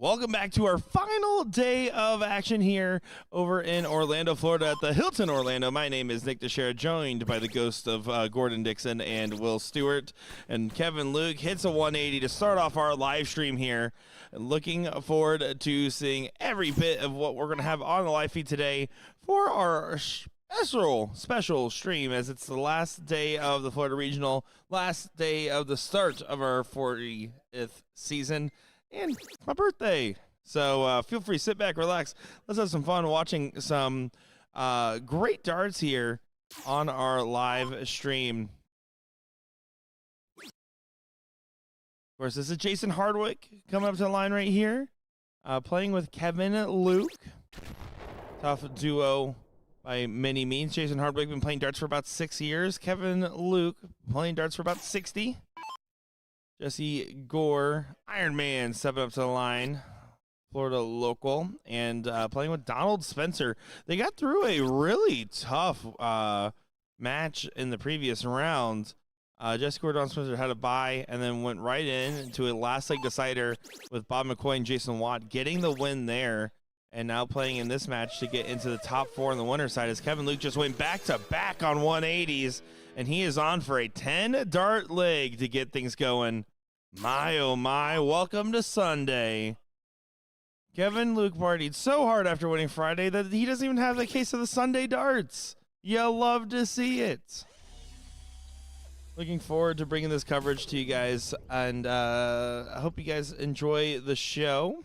Welcome back to our final day of action here over in Orlando, Florida at the Hilton Orlando. My name is Nick Teixeira, joined by the ghost of Gordon Dixon and Will Stewart. And Kevin Luke hits a 180 to start off our live stream here. Looking forward to seeing every bit of what we're going to have on the live feed today for our special stream, as it's the last day of the Florida Regional, last day of the start of our 40th season. And it's my birthday. So feel free to sit back, relax. Let's have some fun watching some great darts here on our live stream. Of course, this is Jason Hardwick coming up to the line right here, playing with Kevin Luke. Tough duo by many means. Jason Hardwick been playing darts for about 6 years. Kevin Luke playing darts for about 60. Jesse Gore, Iron Man, stepping up to the line, Florida local, and playing with Donald Spencer. They got through a really tough match in the previous round. Jesse Gore, Donald Spencer had a bye and then went right into a last leg decider with Bob McCoy and Jason Watt, getting the win there. And now playing in this match to get into the top 4 on the winner's side, as Kevin Luke just went back-to-back on 180s, and he is on for a 10-dart leg to get things going. My, oh my, welcome to Sunday. Kevin Luke partied so hard after winning Friday that he doesn't even have the case of the Sunday darts. You love to see it. Looking forward to bringing this coverage to you guys, and I hope you guys enjoy the show.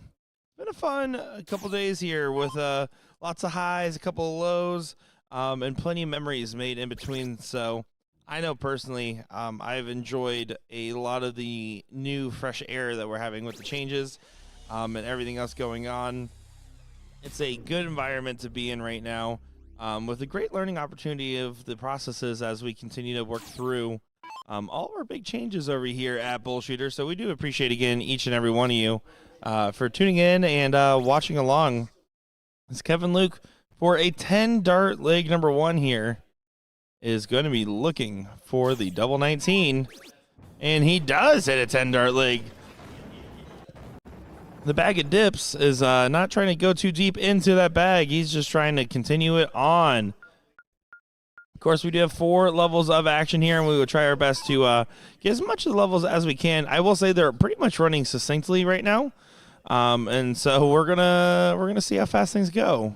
It's been a fun couple days here with lots of highs, a couple of lows, and plenty of memories made in between. So I know personally I've enjoyed a lot of the new fresh air that we're having with the changes and everything else going on. It's a good environment to be in right now, with a great learning opportunity of the processes as we continue to work through all of our big changes over here at BullShooter. So we do appreciate, again, each and every one of you for tuning in and watching along. It's Kevin Luke for a 10-dart leg number 1 here. Is going to be looking for the double 19, and he does hit a 10-dart leg. The bag of dips is not trying to go too deep into that bag. He's just trying to continue it on. Of course, we do have 4 levels of action here, and we will try our best to get as much of the levels as we can. I will say they're pretty much running succinctly right now, and so we're gonna see how fast things go.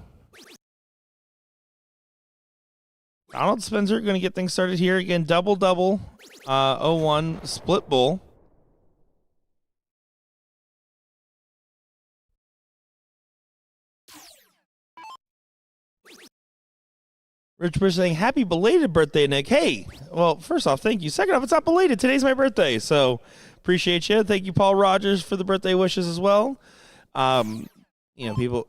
Donald Spencer going to get things started here. Again, double-double, 0-1, split bull. Rich Bush saying, happy belated birthday, Nick. Hey, well, first off, thank you. Second off, it's not belated. Today's my birthday, so appreciate you. Thank you, Paul Rogers, for the birthday wishes as well. You know, people,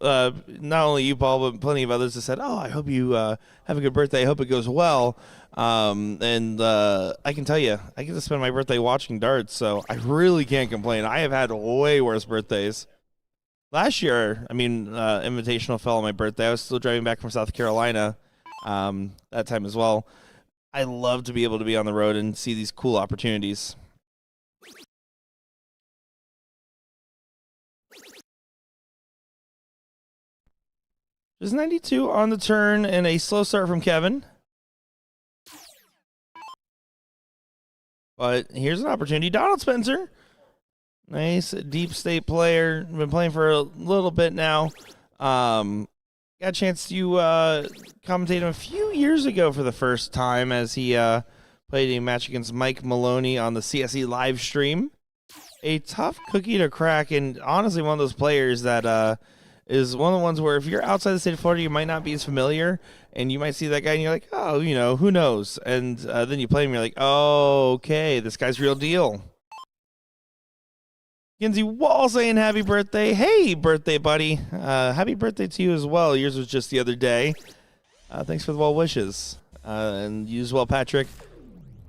not only you, Paul, but plenty of others have said, oh, I hope you have a good birthday. I hope it goes well. And I can tell you, I get to spend my birthday watching darts, so I really can't complain. I have had way worse birthdays. Last year, Invitational fell on my birthday. I was still driving back from South Carolina that time as well. I love to be able to be on the road and see these cool opportunities. Just 92 on the turn and a slow start from Kevin. But here's an opportunity. Donald Spencer. Nice deep state player. Been playing for a little bit now. Got a chance to commentate him a few years ago for the first time as he played a match against Mike Maloney on the CSE live stream. A tough cookie to crack, and honestly one of those players that is one of the ones where if you're outside the state of Florida, you might not be as familiar, and you might see that guy and you're like, oh, you know, who knows? And then you play him and you're like, oh, okay, this guy's real deal. Kinsey Wall saying happy birthday. Hey, birthday buddy. Happy birthday to you as well. Yours was just the other day. Thanks for the well wishes. And you as well, Patrick.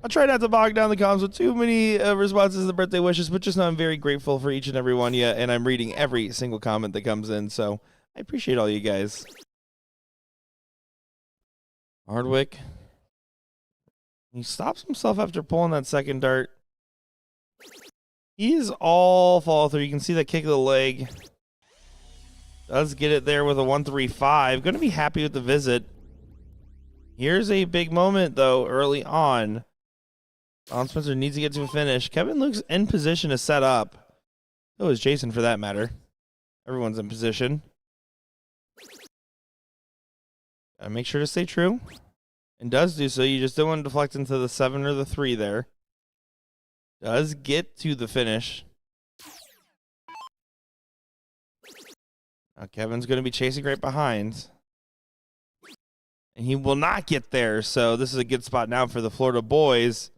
I'll try not to bog down the comments with too many responses to the birthday wishes, but just know I'm very grateful for each and every one of you, and I'm reading every single comment that comes in, so I appreciate all you guys. Hardwick. He stops himself after pulling that second dart. He is all follow through. You can see that kick of the leg. Does get it there with a 135. Going to be happy with the visit. Here's a big moment, though, early on. Donald Spencer needs to get to a finish. Kevin Luke's in position to set up. So is Jason, for that matter. Everyone's in position. Gotta make sure to stay true. And does do so. You just don't want to deflect into the 7 or the 3 there. Does get to the finish. Now Kevin's going to be chasing right behind. And he will not get there, so this is a good spot now for the Florida boys.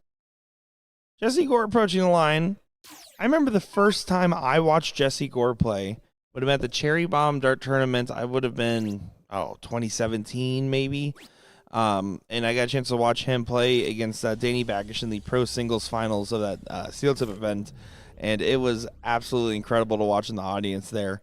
Jesse Gore approaching the line. I remember the first time I watched Jesse Gore play would have been at the Cherry Bomb Dart Tournament. I would have been, 2017 maybe. And I got a chance to watch him play against Danny Baggish in the pro singles finals of that Steel Tip event. And it was absolutely incredible to watch in the audience there.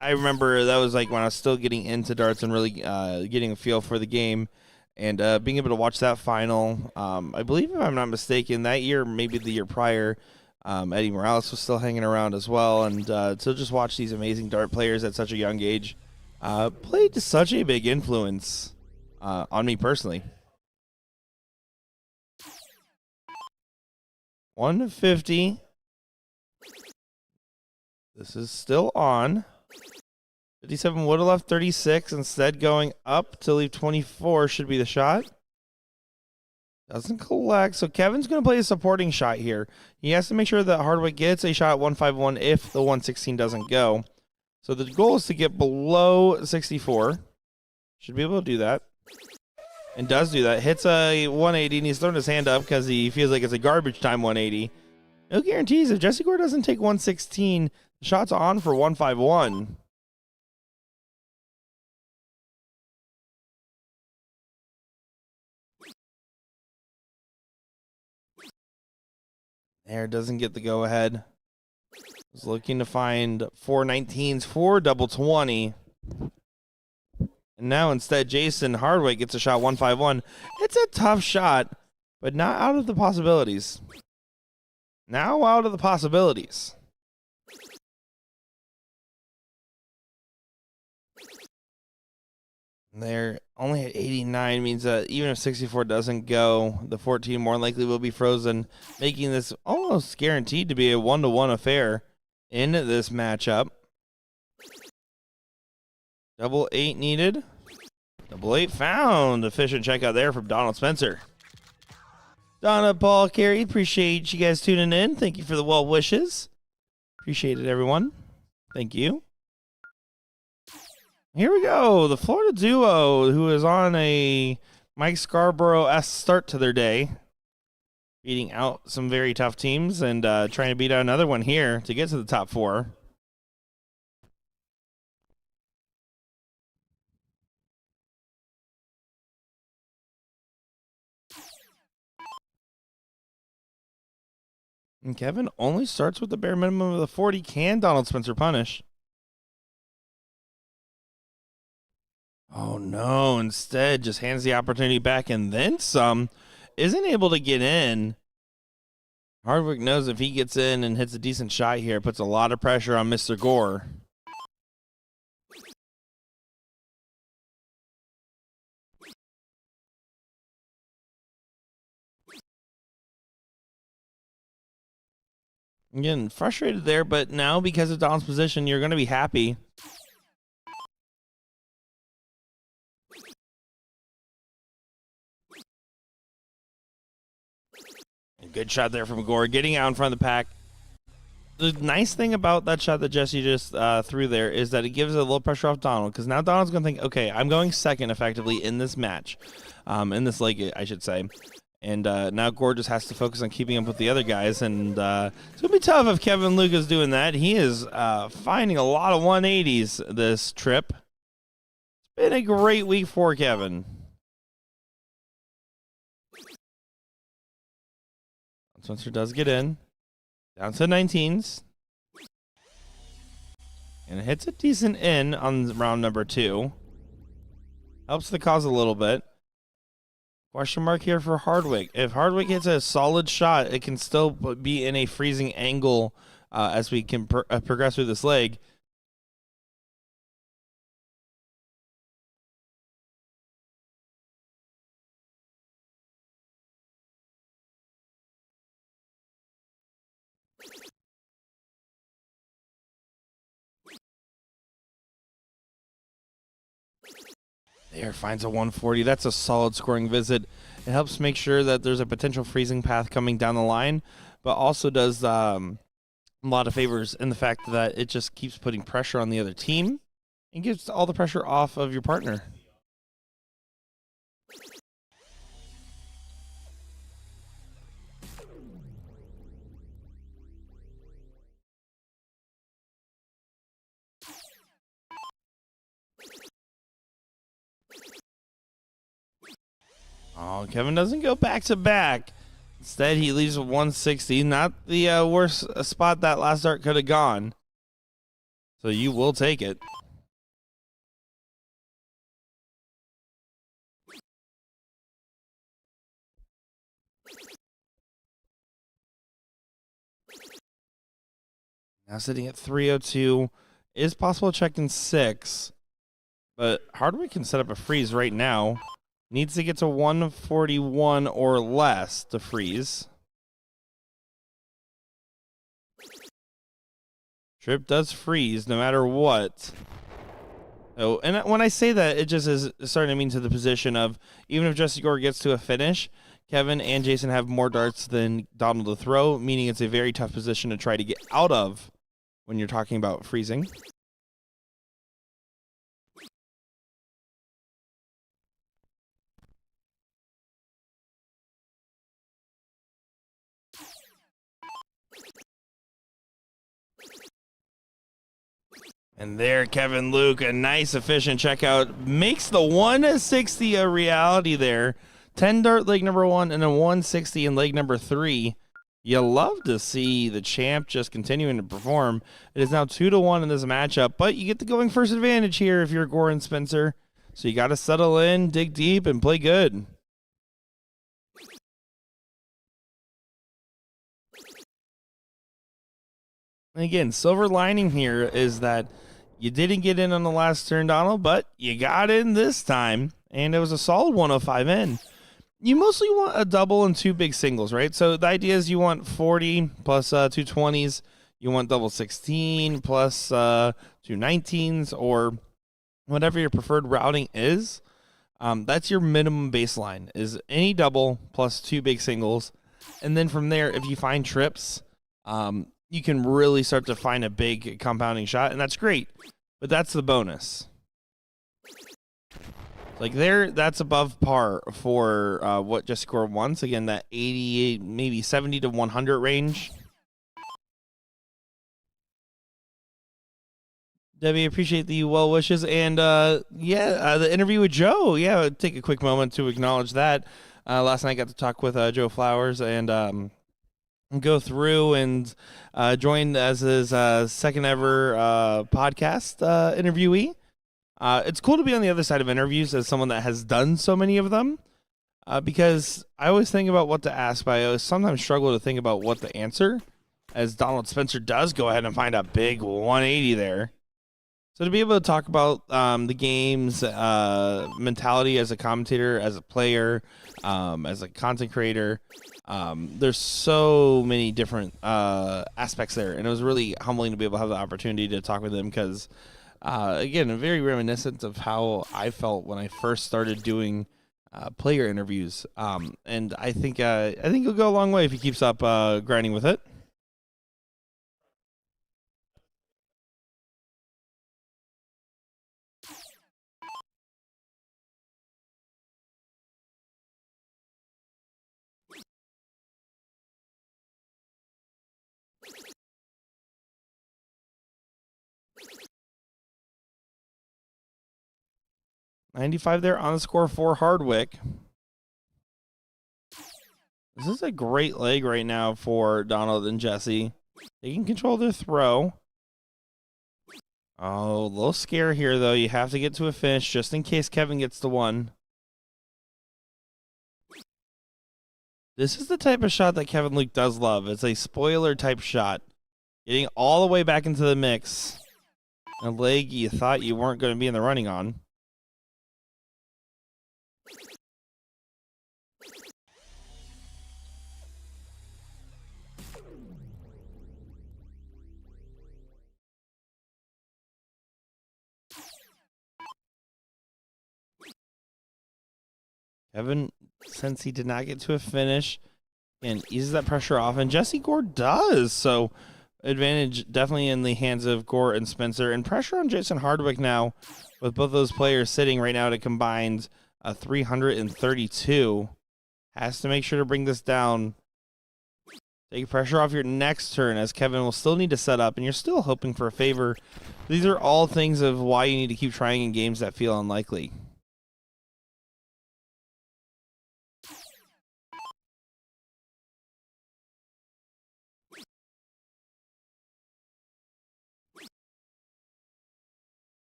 I remember that was like when I was still getting into darts and really getting a feel for the game, and being able to watch that final. I believe, if I'm not mistaken, that year, maybe the year prior, Eddie Morales was still hanging around as well, and to just watch these amazing dart players at such a young age played such a big influence on me personally. 150. This is still on. 57 would have left 36. Instead, going up to leave 24 should be the shot. Doesn't collect. So Kevin's going to play a supporting shot here. He has to make sure that Hardwick gets a shot at 151 if the 116 doesn't go. So the goal is to get below 64. Should be able to do that. And does do that. Hits a 180, and he's throwing his hand up because he feels like it's a garbage time 180. No guarantees. If Jesse Gore doesn't take 116, the shot's on for 151. There, doesn't get the go-ahead. Was looking to find 419s for double 20. And now instead, Jason Hardwick gets a shot 151. It's a tough shot, but not out of the possibilities. Now out of the possibilities. They're only at 89, means that even if 64 doesn't go, the 14 more likely will be frozen, making this almost guaranteed to be a 1-1 affair in this matchup. Double 8 needed. Double 8 found. Efficient checkout there from Donald Spencer. Donna, Paul, Carrie, appreciate you guys tuning in. Thank you for the well wishes. Appreciate it, everyone. Thank you. Here we go. The Florida duo, who is on a Mike Scarborough-esque start to their day, beating out some very tough teams and trying to beat out another one here to get to the top 4. And Kevin only starts with the bare minimum of the 40. Can Donald Spencer punish? Oh, no. Instead, just hands the opportunity back and then some. Isn't able to get in. Hardwick knows if he gets in and hits a decent shot here, it puts a lot of pressure on Mr. Gore. Again, frustrated there, but now because of Don's position, you're going to be happy. A good shot there from Gore, getting out in front of the pack. The nice thing about that shot that Jesse just threw there is that it gives a little pressure off Donald, because now Donald's going to think, okay, I'm going second effectively in this match, in this leg, I should say. And now Gore just has to focus on keeping up with the other guys, and it's going to be tough if Kevin Luke is doing that. He is finding a lot of 180s this trip. It's been a great week for Kevin. Spencer does get in. Down to 19s. And it hits a decent in on round number 2. Helps the cause a little bit. Question mark here for Hardwick. If Hardwick hits a solid shot, it can still be in a freezing angle as we can progress through this leg. There, finds a 140. That's a solid scoring visit. It helps make sure that there's a potential freezing path coming down the line, but also does a lot of favors in the fact that it just keeps putting pressure on the other team and gets all the pressure off of your partner. Oh, Kevin doesn't go back to back. Instead, he leaves with 160. Not the worst spot that last dart could have gone. So you will take it. Now sitting at 302. Is possible to check in 6. But Hardwick can set up a freeze right now. Needs to get to 141 or less to freeze. Trip does freeze no matter what. Oh, and when I say that, it just is starting to mean to the position of even if Jesse Gore gets to a finish, Kevin and Jason have more darts than Donald to throw, meaning it's a very tough position to try to get out of when you're talking about freezing. And there, Kevin Luke, a nice, efficient checkout, makes the 160 a reality there. 10 dart leg number 1 and a 160 in leg number 3. You love to see the champ just continuing to perform. It is now 2-1 in this matchup, but you get the going first advantage here if you're Gore and Spencer. So you got to settle in, dig deep, and play good. And again, silver lining here is that you didn't get in on the last turn, Donald, but you got in this time, and it was a solid 105 in. You mostly want a double and 2 big singles, right? So the idea is you want 40 plus 2 20s. You want double 16 plus 2 19s, or whatever your preferred routing is. That's your minimum baseline, is any double plus 2 big singles. And then from there, if you find trips, you can really start to find a big compounding shot, and that's great. But that's the bonus. Like there, that's above par for what Jesse Gore wants. Again, that 88, maybe 70 to 100 range. Debbie, appreciate the well wishes. And the interview with Joe. Yeah, I'll take a quick moment to acknowledge that. Last night I got to talk with Joe Flowers and go through and join as his second ever podcast interviewee. It's cool to be on the other side of interviews as someone that has done so many of them, because I always think about what to ask, but I always sometimes struggle to think about what to answer, as Donald Spencer does go ahead and find a big 180 there. So to be able to talk about the game's mentality as a commentator, as a player, as a content creator, there's so many different aspects there, and it was really humbling to be able to have the opportunity to talk with him because, again, very reminiscent of how I felt when I first started doing player interviews, and I think he'll go a long way if he keeps up grinding with it. $95 there on the score for Hardwick. This is a great leg right now for Donald and Jesse. They can control their throw. Oh, a little scare here, though. You have to get to a finish just in case Kevin gets the one. This is the type of shot that Kevin Luke does love. It's a spoiler type shot. Getting all the way back into the mix. A leg you thought you weren't going to be in the running on. Kevin, since he did not get to a finish, and eases that pressure off, and Jesse Gore does. So advantage definitely in the hands of Gore and Spencer, and pressure on Jason Hardwick now, with both those players sitting right now at a combined 332. Has to make sure to bring this down. Take pressure off your next turn, as Kevin will still need to set up, and you're still hoping for a favor. These are all things of why you need to keep trying in games that feel unlikely.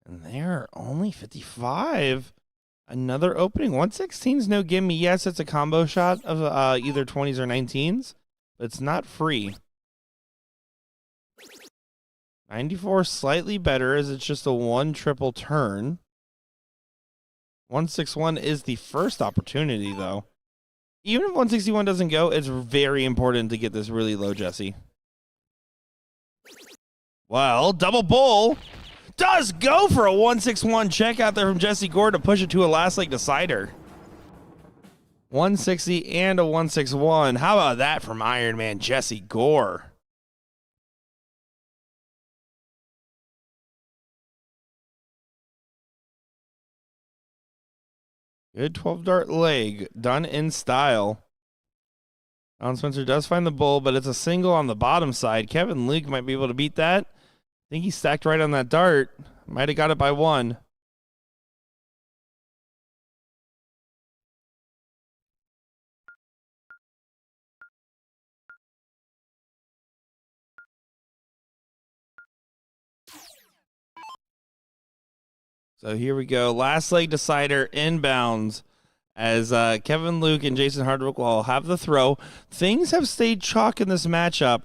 And they're only 55. Another opening. 116's no gimme. Yes, it's a combo shot of either 20s or 19s, but it's not free. 94 slightly better, as it's just a 1 triple turn. 161 is the first opportunity, though. Even if 161 doesn't go, it's very important to get this really low, Jesse. Well, double bull does go for a 161 check out there from Jesse Gore to push it to a last leg decider. 160 and a 161. How about that from Iron Man Jesse Gore? Good 12 dart leg, done in style. Alan Spencer does find the bull, but it's a single on the bottom side. Kevin Luke might be able to beat that. I think he stacked right on that dart. Might have got it by 1. So here we go. Last leg decider inbounds, as Kevin Luke and Jason Hardwick will have the throw. Things have stayed chalk in this matchup.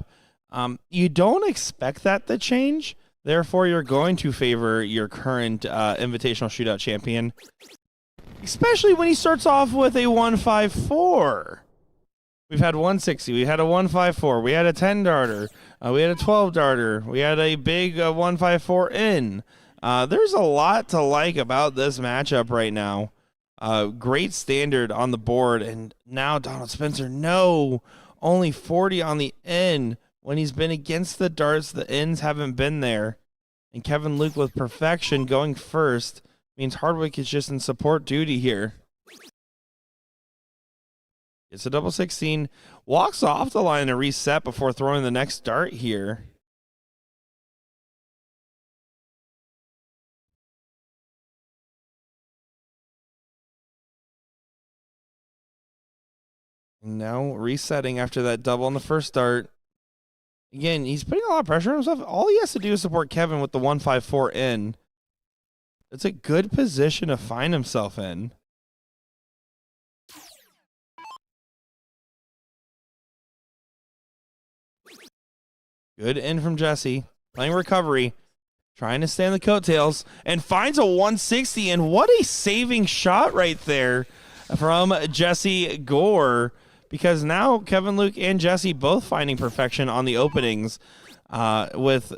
You don't expect that to change. Therefore, you're going to favor your current Invitational Shootout champion, especially when he starts off with a 154. We've had 160. We had a 154. We had a 10 darter. We had a 12 darter. We had a big 154 in. There's a lot to like about this matchup right now. Great standard on the board, and now Donald Spencer, no, only 40 on the in. When he's been against the darts, the ends haven't been there. And Kevin Luke with perfection going first means Hardwick is just in support duty here. It's a double 16. Walks off the line to reset before throwing the next dart here. And now resetting after that double on the first dart. Again, he's putting a lot of pressure on himself. All he has to do is support Kevin with the 154 in. It's a good position to find himself in. Good in from Jesse. Playing recovery. Trying to stay on the coattails. And finds a 160. And what a saving shot right there from Jesse Gore. Because now Kevin Luke and Jesse both finding perfection on the openings, with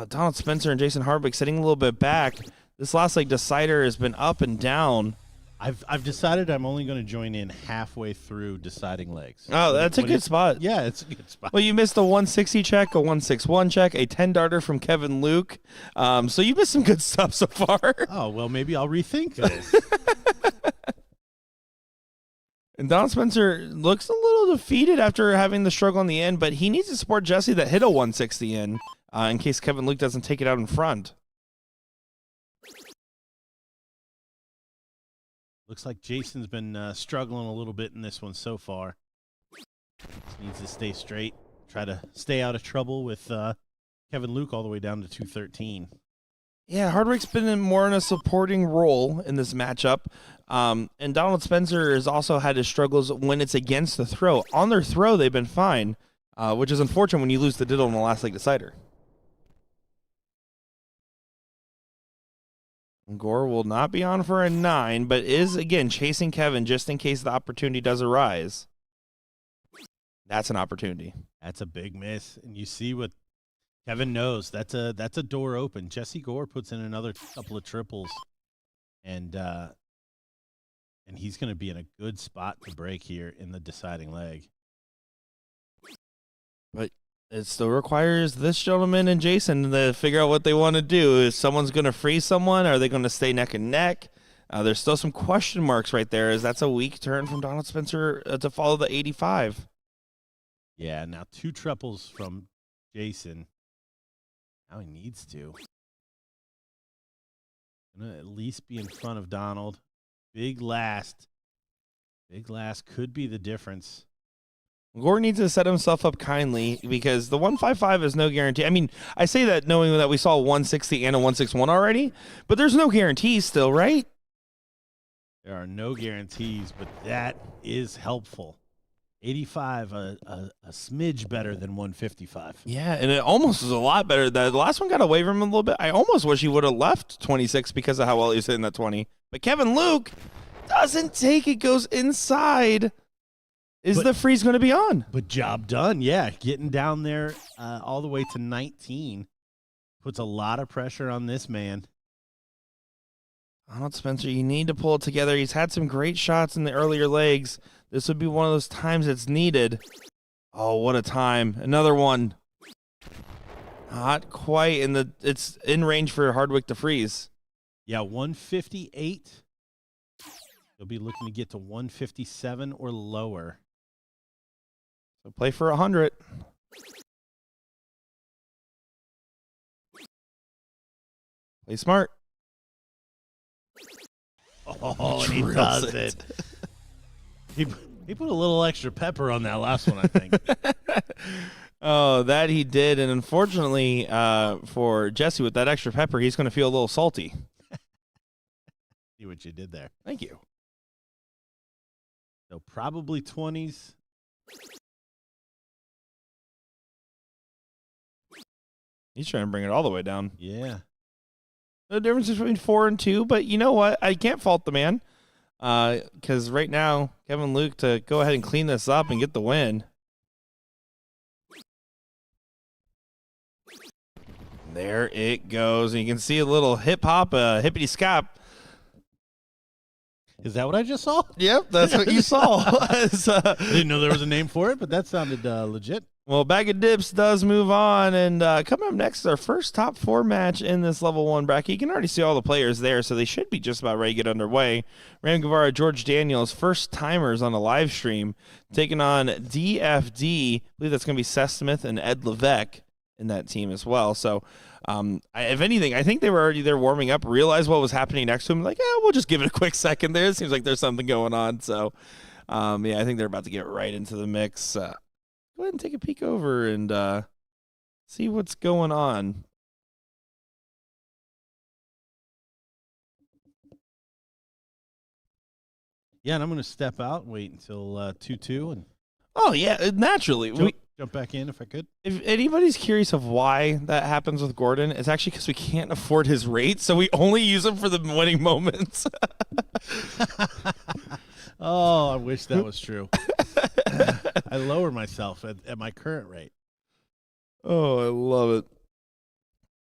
Donald Spencer and Jason Hardwick sitting a little bit back. This last leg decider has been up and down. I've decided I'm only going to join in halfway through deciding legs. Oh, that's a good spot. Yeah, it's a good spot. Well, you missed a 160 check, a 161 check, a 10 darter from Kevin Luke. So you missed some good stuff so far. Oh, well, maybe I'll rethink this. And Don Spencer looks a little defeated after having the struggle in the end, but he needs to support Jesse that hit a 160 in case Kevin Luke doesn't take it out in front. Looks like Jason's been struggling a little bit in this one so far. Just needs to stay straight, try to stay out of trouble with Kevin Luke all the way down to 213. Yeah, Hardwick's been more in a supporting role in this matchup. And Donald Spencer has also had his struggles when it's against the throw. On their throw, they've been fine, which is unfortunate when you lose the diddle in the last leg decider. Gore will not be on for a 9, but is, again, chasing Kevin just in case the opportunity does arise. That's an opportunity. That's a big miss. And you see what Kevin knows. That's a door open. Jesse Gore puts in another couple of triples. and he's going to be in a good spot to break here in the deciding leg. But it still requires this gentleman and Jason to figure out what they want to do. Is someone's going to freeze someone? Are they going to stay neck and neck? There's still some question marks right there, as that's a weak turn from Donald Spencer to follow the 85. Yeah, now 2 triples from Jason. Now he needs to. Gonna at least be in front of Donald. Big last. Big last could be the difference. Gordon needs to set himself up kindly because the 155 is no guarantee. I mean, I say that knowing that we saw a 160 and a 161 already, but there's no guarantees still, right? There are no guarantees, but that is helpful. 85, a smidge better than 155. Yeah, and it almost was a lot better. The last one got away from him a little bit. I almost wish he would have left 26 because of how well he was hitting that 20. But Kevin Luke doesn't take it, goes inside. Is the freeze going to be on? But job done, yeah. Getting down there all the way to 19 puts a lot of pressure on this man. Donald Spencer, you need to pull it together. He's had some great shots in the earlier legs. This would be one of those times it's needed. Oh, what a time. Another one. Not quite it's in range for Hardwick to freeze. Yeah, 158. He'll be looking to get to 157 or lower. So play for 100. Play smart. Oh, and he does it. He put a little extra pepper on that last one, I think. Oh, that he did. And unfortunately for Jesse, with that extra pepper, he's going to feel a little salty. See what you did there. Thank you. So probably 20s. He's trying to bring it all the way down. Yeah. The difference is between 4 and 2, but you know what? I can't fault the man. Because right now, Kevin Luke to go ahead and clean this up and get the win. There it goes. And you can see a little hip-hop, hippity-scop. Is that what I just saw? Yep, that's what you saw. I didn't know there was a name for it, but that sounded legit. Well, Bag of Dips does move on, and coming up next is our first top 4 match in this level 1 bracket. You can already see all the players there, so they should be just about ready to get underway. Ram Guevara, George Daniels, first timers on a live stream, taking on DFD. I believe that's going to be Seth Smith and Ed Levesque in that team as well. So, if anything, I think they were already there warming up, realized what was happening next to him, like, we'll just give it a quick second there. It seems like there's something going on. So, I think they're about to get right into the mix. Go ahead and take a peek over and see what's going on. Yeah, and I'm going to step out and wait until 2-2 and Oh, yeah, naturally. jump back in if I could. If anybody's curious of why that happens with Gordon, it's actually because we can't afford his rate, so we only use him for the winning moments. Oh, I wish that was true. I lower myself at my current rate. Oh, I love it.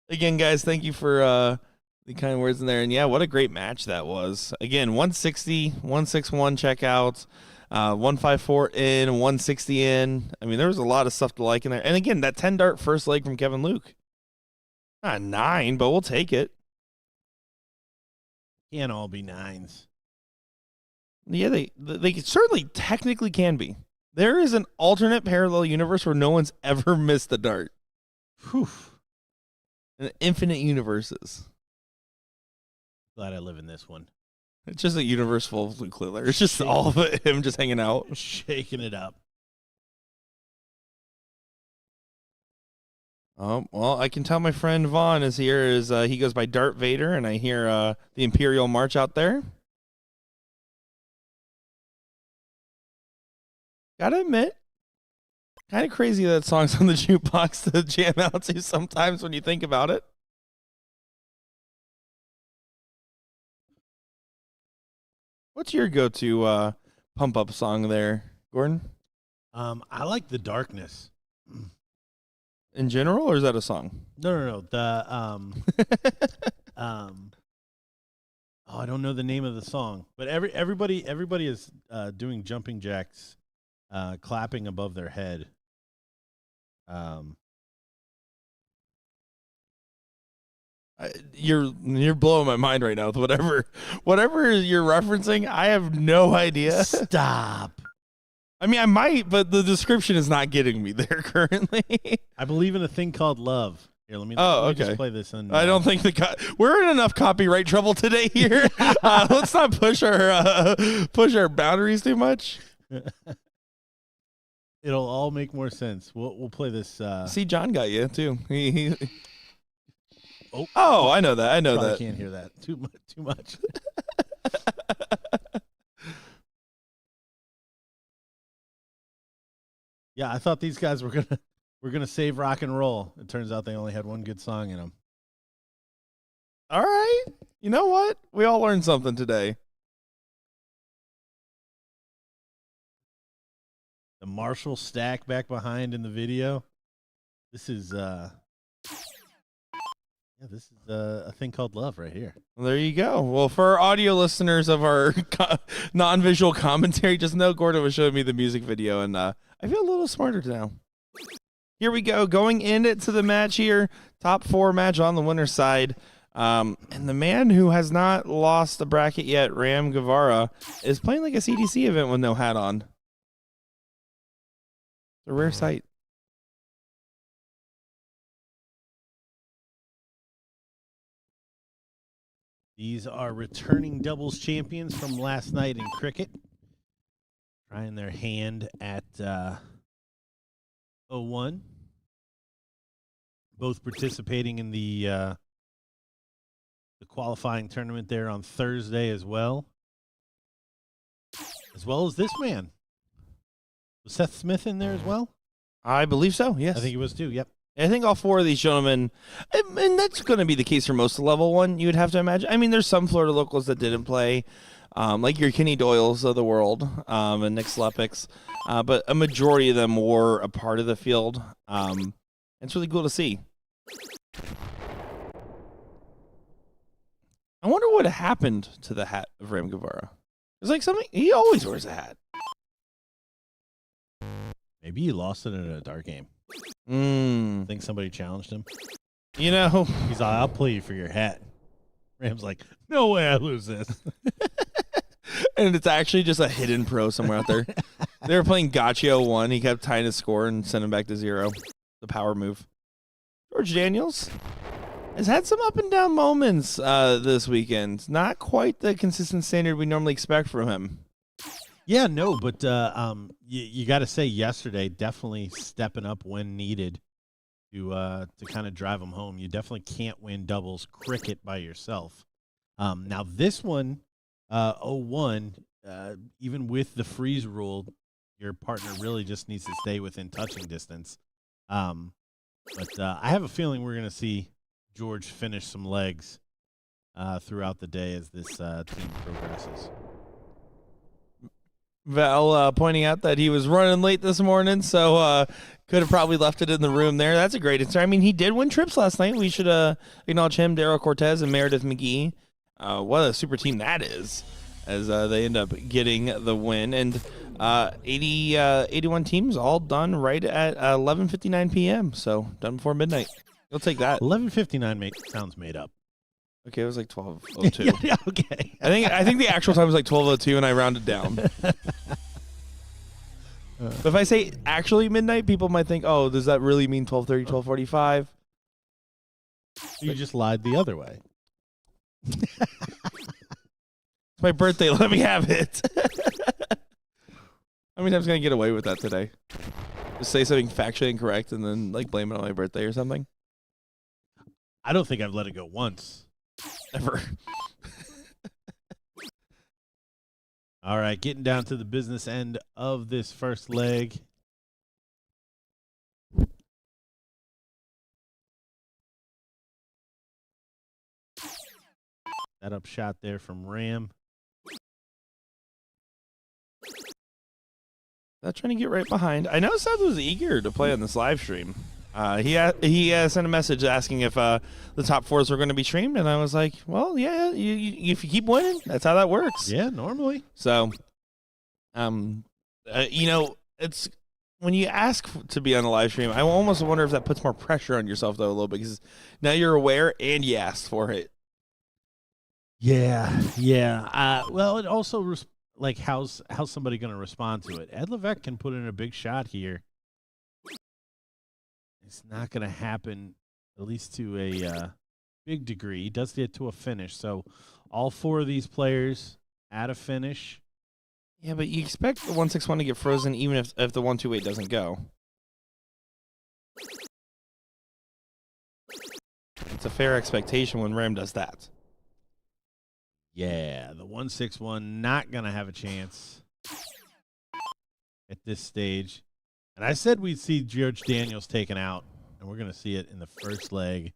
Again, guys, thank you for the kind words in there. And, yeah, what a great match that was. Again, 160, 161 checkouts, 154 in, 160 in. I mean, there was a lot of stuff to like in there. And, again, that 10-dart first leg from Kevin Luke. Not 9, but we'll take it. Can't all be 9s. Yeah, they certainly technically can be. There is an alternate parallel universe where no one's ever missed a dart. Whew. And infinite universes. Glad I live in this one. It's just a universe full of Luke Littler. It's just all of it, him just hanging out. Shaking it up. Well, I can tell my friend Vaughn is here. He goes by Dart Vader, and I hear the Imperial March out there. Gotta admit, kind of crazy that song's on the jukebox to jam out to sometimes when you think about it. What's your go-to pump-up song there, Gordon? I like The Darkness. In general, or is that a song? No. The Oh, I don't know the name of the song, but everybody is doing jumping jacks, clapping above their head. You're blowing my mind right now with whatever you're referencing. I have no idea. Stop. I mean, I might, but the description is not getting me there currently. I believe in a thing called love. Here, let me just play this. I don't think we're in enough copyright trouble today here. Let's not push our boundaries too much. It'll all make more sense. We'll play this. See, John got you too. Oh, I know that. I know that. I can't hear that too much. Yeah, I thought these guys were gonna save rock and roll. It turns out they only had one good song in them. All right. You know what? We all learned something today. The Marshall stack back behind in the video. This is a thing called love right here. Well, there you go. Well, for our audio listeners of our non-visual commentary, just know Gordon was showing me the music video, and I feel a little smarter now. Here we go, going into the match here. Top 4 match on the winner's side. And the man who has not lost the bracket yet, Ram Guevara, is playing like a CDC event with no hat on. It's a rare sight. These are returning doubles champions from last night in cricket. Trying their hand at 0-1. Both participating in the qualifying tournament there on Thursday as well. As well as this man. Was Seth Smith in there as well? I believe so, yes. I think he was too, yep. I think all 4 of these gentlemen, and that's going to be the case for most of level 1, you would have to imagine. I mean, there's some Florida locals that didn't play, like your Kenny Doyles of the world and Nick Slepics, but a majority of them were a part of the field. It's really cool to see. I wonder what happened to the hat of Ram Guevara. It's like something, he always wears a hat. Maybe he lost it in a dart game. I think somebody challenged him. You know, he's like, I'll play you for your hat. Ram's like, no way I lose this. And it's actually just a hidden pro somewhere out there. They were playing Gotcha 1. He kept tying his score and sent him back to 0. The power move. George Daniels has had some up and down moments this weekend. Not quite the consistent standard we normally expect from him. Yeah, no, but you got to say yesterday, definitely stepping up when needed to kind of drive them home. You definitely can't win doubles cricket by yourself. Now this one, 0-1, even with the freeze rule, your partner really just needs to stay within touching distance. But I have a feeling we're going to see George finish some legs throughout the day as this team progresses. Val pointing out that he was running late this morning, so could have probably left it in the room there. That's a great answer. I mean, he did win trips last night. We should acknowledge him, Darryl Cortez, and Meredith McGee. What a super team that is, as they end up getting the win. And 81 teams all done right at 11:59 p.m., so done before midnight. You'll take that. 11:59 sounds made up. Okay, it was like 12:02. Yeah, okay. I think the actual time was like 12:02, and I rounded down. But if I say actually midnight, people might think, oh, does that really mean 12:30, 12:45? You just lied the other way. It's my birthday. Let me have it. How many times can I get away with that today? Just say something factually incorrect and then like blame it on my birthday or something? I don't think I've let it go once. Ever. All right, getting down to the business end of this first leg. That up shot there from Ram. Not trying to get right behind. I know Seth was eager to play on this live stream. He sent a message asking if the top fours were going to be streamed, and I was like, well, yeah, if you keep winning, that's how that works. Yeah, normally. So, it's when you ask to be on a live stream, I almost wonder if that puts more pressure on yourself though a little bit because now you're aware and you asked for it. Yeah. Well, it also like how's somebody going to respond to it? Ed Levesque can put in a big shot here. It's not going to happen, at least to a big degree. He does get to a finish. So all 4 of these players at a finish. Yeah, but you expect the 161 to get frozen even if the 128 doesn't go. It's a fair expectation when Ram does that. Yeah, the 161 not going to have a chance at this stage. And I said we'd see George Daniels taken out, and we're going to see it in the first leg.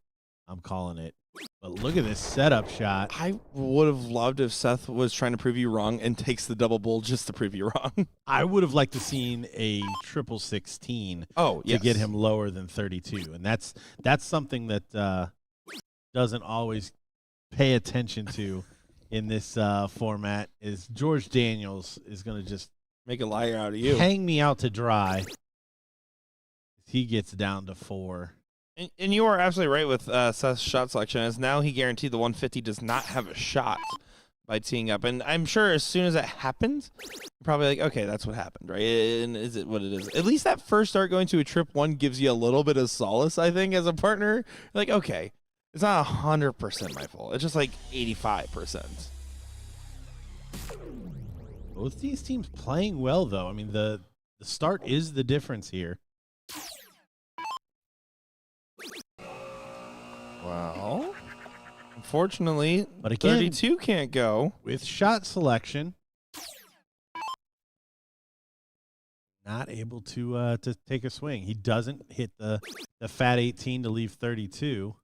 I'm calling it. But look at this setup shot. I would have loved if Seth was trying to prove you wrong and takes the double bull just to prove you wrong. I would have liked to seen a 16 to get him lower than 32. And that's something that doesn't always pay attention to in this format is George Daniels is going to just make a liar out of you. Hang me out to dry. He gets down to 4. And you are absolutely right with Seth's shot selection, as now he guaranteed the 150 does not have a shot by teeing up. And I'm sure as soon as that happens, you're probably like, okay, that's what happened, right? And is it what it is? At least that first start going to a trip 1 gives you a little bit of solace, I think, as a partner. Like, okay, it's not 100% my fault. It's just like 85%. Both these teams playing well, though. I mean, the start is the difference here. Well, unfortunately, but again, 32 can't go. With shot selection, not able to take a swing. He doesn't hit the fat 18 to leave 32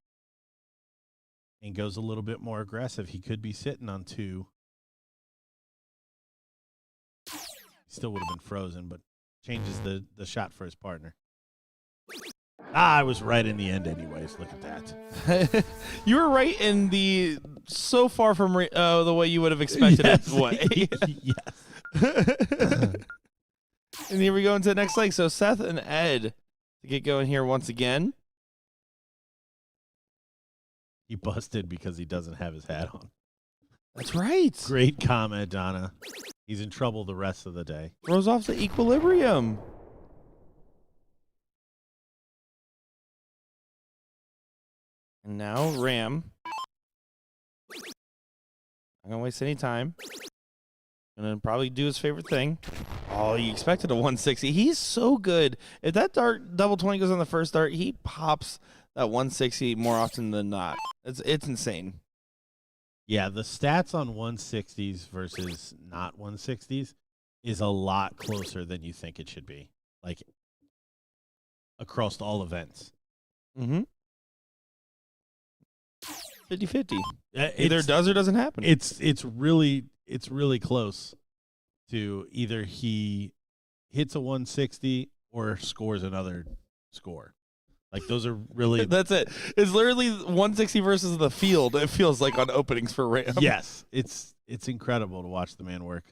and goes a little bit more aggressive. He could be sitting on 2. He still would have been frozen, but changes the shot for his partner. I was right in the end anyways. Look at that. You were right in the so far from the way you would have expected it way. Yes. And here we go into the next leg. So Seth and Ed to get going here once again. He busted because he doesn't have his hat on. That's right. Great comment, Donna. He's in trouble the rest of the day. Throws off the equilibrium. And now Ram. I'm going to waste any time. And then probably do his favorite thing. Oh, he expected a 160. He's so good. If that dart double 20 goes on the first dart, he pops that 160 more often than not. It's insane. Yeah, the stats on 160s versus not 160s is a lot closer than you think it should be. Like, across all events. Mm-hmm. 50-50. Either does or doesn't happen. It's really close to either he hits a 160 or scores another score. Like, those are really... That's it. It's literally 160 versus the field, it feels like, on openings for Ram. Yes. It's incredible to watch the man work.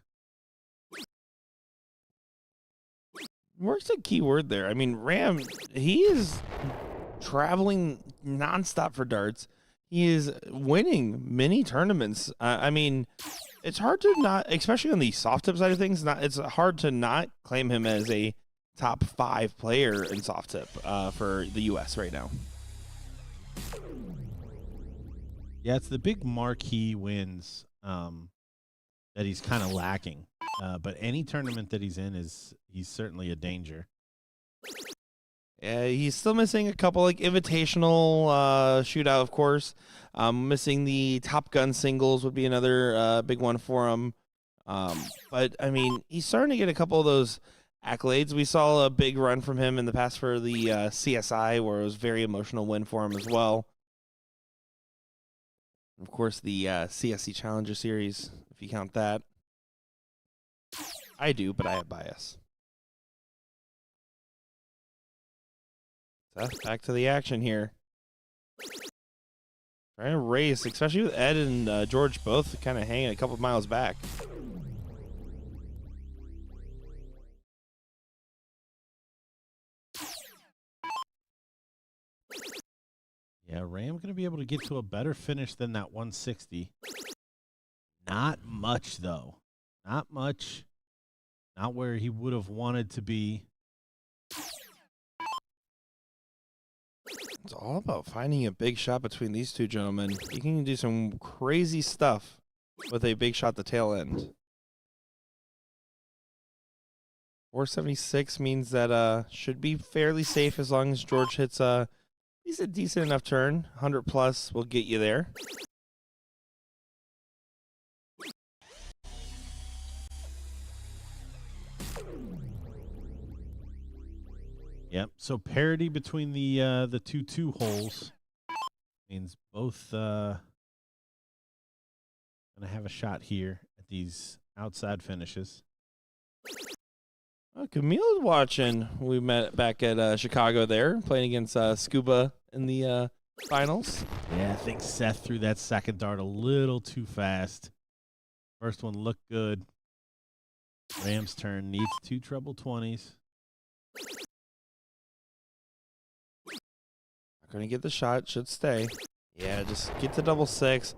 Work's a key word there. I mean, Ram, he is traveling nonstop for darts. He is winning many tournaments. I mean, it's hard to not, especially on the soft tip side of things, it's hard to not claim him as a top 5 player in soft tip for the U.S. right now. Yeah, it's the big marquee wins that he's kind of lacking. But any tournament that he's in he's certainly a danger. He's still missing a couple, like invitational shootout, of course. Missing the Top Gun singles would be another big one for him. But I mean, he's starting to get a couple of those accolades. We saw a big run from him in the past for the CSI, where it was a very emotional win for him as well. Of course, the CSC Challenger Series, if you count that. I do, but I have bias. Seth back to the action here. Trying to race, especially with Ed and George both kind of hanging a couple of miles back. Yeah, Ram going to be able to get to a better finish than that 160. Not much, though. Not much. Not where he would have wanted to be. It's all about finding a big shot between these two gentlemen. You can do some crazy stuff with a big shot at the tail end. 476 means that should be fairly safe as long as George hits he's a decent enough turn. 100 plus will get you there. Yep. So parity between the two holes means both gonna have a shot here at these outside finishes. Camille's watching. We met back at Chicago there, playing against Scuba in the finals. Yeah, I think Seth threw that second dart a little too fast. First one looked good. Ram's turn needs 2 treble 20s. Not going to get the shot. Should stay. Yeah, just get to double 6.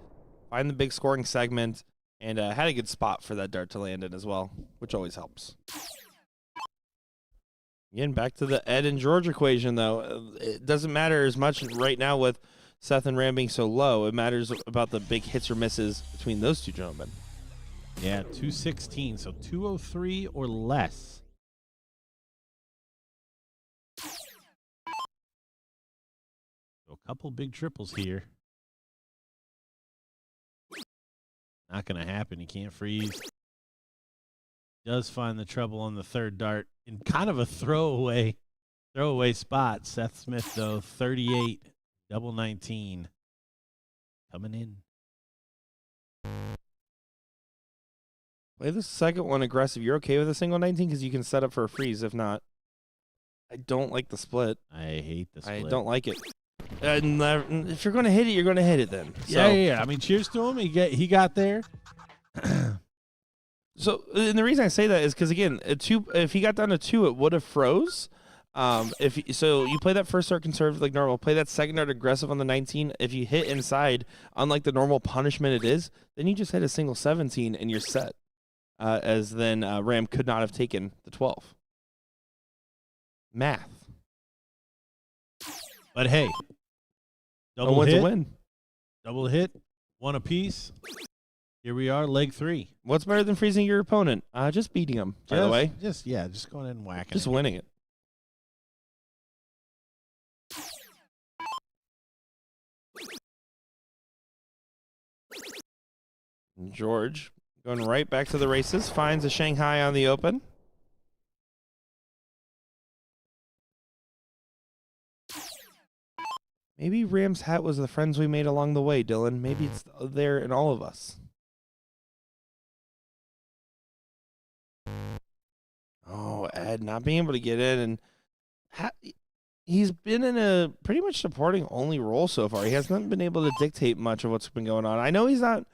Find the big scoring segment. And had a good spot for that dart to land in as well, which always helps. Again, back to the Ed and George equation, though. It doesn't matter as much right now with Seth and Ram being so low. It matters about the big hits or misses between those two gentlemen. Yeah, 216, so 203 or less. So a couple big triples here. Not going to happen. He can't freeze. Does find the treble on the third dart in kind of a throwaway spot. Seth Smith, though, 38, double 19. Coming in. Play the second one aggressive. You're okay with a single 19 because you can set up for a freeze. If not, I don't like the split. I hate the split. I don't like it. If you're going to hit it, you're going to hit it then. So. Yeah. I mean, cheers to him. He got there. So, and the reason I say that is because, again, if he got down to 2, it would have froze. So you play that first dart conservative like normal, play that second dart aggressive on the 19. If you hit inside, unlike the normal punishment it is, then you just hit a single 17 and you're set. As then Ram could not have taken the 12. Math. But hey, Double win's a win. Double hit, one apiece. Here we are, leg 3. What's better than freezing your opponent? Just beating him, by the way. Just going ahead and whacking Just it. winning it. George going right back to the races, finds a Shanghai on the open. Maybe Ram's hat was the friends we made along the way, Dylan. Maybe it's there in all of us. Oh, Ed not being able to get in. And he's been in a pretty much supporting only role so far. He hasn't been able to dictate much of what's been going on. I know he's not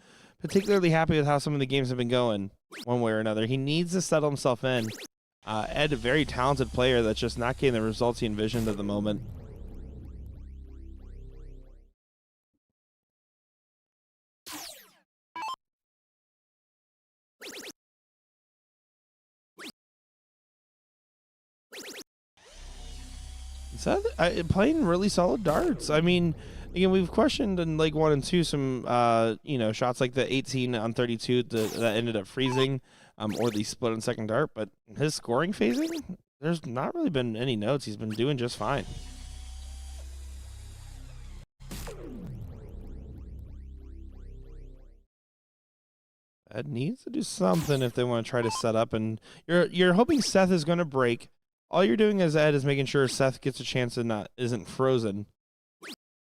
particularly happy with how some of the games have been going one way or another. He needs to settle himself in. Ed, a very talented player that's just not getting the results he envisioned at the moment. Playing really solid darts. I mean, again, we've questioned in leg 1 and 2 some, shots like the 18 on 32 that ended up freezing, or the split on second dart. But his scoring phasing, there's not really been any notes. He's been doing just fine. Ed needs to do something if they want to try to set up. And you're hoping Seth is going to break. All you're doing as Ed is making sure Seth gets a chance and isn't frozen.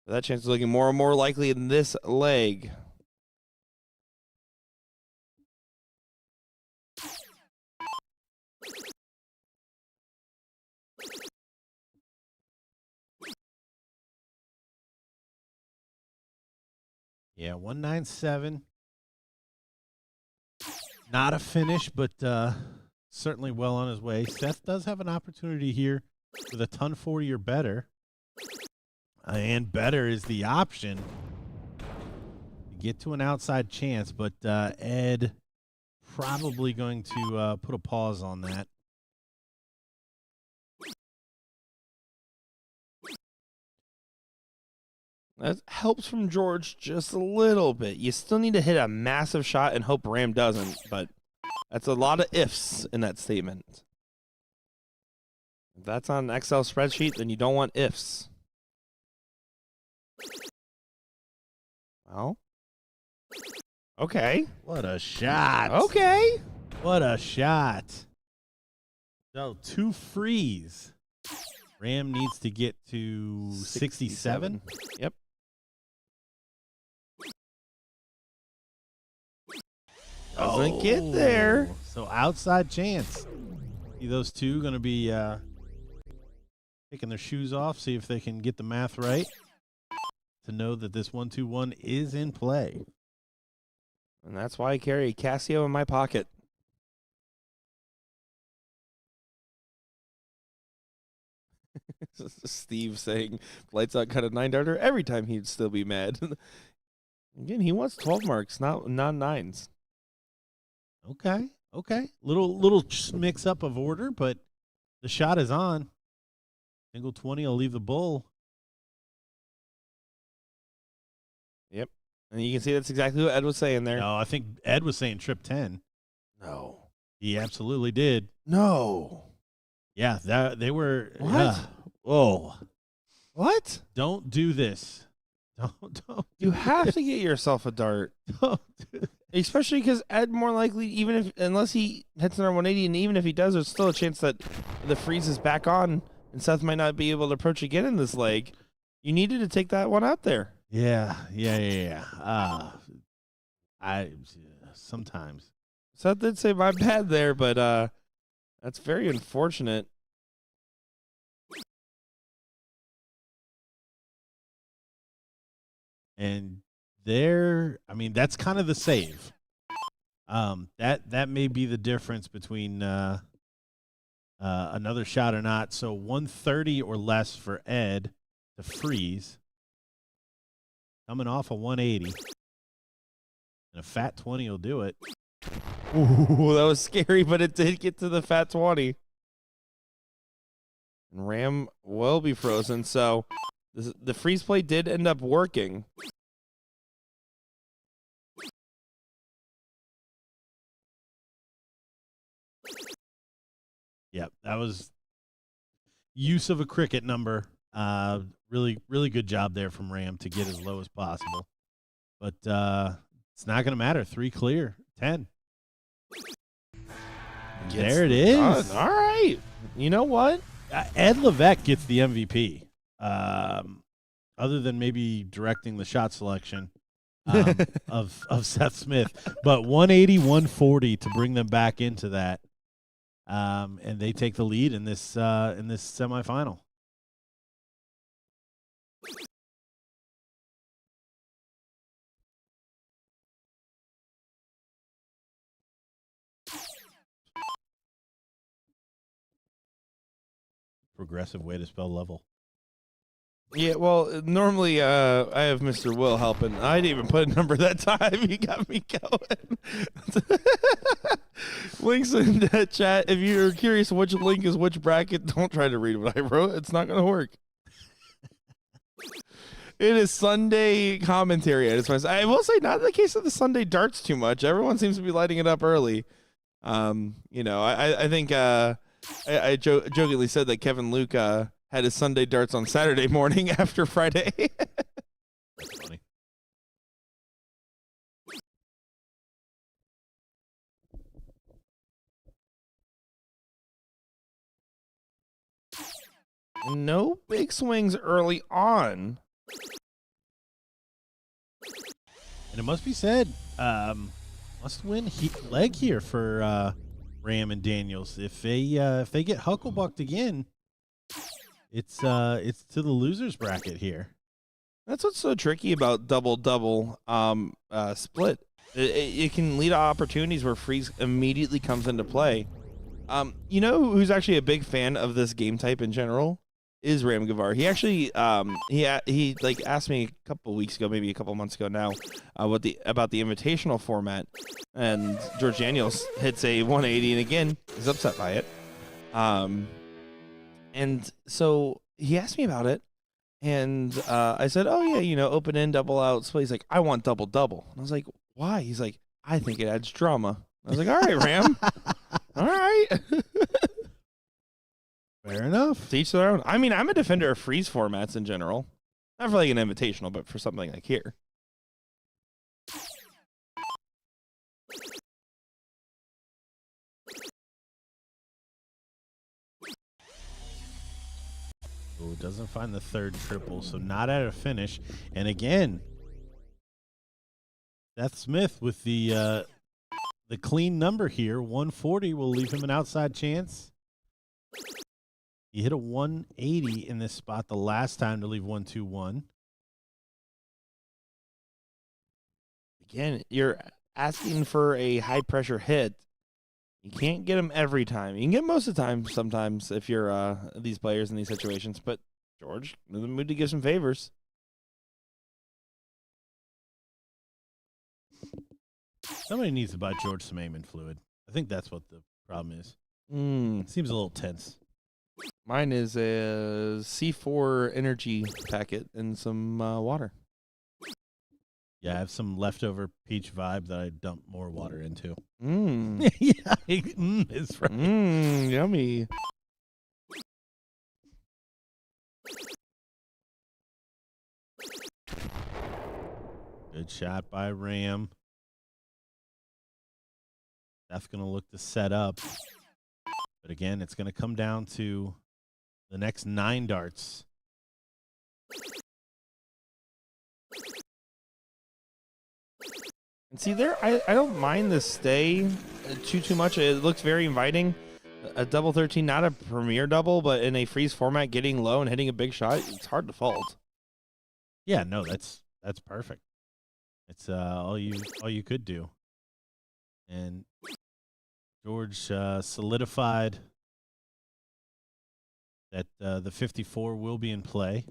That chance is looking more and more likely in this leg. Yeah, 197. Not a finish, but certainly well on his way. Seth does have an opportunity here with a ton 40 or better. And better is the option to get to an outside chance, but Ed probably going to put a pause on that. That helps from George just a little bit. You still need to hit a massive shot and hope Ram doesn't, but that's a lot of ifs in that statement. If that's on an Excel spreadsheet, then you don't want ifs. Well, okay. What a shot. Okay. What a shot. So 2 frees. Ram needs to get to 67. Yep. Doesn't get there. So outside chance. See those two going to be taking their shoes off, see if they can get the math right to know that this 1-2-1 is in play. And that's why I carry a Casio in my pocket. Steve saying lights out cut a 9-darter every time he'd still be mad. Again, he wants 12 marks, not 9s. Okay. Little mix up of order, but the shot is on. Single 20 will leave the bull. Yep. And you can see that's exactly what Ed was saying there. No, I think Ed was saying trip 10. No. He absolutely did. No. Yeah, they were. What? Oh. What? Don't do this. Don't. You have to get yourself a dart. Don't do this. Especially because Ed more likely, unless he hits another 180, and even if he does, there's still a chance that the freeze is back on, and Seth might not be able to approach again in this leg. You needed to take that one out there. Yeah. I sometimes. Seth did say my bad there, but that's very unfortunate. And that's kind of the save. That may be the difference between another shot or not. So 130 or less for Ed to freeze. Coming off a 180. And a fat 20 will do it. Ooh, that was scary, but it did get to the fat 20. And Ram will be frozen, so the freeze play did end up working. Yep, that was use of a cricket number. Really good job there from Ram to get as low as possible. But it's not going to matter. 3 clear, 10. There it is. All right. You know what? Ed Levesque gets the MVP. Other than maybe directing the shot selection of Seth Smith, but 180, 140 to bring them back into that. And they take the lead in this semifinal. Progressive way to spell level. Yeah, well, normally I have Mr. Will helping. I didn't even put a number that time. He got me going. Links in the chat. If you're curious which link is which bracket, don't try to read what I wrote. It's not going to work. It is Sunday commentary. I will say, not in the case of the Sunday darts too much. Everyone seems to be lighting it up early. I think I jokingly said that Kevin Luke had his Sunday darts on Saturday morning after Friday. That's funny. No big swings early on. And it must be said, must win leg here for Ram and Daniels. If they get hucklebucked again, it's to the losers bracket here. That's what's so tricky about double split. It can lead to opportunities where freeze immediately comes into play. You know who's actually a big fan of this game type in general is Ram Gavar. He actually he like asked me a couple weeks ago, maybe a couple months ago now, about the invitational format, and George Daniels hits a 180 and again is upset by it. And so he asked me about it, and I said, "Oh yeah, open in, double out split." He's like, "I want double double," and I was like, "Why?" He's like, "I think it adds drama." I was like, "All right, Ram." All right. Fair enough. To each their own. I mean, I'm a defender of freeze formats in general. Not for like an invitational, but for something like here. Oh, doesn't find the third triple, so not at a finish. And again, Seth Smith with the clean number here, 140 will leave him an outside chance. He hit a 180 in this spot the last time to leave 121. Again, you're asking for a high pressure hit. You can't get them every time. You can get most of the time sometimes if you're these players in these situations, but George, in the mood to give some favors. Somebody needs to buy George some aiming fluid. I think that's what the problem is. It seems a little tense. Mine is a C4 energy packet and some water. Yeah, I have some leftover peach vibe that I dump more water into. Yeah, it's right. Yummy. Good shot by Ram. That's going to look to set up. But again, it's going to come down to the next 9 darts. And see there, I don't mind the stay too much. It looks very inviting. A double 13, not a premier double, but in a freeze format, getting low and hitting a big shot, it's hard to fault. Yeah, no, that's perfect. It's all you could do. And George solidified that the 54 will be in play.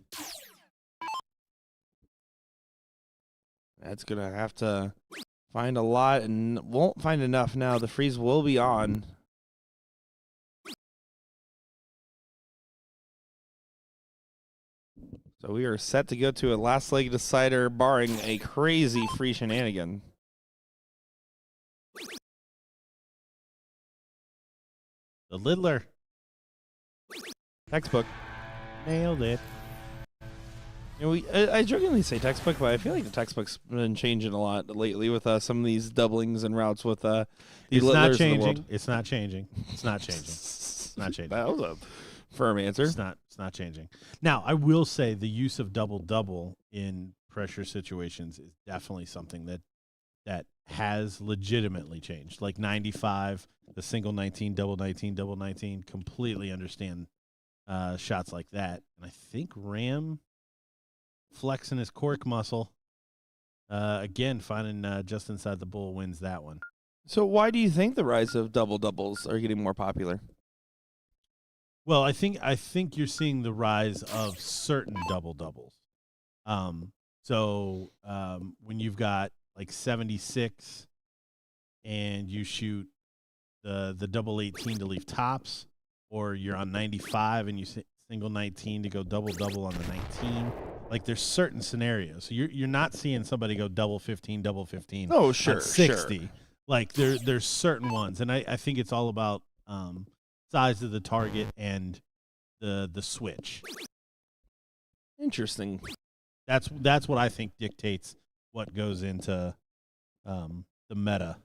That's gonna have to find a lot and won't find enough now. The freeze will be on. So we are set to go to a last leg decider, barring a crazy free shenanigan. The Littler. Textbook. Nailed it. I jokingly say textbook, but I feel like the textbook's been changing a lot lately with some of these doublings and routes with the it's not Littlers changing. in the world. It's not changing. It's not changing. It's not changing. That was a firm answer. It's not changing. Now, I will say the use of double in pressure situations is definitely something that has legitimately changed. Like 95, the single 19, double 19, double 19, completely understand shots like that. And I think Ram flexing his cork muscle, again, finding just inside the bull wins that one. So why do you think the rise of double doubles are getting more popular? Well, I think you're seeing the rise of certain double doubles. So when you've got like 76 and you shoot the double 18 to leave tops, or you're on 95 and you single 19 to go double on the 19. Like there's certain scenarios. So you're not seeing somebody go double 15. Oh, sure, on 60. Sure. Like there's certain ones, and I think it's all about size of the target and the switch. Interesting. That's what I think dictates what goes into the meta,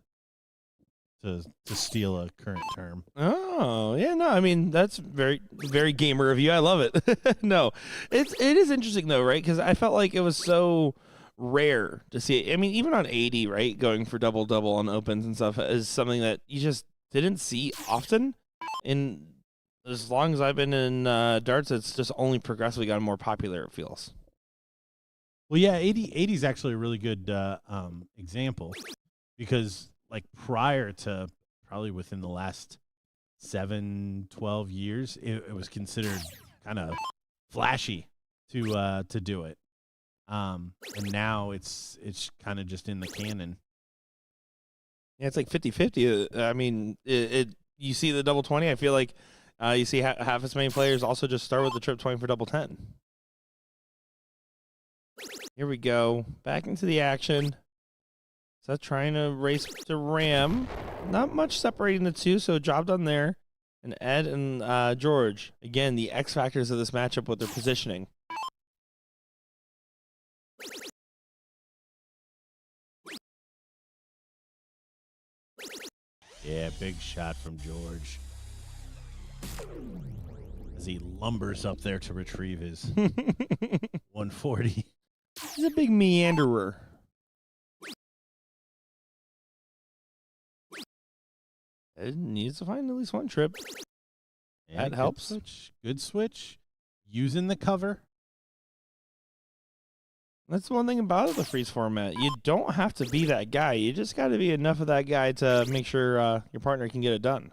to steal a current term. Oh, yeah, no, I mean, that's very, very gamer of you. I love it. No, it is interesting, though, right? Because I felt like it was so rare to see it. I mean, even on 80, right, going for double on opens and stuff is something that you just didn't see often. And as long as I've been in darts, it's just only progressively gotten more popular, it feels. Well, yeah, 80 is actually a really good example because, like, prior to probably within the last 7, 12 years, it was considered kind of flashy to do it. And now it's kind of just in the canon. Yeah, it's like 50-50. I mean, you see the double 20. I feel like you see half as many players also just start with the trip 20 for double 10. Here we go. Back into the action. So trying to race to Ram. Not much separating the two, so job done there. And Ed and George. Again, the X factors of this matchup with their positioning. Yeah, big shot from George as he lumbers up there to retrieve his 140. He's a big meanderer. Ed needs to find at least one trip. Yeah, that helps. Good switch. Using the cover. That's the one thing about the freeze format. You don't have to be that guy. You just got to be enough of that guy to make sure your partner can get it done.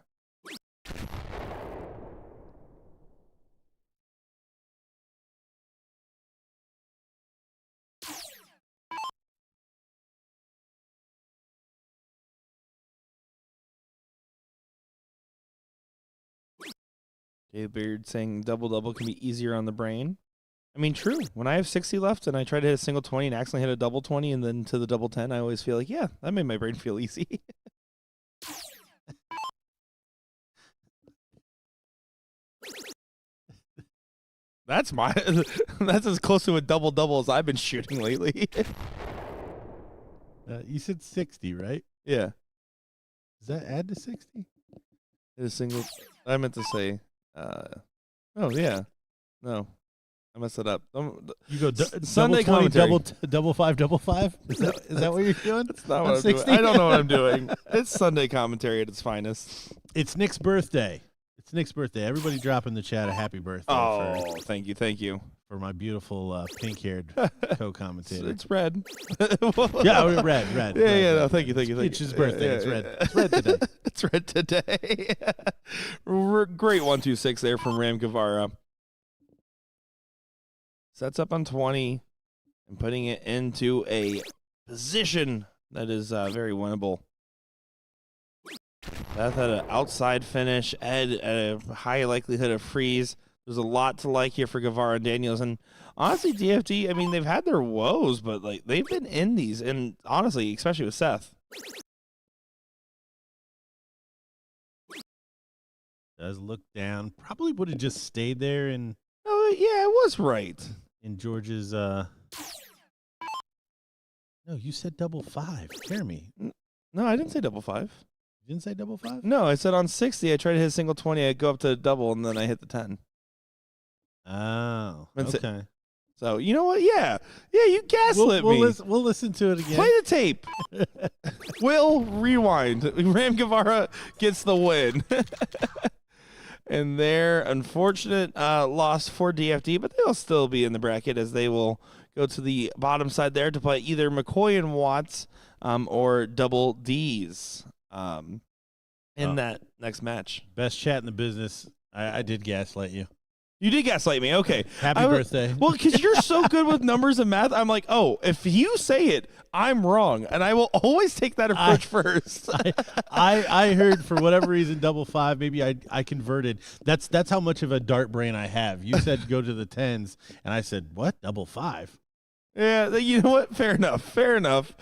Jay Beard saying double can be easier on the brain. I mean, true. When I have 60 left and I try to hit a single 20 and accidentally hit a double 20 and then to the double 10, I always feel like, yeah, that made my brain feel easy. That's as close to a double as I've been shooting lately. You said 60, right? Yeah. Does that add to 60? Hit a single. I meant to say. Oh yeah. No. I messed it up. You go Sunday double 20, commentary. double five. Is that what you're doing? That's not what I'm doing. I don't know what I'm doing. It's Sunday commentary at its finest. It's Nick's birthday. It's Nick's birthday. Everybody drop in the chat a happy birthday. Oh, thank you. For my beautiful pink-haired co-commentator. It's red. Yeah, red. Yeah, no, thank you. It's his birthday. It's red. It's red today. It's red today. Great 1-2-6 there from Ram Guevara. Sets up on 20 and putting it into a position that is very winnable. Beth had an outside finish. Ed at a high likelihood of freeze. There's a lot to like here for Guevara and Daniels. And honestly, DFD, I mean, they've had their woes, but like they've been in these. And honestly, especially with Seth. Does look down. Probably would have just stayed there and. Oh, yeah, it was right. In George's. No, you said double 5. Hear me. No, I didn't say double 5. You didn't say double 5? No, I said on 60, I tried to hit a single 20, I go up to double, and then I hit the 10. Oh, okay. So, you know what? Yeah, you gaslit me. We'll listen to it again. Play the tape. We'll rewind. Ram Guevara gets the win. And their unfortunate loss for DFD, but they'll still be in the bracket as they will go to the bottom side there to play either McCoy and Watts or Double D's in that next match. Best chat in the business. I did gaslight you. You did gaslight me. Okay. Happy birthday. Well, because you're so good with numbers and math, I'm like, oh, if you say it, I'm wrong. And I will always take that approach first. I heard for whatever reason double 5. Maybe I converted. That's how much of a dart brain I have. You said go to the 10s, and I said, what? Double 5? Yeah, you know what? Fair enough.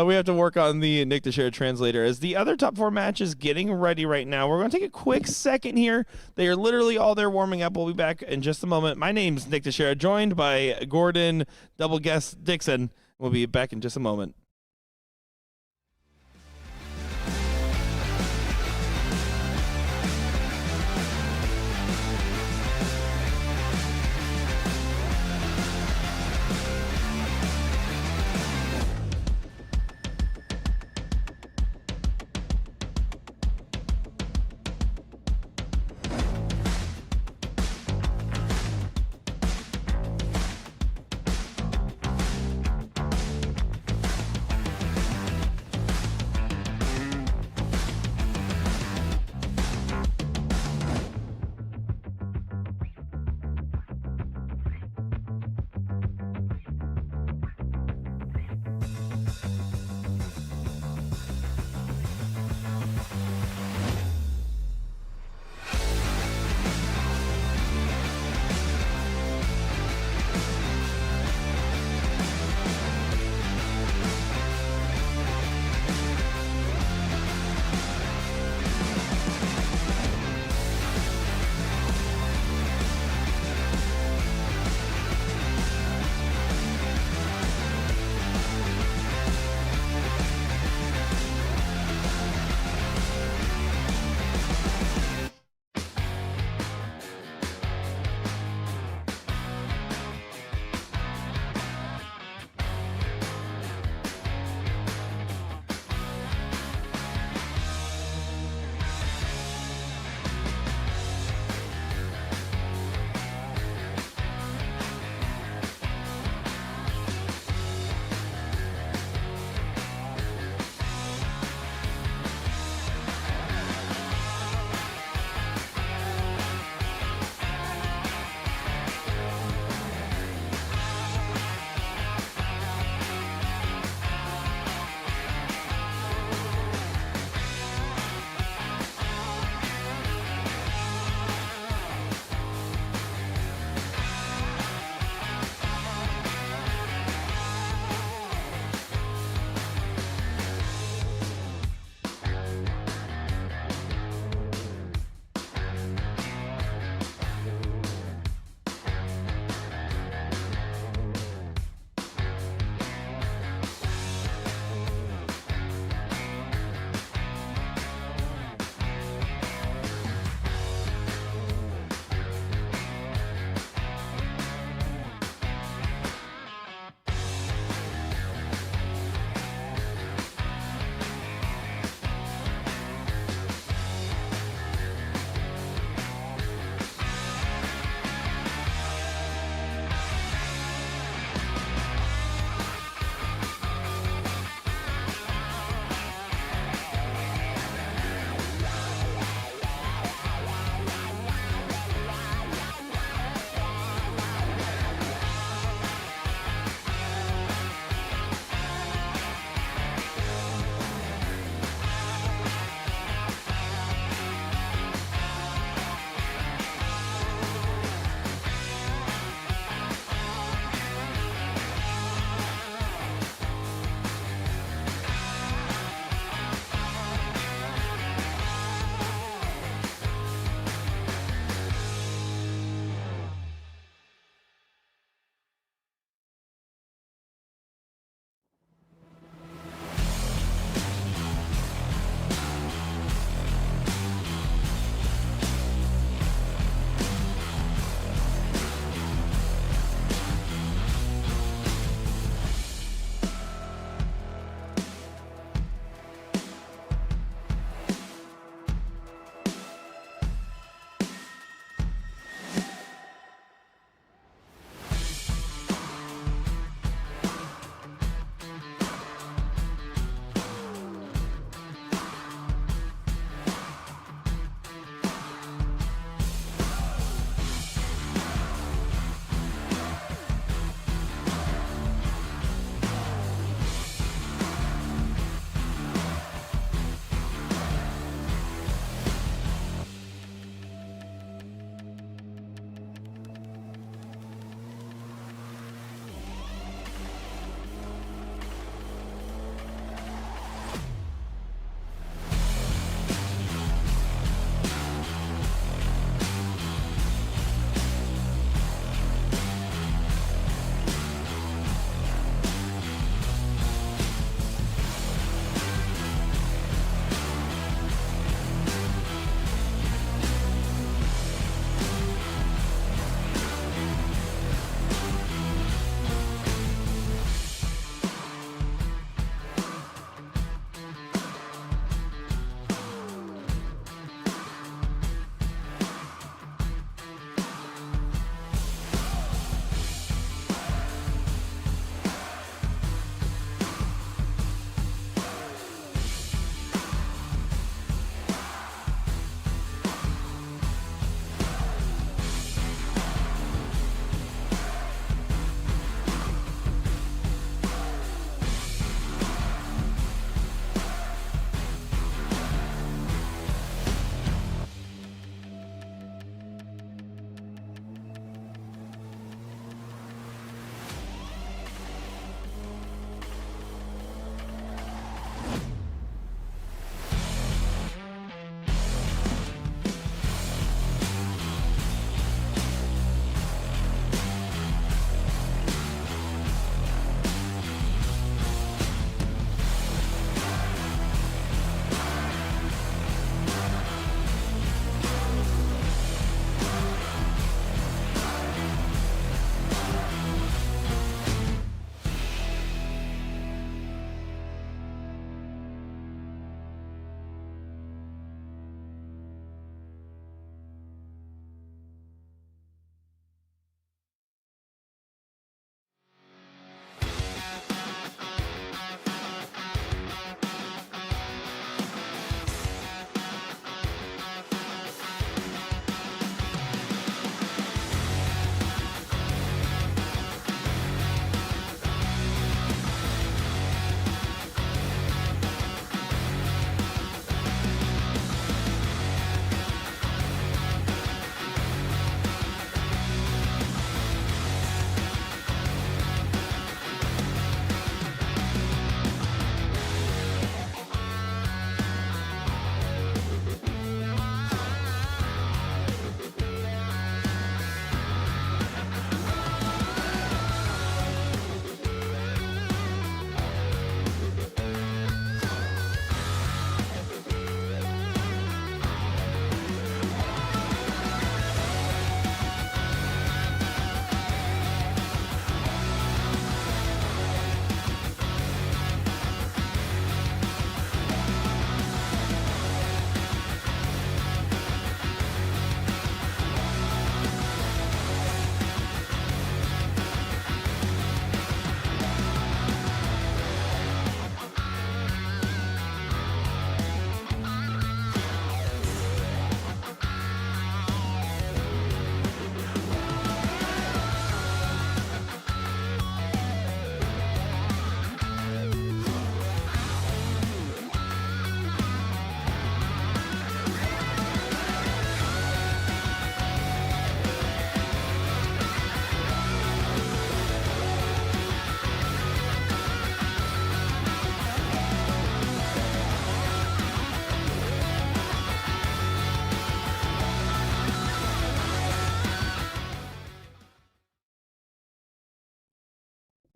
We have to work on the Nick Teixeira translator as the other top 4 matches getting ready right now. We're going to take a quick second here. They are literally all there warming up. We'll be back in just a moment. My name's Nick Teixeira, joined by Gordon Double Guest Dixon. We'll be back in just a moment.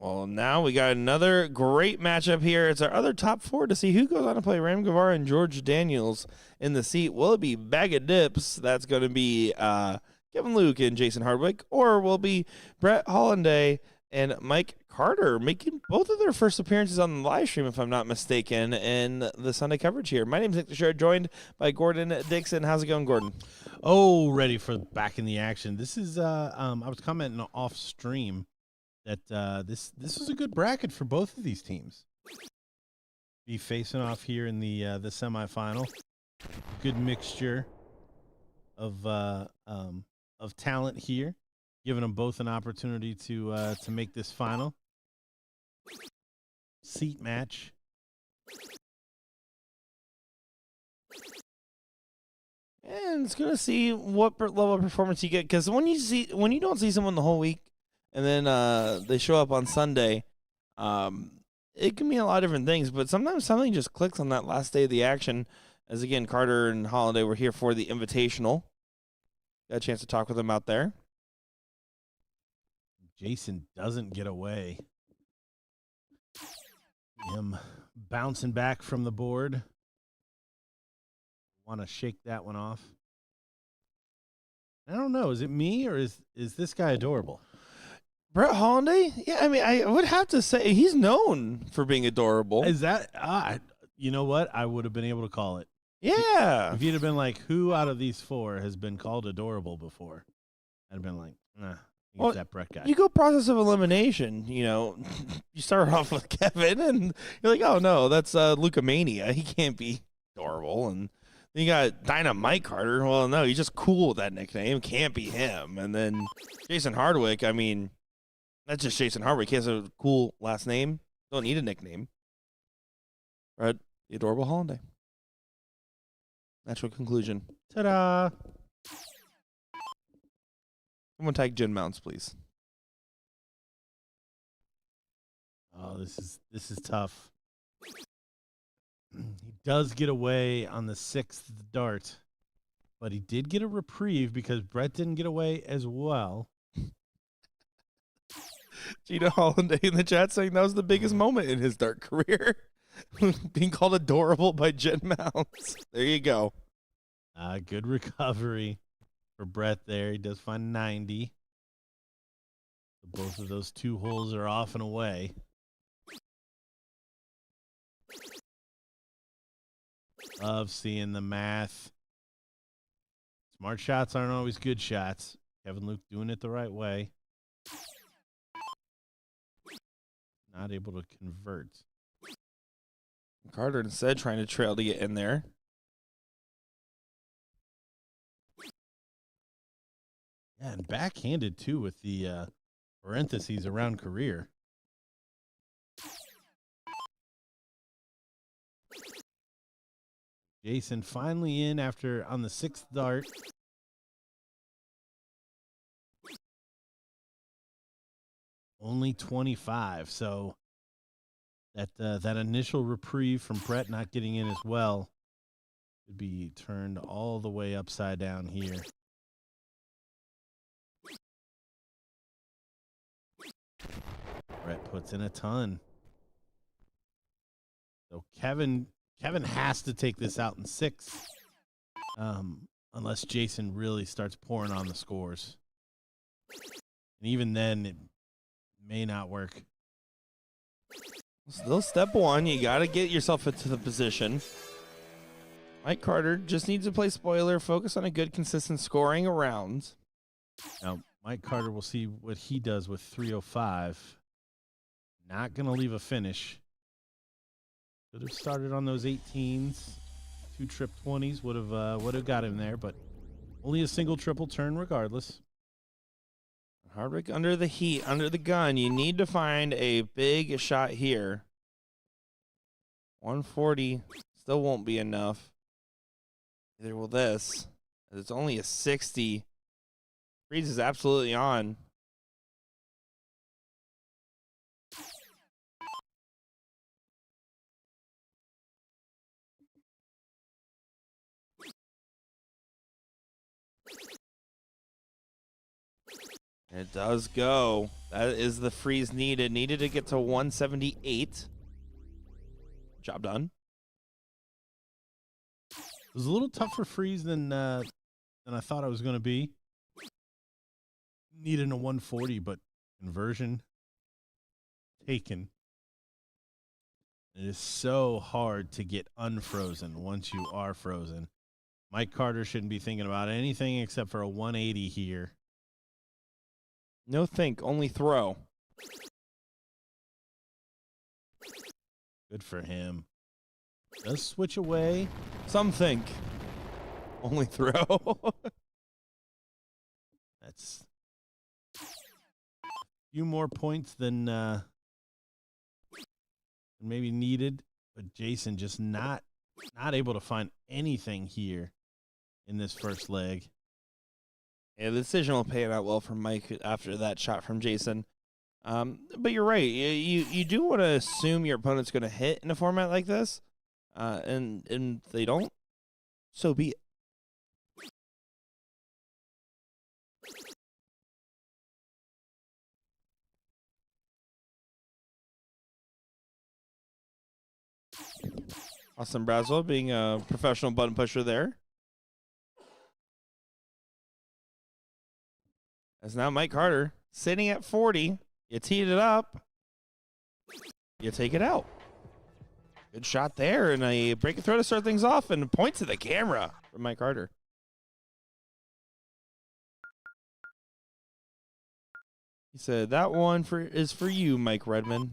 Well, now we got another great matchup here. It's our other top 4 to see who goes on to play Ram Guevara and George Daniels in the seat. Will it be Bag of Dips? That's going to be Kevin Luke and Jason Hardwick, or will it be Brett Hollanday and Mike Carter, making both of their first appearances on the live stream, if I'm not mistaken, in the Sunday coverage here. My name is Nick Teixeira, joined by Gordon Dixon. How's it going, Gordon? Oh, ready for back in the action. This is I was commenting off stream that this was a good bracket for both of these teams. Be facing off here in the semifinal. Good mixture of talent here, giving them both an opportunity to make this final seat match. And it's gonna see what level of performance you get, because when you don't see someone the whole week, and then they show up on Sunday, it can mean a lot of different things. But sometimes something just clicks on that last day of the action. As again, Carter and Holiday were here for the Invitational. Got a chance to talk with them out there. Jason doesn't get away. Him bouncing back from the board. Want to shake that one off. I don't know. Is it me or is this guy adorable? Brett Hollanday? Yeah, I mean, I would have to say he's known for being adorable. Is that you know what? I would have been able to call it. Yeah. If you'd have been like, who out of these 4 has been called adorable before? I'd have been like, nah, Well, that Brett guy. You go process of elimination, you start off with Kevin, and you're like, oh, no, that's Lucamania. He can't be adorable. And then you got Dynamite Carter. Well, no, he's just cool with that nickname. Can't be him. And then Jason Hardwick, I mean, that's just Jason Hardwick. He has a cool last name. Don't need a nickname. Right? The adorable Hollanday. Natural conclusion. Ta-da! Someone tag Jen Mounts, please. Oh, this is tough. He does get away on the 6th dart, but he did get a reprieve because Brett didn't get away as well. Gina Hollanday in the chat saying that was the biggest moment in his dart career. Being called adorable by Jen Mounts. There you go. Good recovery for Brett there. He does find 90. Both of those 2 holes are off and away. Love seeing the math. Smart shots aren't always good shots. Kevin Luke doing it the right way. Not able to convert. Carter instead trying to trail to get in there. Yeah, and backhanded too with the parentheses around career. Jason finally in after on the 6th dart. Only 25, so that initial reprieve from Brett not getting in as well could be turned all the way upside down here. Brett puts in a ton. So Kevin has to take this out in 6, unless Jason really starts pouring on the scores. And even then, it may not work. Still step 1. You got to get yourself into the position. Mike Carter just needs to play spoiler, focus on a good, consistent scoring around. Now, Mike Carter, will see what he does with 305. Not going to leave a finish. Could have started on those 18s. 2 trip 20s would have got him there, but only a single triple turn regardless. Hardwick under the heat, under the gun. You need to find a big shot here. 140 still won't be enough. Neither will this. It's only a 60. Freeze is absolutely on. It does go. That is the freeze needed. Needed to get to 178. Job done. It was a little tougher freeze than I thought it was going to be. Needed a 140, but conversion taken. It is so hard to get unfrozen once you are frozen. Mike Carter shouldn't be thinking about anything except for a 180 here. No think, only throw. Good for him. Does switch away. Some think, only throw. That's a few more points than maybe needed, but Jason just not able to find anything here in this first leg. Yeah, the decision will pay it out well for Mike after that shot from Jason. But you're right. You do want to assume your opponent's going to hit in a format like this, and if they don't, so be it. Austin Braswell being a professional button pusher there. As now Mike Carter sitting at 40. You teed it up. You take it out. Good shot there, and a break and throw to start things off, and point to the camera from Mike Carter. He said, that one is for you, Mike Redmond.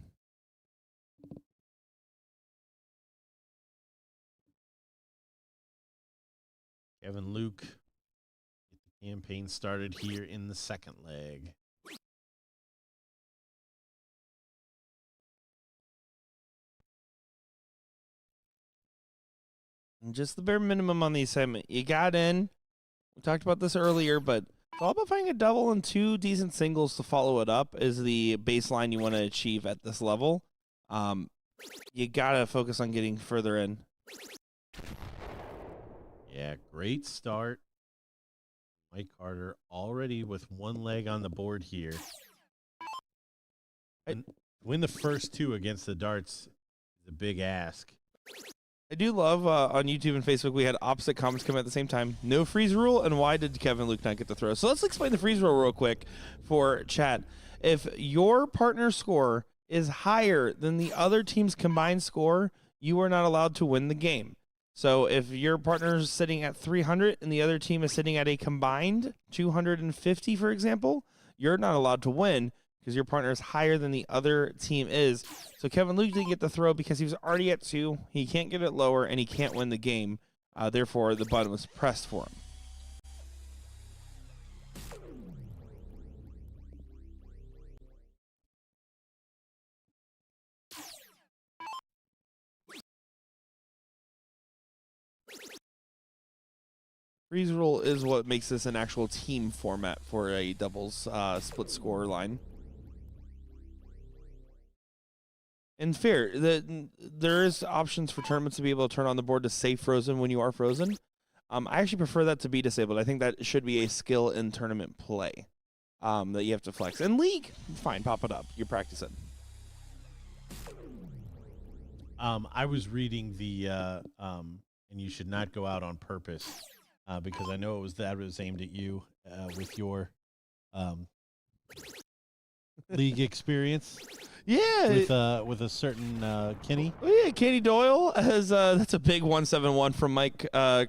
Kevin Luke, get the campaign started here in the second leg. And just the bare minimum on the assignment. You got in. We talked about this earlier, but it's all about finding a double and 2 decent singles to follow it up is the baseline you want to achieve at this level. You got to focus on getting further in. Yeah, great start. Mike Carter already with one leg on the board here. And win the first 2 against the darts is a big ask. I do love on YouTube and Facebook we had opposite comments come at the same time. No freeze rule, and why did Kevin Luke not get the throw? So let's explain the freeze rule real quick for chat. If your partner's score is higher than the other team's combined score, you are not allowed to win the game. So if your partner's sitting at 300 and the other team is sitting at a combined 250, for example, you're not allowed to win because your partner is higher than the other team is. So Kevin Luke didn't get the throw because he was already at 2. He can't get it lower, and he can't win the game. Therefore, the button was pressed for him. Freeze rule is what makes this an actual team format for a doubles split score line. And fair, there is options for tournaments to be able to turn on the board to say frozen when you are frozen. I actually prefer that to be disabled. I think that should be a skill in tournament play that you have to flex. In League, fine, pop it up. You're practicing. I was reading the and you should not go out on purpose because I know it was aimed at you with your league experience. Yeah, with a certain Kenny. Oh yeah, Kenny Doyle has that's a big 171 from Mike or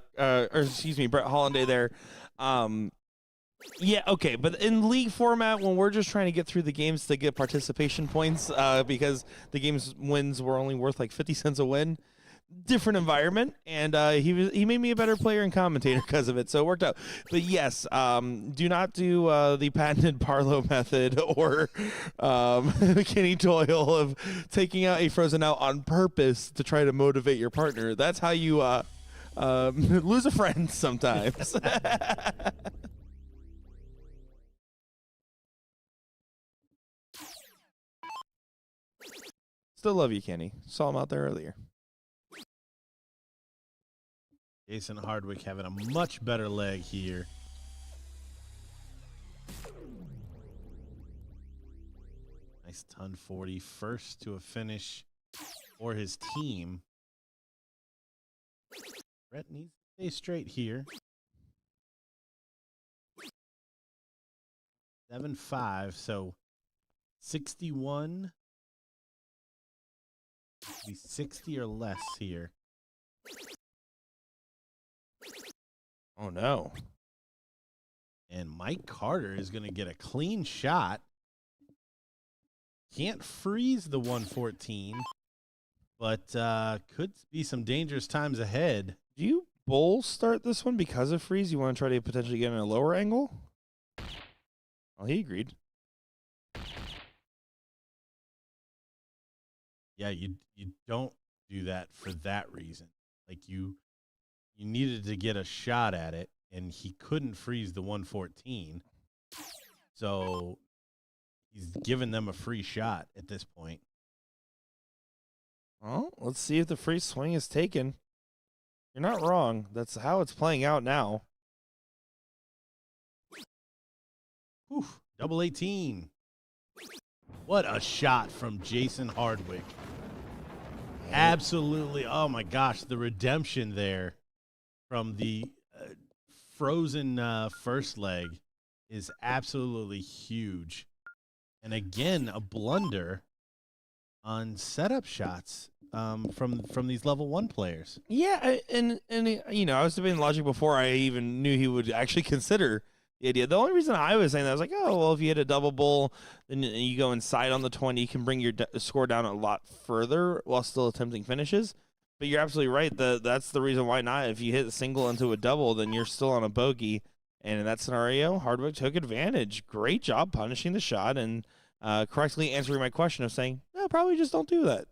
excuse me, Brett Hollanday there. Yeah, okay, but in league format, when we're just trying to get through the games to get participation points, because the game's wins were only worth like 50 cents a win, different environment, and he made me a better player and commentator because of it, so it worked out. But yes, do not do the patented Parlow method or Kenny Doyle of taking out a frozen out on purpose to try to motivate your partner. That's how you lose a friend sometimes. Still love you, Kenny. Saw him out there earlier. Jason Hardwick having a much better leg here. Nice ton 40. First to a finish for his team. Brett needs to stay straight here. 7-5, so 61. Be 60 or less here. Oh, no. And Mike Carter is going to get a clean shot. Can't freeze the 114, but could be some dangerous times ahead. Do you bull start this one because of freeze? You want to try to potentially get in a lower angle? Well, he agreed. Yeah, you don't do that for that reason. Like you needed to get a shot at it, and he couldn't freeze the 114. So he's given them a free shot at this point. Well, let's see if the free swing is taken. You're not wrong. That's how it's playing out now. Whew, double 18. What a shot from Jason Hardwick. Absolutely. Oh, my gosh. The redemption there from the frozen first leg is absolutely huge. And again, a blunder on setup shots from these level 1 players. Yeah, and you know, I was debating logic before I even knew he would actually consider the idea. The only reason I was saying that, I was like, oh, well, if you hit a double bull, then you go inside on the 20, you can bring your score down a lot further while still attempting finishes. But you're absolutely right. That's the reason why not. If you hit a single into a double, then you're still on a bogey. And in that scenario, Hardwick took advantage. Great job punishing the shot and correctly answering my question of saying, no, probably just don't do that.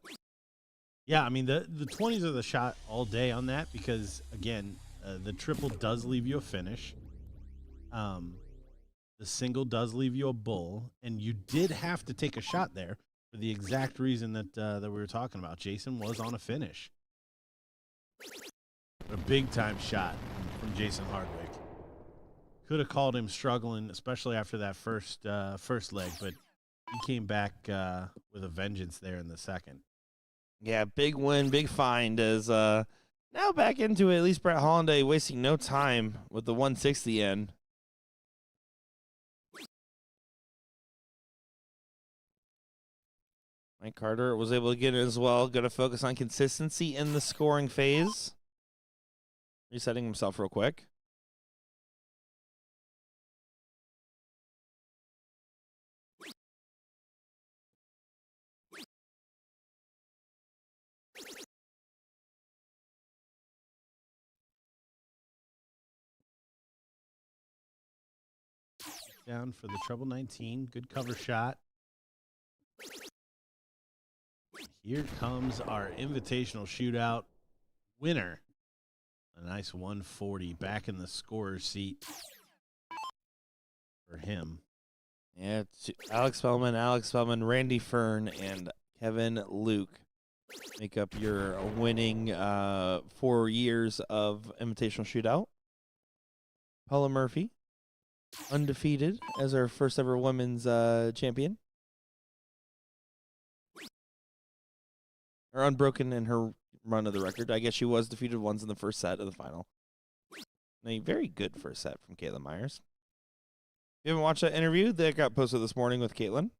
Yeah, I mean, the 20s are the shot all day on that because, again, the triple does leave you a finish. The single does leave you a bull, and you did have to take a shot there for the exact reason that we were talking about. Jason was on a finish. A big-time shot from Jason Hardwick. Could have called him struggling, especially after that first leg, but he came back with a vengeance there in the second. Yeah, big win, big find as now back into it. At least Brett Hollanday wasting no time with the 160 end. Mike Carter was able to get it as well. Going to focus on consistency in the scoring phase. Resetting himself real quick. Down for the treble 19. Good cover shot. Here comes our invitational shootout winner. A nice 140 back in the scorer's seat for him. Yeah, it's Alex Spellman, Randy Fern, and Kevin Luke make up your winning 4 years of invitational shootout. Paula Murphy, undefeated as our first ever women's champion. Or unbroken in her run of the record. I guess she was defeated once in the first set of the final. A very good first set from Caitlin Myers. If you haven't watched that interview that got posted this morning with Caitlin,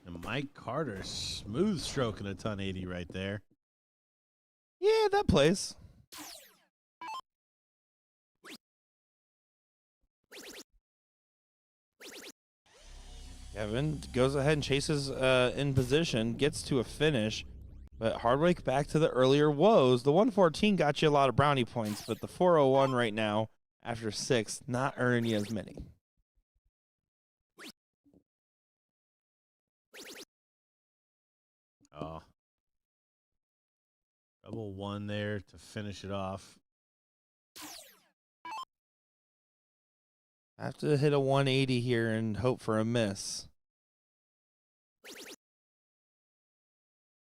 And Mike Carter, smooth stroking a ton 80 right there. yeah, that plays. Kevin goes ahead and chases in position, gets to a finish, but Hardwick back to the earlier woes. The 114 got you a lot of brownie points, but the 401 right now, after 6, not earning you as many. Oh. Double 1 there to finish it off. I have to hit a 180 here and hope for a miss.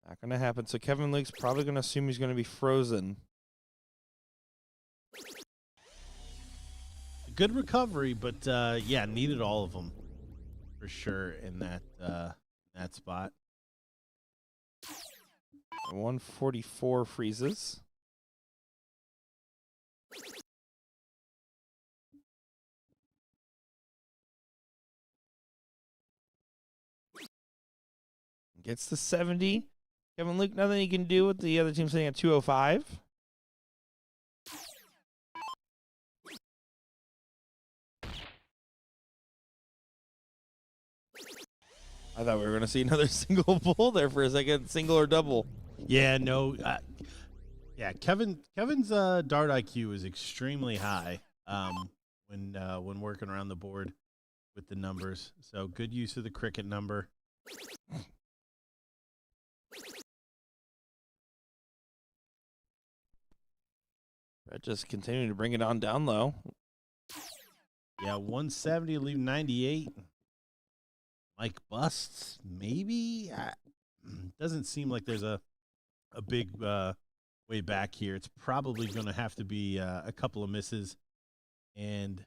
Not going to happen. So Kevin Luke's probably going to assume he's going to be frozen. good recovery, but yeah, needed all of them for sure in that spot. 144 freezes. Gets to 70. Kevin Luke, nothing he can do with the other team sitting at 205. I thought we were going to see another single pull there for a second, single or double. Yeah, no. Yeah, Kevin's dart IQ is extremely high when working around the board with the numbers. So good use of the cricket number. Brett just continuing to bring it on down low. Yeah, 170, leave 98. Mike busts, maybe? Doesn't seem like there's a big way back here. It's probably going to have to be a couple of misses and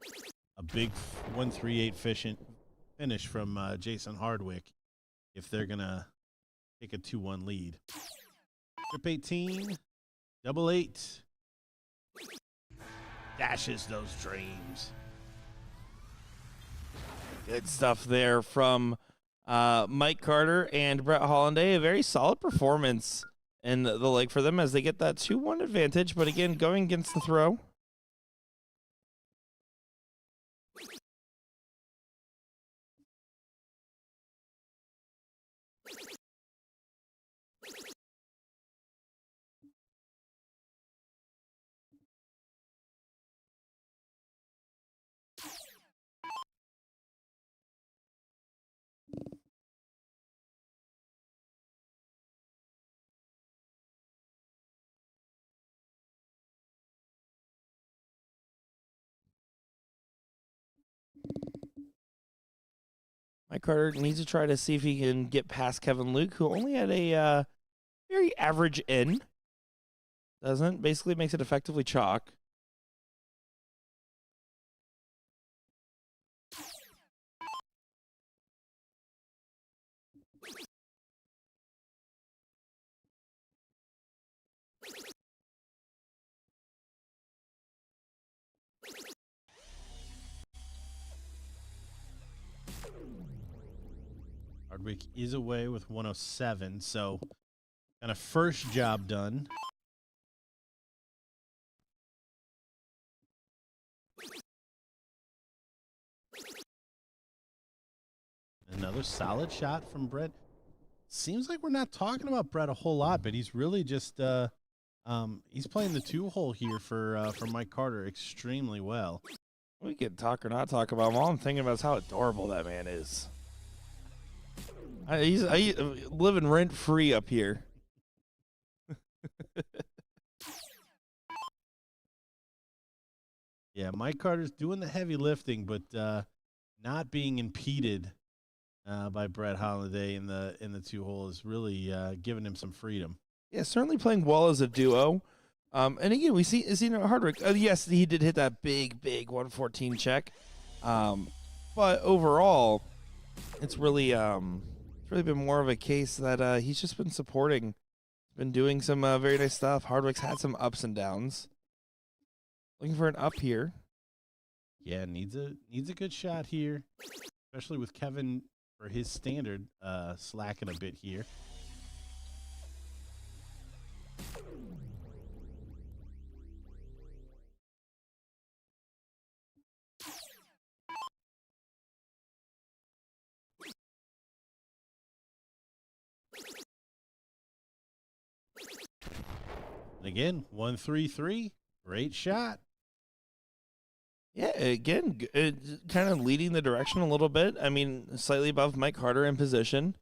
a big 138 finish from Jason Hardwick if they're going to take a 2-1 lead. Trip 18, double 8. Dashes those dreams. Good stuff there from Mike Carter and Brett Hollanday. A very solid performance in the leg for them as they get that 2-1 advantage. But again, going against the throw. Mike Carter needs to try to see if he can get past Kevin Luke, who only had a very average in. Doesn't. Basically makes it effectively chalk. Hardwick is away with 107, so kind of first job done. Another solid shot from Brett. Seems like we're not talking about Brett a whole lot, but he's really just he's playing the 2-hole here for Mike Carter extremely well. We can talk or not talk about him. All I'm thinking about is how adorable that man is. He's living rent free up here. Yeah, Mike Carter's doing the heavy lifting, but not being impeded by Brett Holliday in the 2-hole is really giving him some freedom. Yeah, certainly playing well as a duo. And again, we see Hardwick. Yes, he did hit that big 114 check. But overall, it's really been more of a case that he's just been supporting, been doing some very nice stuff. Hardwick's had some ups and downs. Looking for an up here. Yeah, needs a good shot here, especially with Kevin for his standard slacking a bit here. And again, 133, great shot. Yeah, again, kind of leading the direction a little bit. I mean, slightly above Mike Carter in position.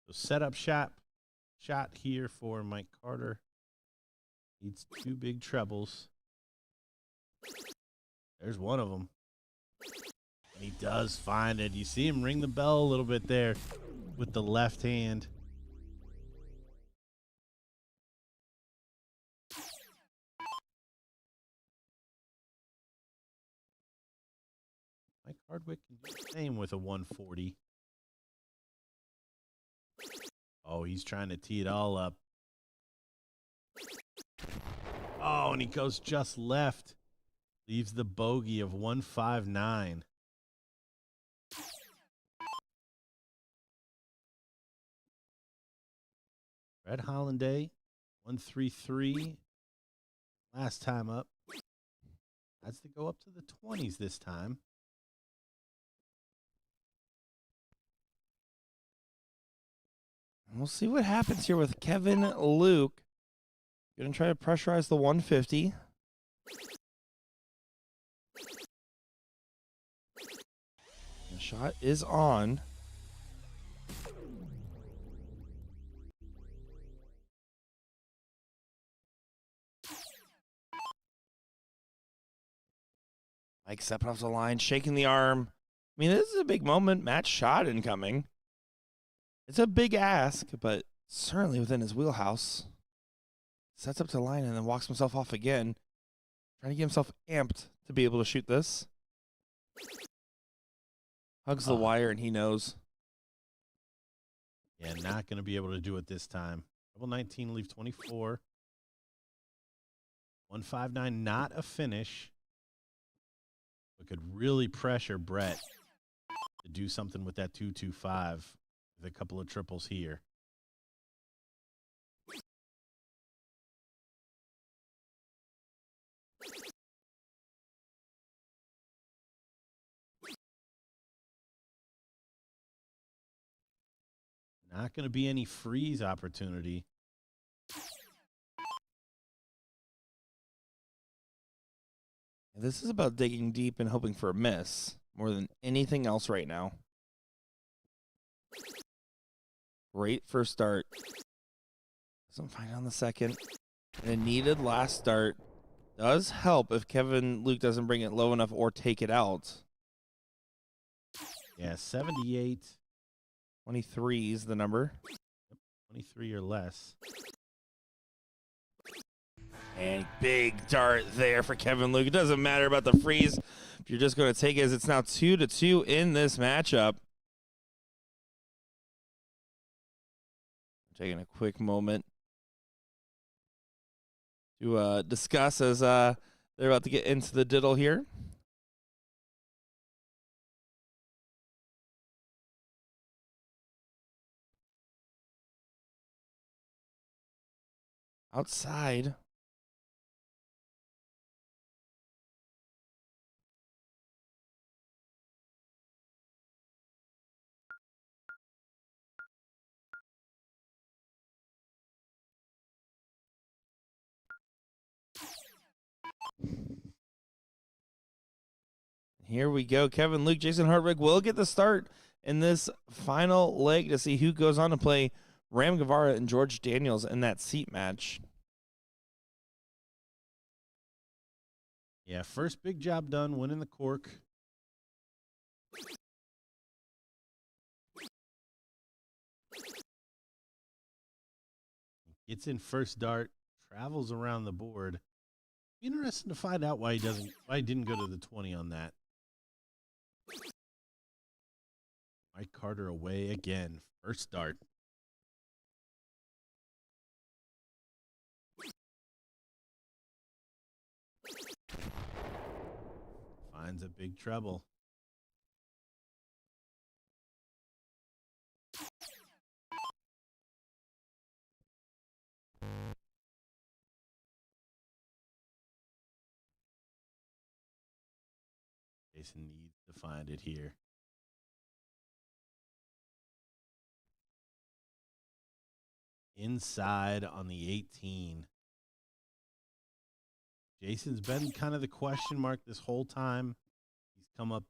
So setup shot here for Mike Carter. Needs 2 big trebles. There's one of them. And he does find it. You see him ring the bell a little bit there with the left hand. Mike Hardwick can do the same with a 140. Oh, he's trying to tee it all up. Oh, and he goes just left. Leaves the bogey of 159. Red Hollanday, 133. Last time up. Has to go up to the 20s this time. We'll see what happens here with Kevin Luke. Going to try to pressurize the 150. The shot is on. Mike stepping off the line, shaking the arm. I mean, this is a big moment. Match shot incoming. It's a big ask, but certainly within his wheelhouse. Sets up to the line and then walks himself off again. Trying to get himself amped to be able to shoot this. Hugs the wire and he knows. Yeah, not going to be able to do it this time. Double 19, leave 24. 159, not a finish. But could really pressure Brett to do something with that 225 with a couple of triples here. Not going to be any freeze opportunity. This is about digging deep and hoping for a miss more than anything else right now. Great first start. Doesn't find it on the second. And a needed last start does help if Kevin Luke doesn't bring it low enough or take it out. Yeah, 78. 23 is the number. 23 or less. And big dart there for Kevin Luke. It doesn't matter about the freeze. If you're just going to take it, as it's now 2-2 in this matchup. Taking a quick moment to discuss as they're about to get into the diddle here. Outside. Here we go. Kevin Luke, Jason Hartwig will get the start in this final leg to see who goes on to play Ram Guevara and George Daniels in that seat match. Yeah, first big job done, winning the cork. Gets in first dart, travels around the board. Interesting to find out why he didn't go to the 20 on that. Mike Carter away again. First dart. Finds a big treble. Jason needs to find it here. Inside on the 18. Jason's been kind of the question mark this whole time. He's come up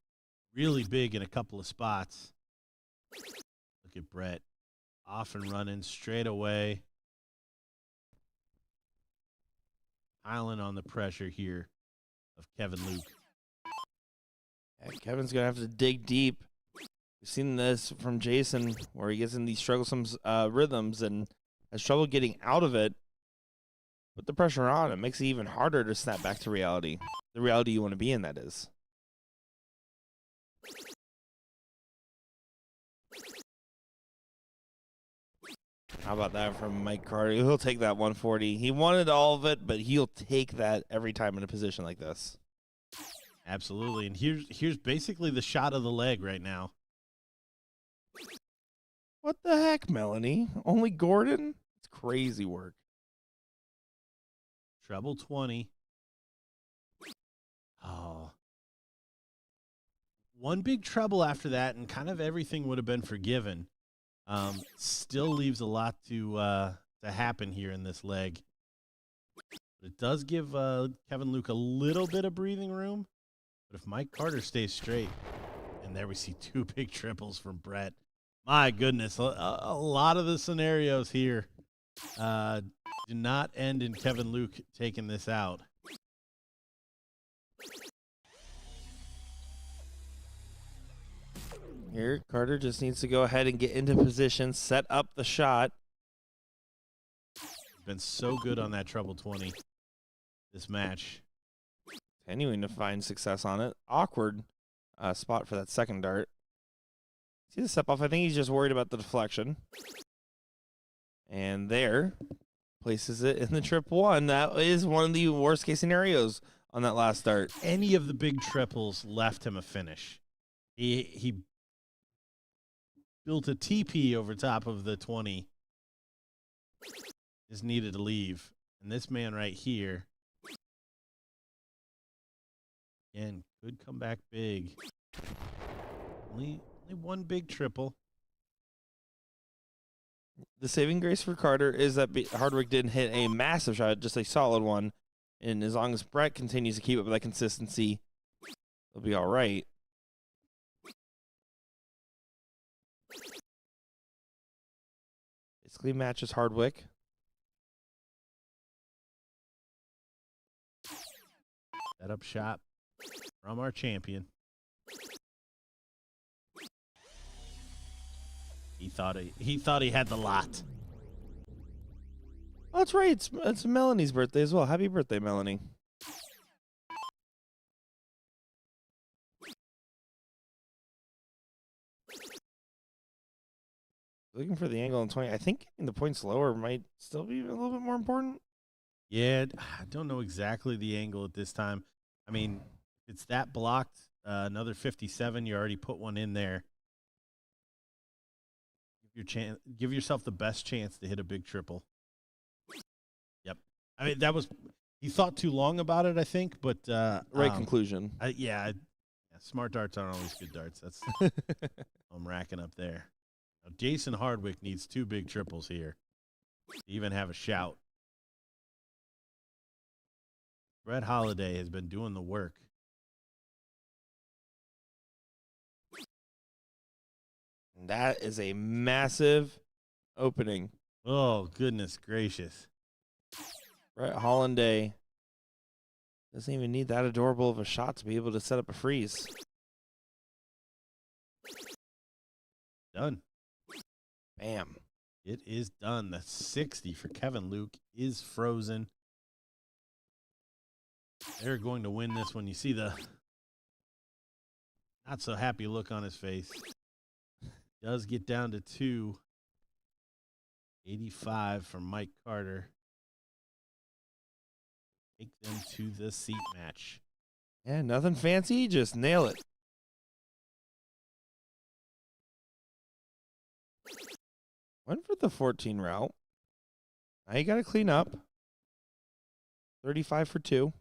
really big in a couple of spots. Look at Brett. Off and running straight away. Piling on the pressure here of Kevin Luke. And Kevin's going to have to dig deep. We've seen this from Jason where he gets in these troublesome rhythms and has trouble getting out of it. Put the pressure on. It makes it even harder to snap back to reality. The reality you want to be in, that is. How about that from Mike Carter? He'll take that 140. He wanted all of it, but he'll take that every time in a position like this. Absolutely. And here's basically the shot of the leg right now. What the heck, Melanie? Only Gordon? It's crazy work. Treble 20. Oh. One big treble after that, and kind of everything would have been forgiven. Still leaves a lot to happen here in this leg. But it does give Kevin Luke a little bit of breathing room. But if Mike Carter stays straight, and there we see two big triples from Brett. My goodness, a lot of the scenarios here do not end in Kevin Luke taking this out. Here, Carter just needs to go ahead and get into position, set up the shot. Been so good on that treble 20 this match. Continuing to find success on it. Awkward spot for that second dart. See the step off? I think he's just worried about the deflection. And there, places it in the trip one. That is one of the worst case scenarios on that last dart. Any of the big triples left him a finish. He built a TP over top of the 20. Just needed to leave. And this man right here, again, could come back big. Only one big triple. The saving grace for Carter is that Hardwick didn't hit a massive shot, just a solid one. And as long as Brett continues to keep up that consistency, it'll be all right. Basically matches Hardwick. Set up shot from our champion. He thought he had the lot. Oh, that's right. It's Melanie's birthday as well. Happy birthday, Melanie. Looking for the angle on 20. I think getting the points lower might still be a little bit more important. Yeah, I don't know exactly the angle at this time. I mean, if it's that blocked, another 57, you already put one in there. Give yourself the best chance to hit a big triple. Yep. I mean, he thought too long about it, I think, but Right conclusion. Yeah, smart darts aren't always good darts. That's I'm racking up there. Now, Jason Hardwick needs two big triples here to even have a shout. Brett Holiday has been doing the work. That is a massive opening. Oh, goodness gracious. Brett Holiday doesn't even need that adorable of a shot to be able to set up a freeze. Done. Bam. It is done. The 60 for Kevin Luke is frozen. They're going to win this when you see the not so happy look on his face. Does get down to 285 from Mike Carter. Take them to the seat match. Yeah, nothing fancy. Just nail it. Went for the 14 route. Now you got to clean up. 35 for 2.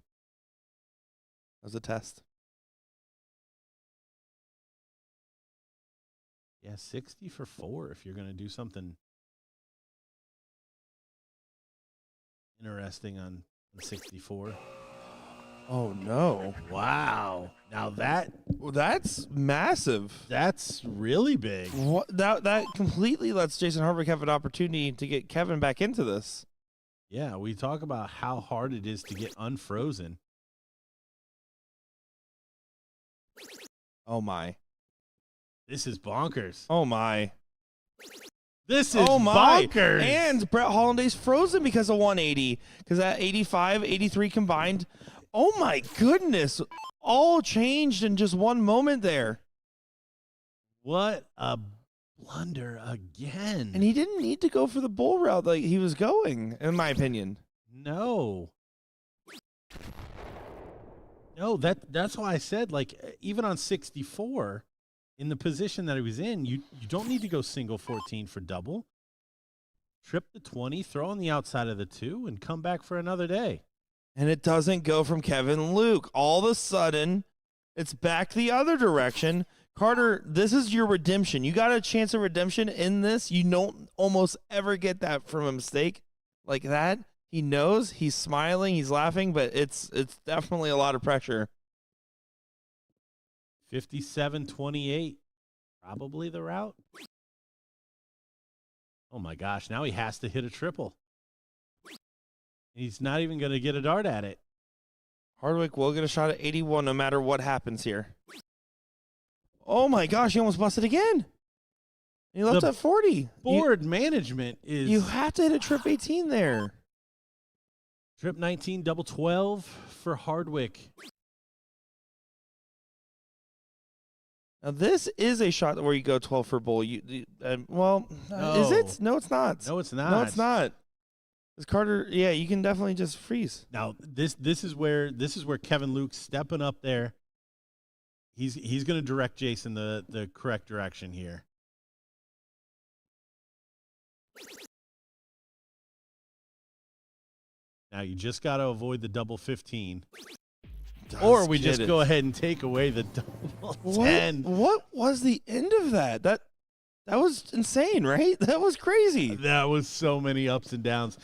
That was a test. Yeah, 60 for 4 if you're going to do something interesting on 64. Oh, no. Wow. Now that's massive. that's really big. What, that completely lets Jason Hardwick have an opportunity to get Kevin back into this. Yeah, we talk about how hard it is to get unfrozen. Oh my. This is bonkers. Oh my. This is Oh my. bonkers. And Brett Hollanday's frozen because of 180. Because that 85, 83 combined. Oh my goodness. All changed in just one moment there. What a blunder again. And he didn't need to go for the bull route like he was going, in my opinion. No. No, that's why I said, like, even on 64, in the position that he was in, you don't need to go single 14 for double. Trip the 20, throw on the outside of the 2, and come back for another day. And it doesn't go from Kevin Luke. All of a sudden, it's back the other direction. Carter, this is your redemption. You got a chance of redemption in this. You don't almost ever get that from a mistake like that. He knows, he's smiling, he's laughing, but it's definitely a lot of pressure. 57-28, probably the route. Oh my gosh, now he has to hit a triple. He's not even going to get a dart at it. Hardwick will get a shot at 81 no matter what happens here. Oh my gosh, he almost busted again. He left at 40. Board management is... You have to hit a trip 18 there. Trip 19, double 12 for Hardwick. Now, this is a shot where you go 12 for bull. Is it? No, it's not. No, it's not. No, it's not. Because Carter, yeah, you can definitely just freeze. Now, this is where Kevin Luke's stepping up there. He's going to direct Jason the correct direction here. Now, you just got to avoid the double 15. Or we just go ahead and take away the double 10. What was the end of that? That was insane, right? That was crazy. That was so many ups and downs.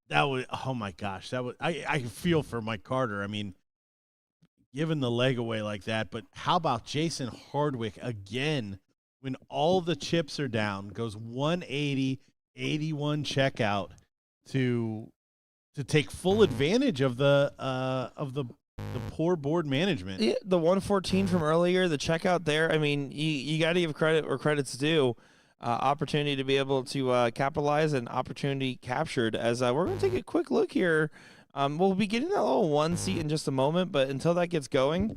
Oh my gosh. I feel for Mike Carter. I mean, giving the leg away like that. But how about Jason Hardwick again when all the chips are down, goes 180, 81 checkout to take full advantage of the poor board management. Yeah, the 114 from earlier, the checkout there. I mean, you got to give credit where credit's due. Opportunity to be able to capitalize and opportunity captured. As we're going to take a quick look here. We'll be getting that level 1 seat in just a moment, but until that gets going,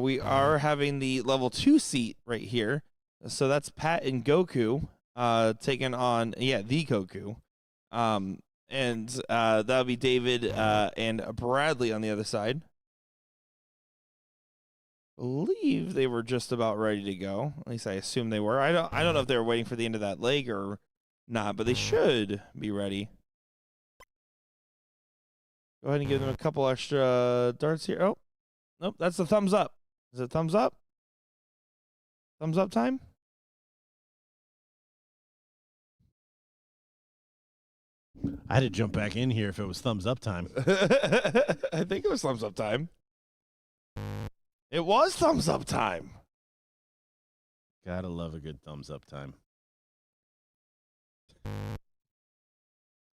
we are having the level 2 seat right here. So that's Pat and Goku taking on, the Goku. And that'll be David and Bradley on the other side. I believe they were just about ready to go. At least I assume they were. I don't know if they were waiting for the end of that leg or not, but they should be ready. Go ahead and give them a couple extra darts here. Oh, nope, that's the thumbs up. Is it thumbs up? Thumbs up time? I had to jump back in here if it was thumbs up time. I think it was thumbs up time. It was thumbs up time. Gotta love a good thumbs up time.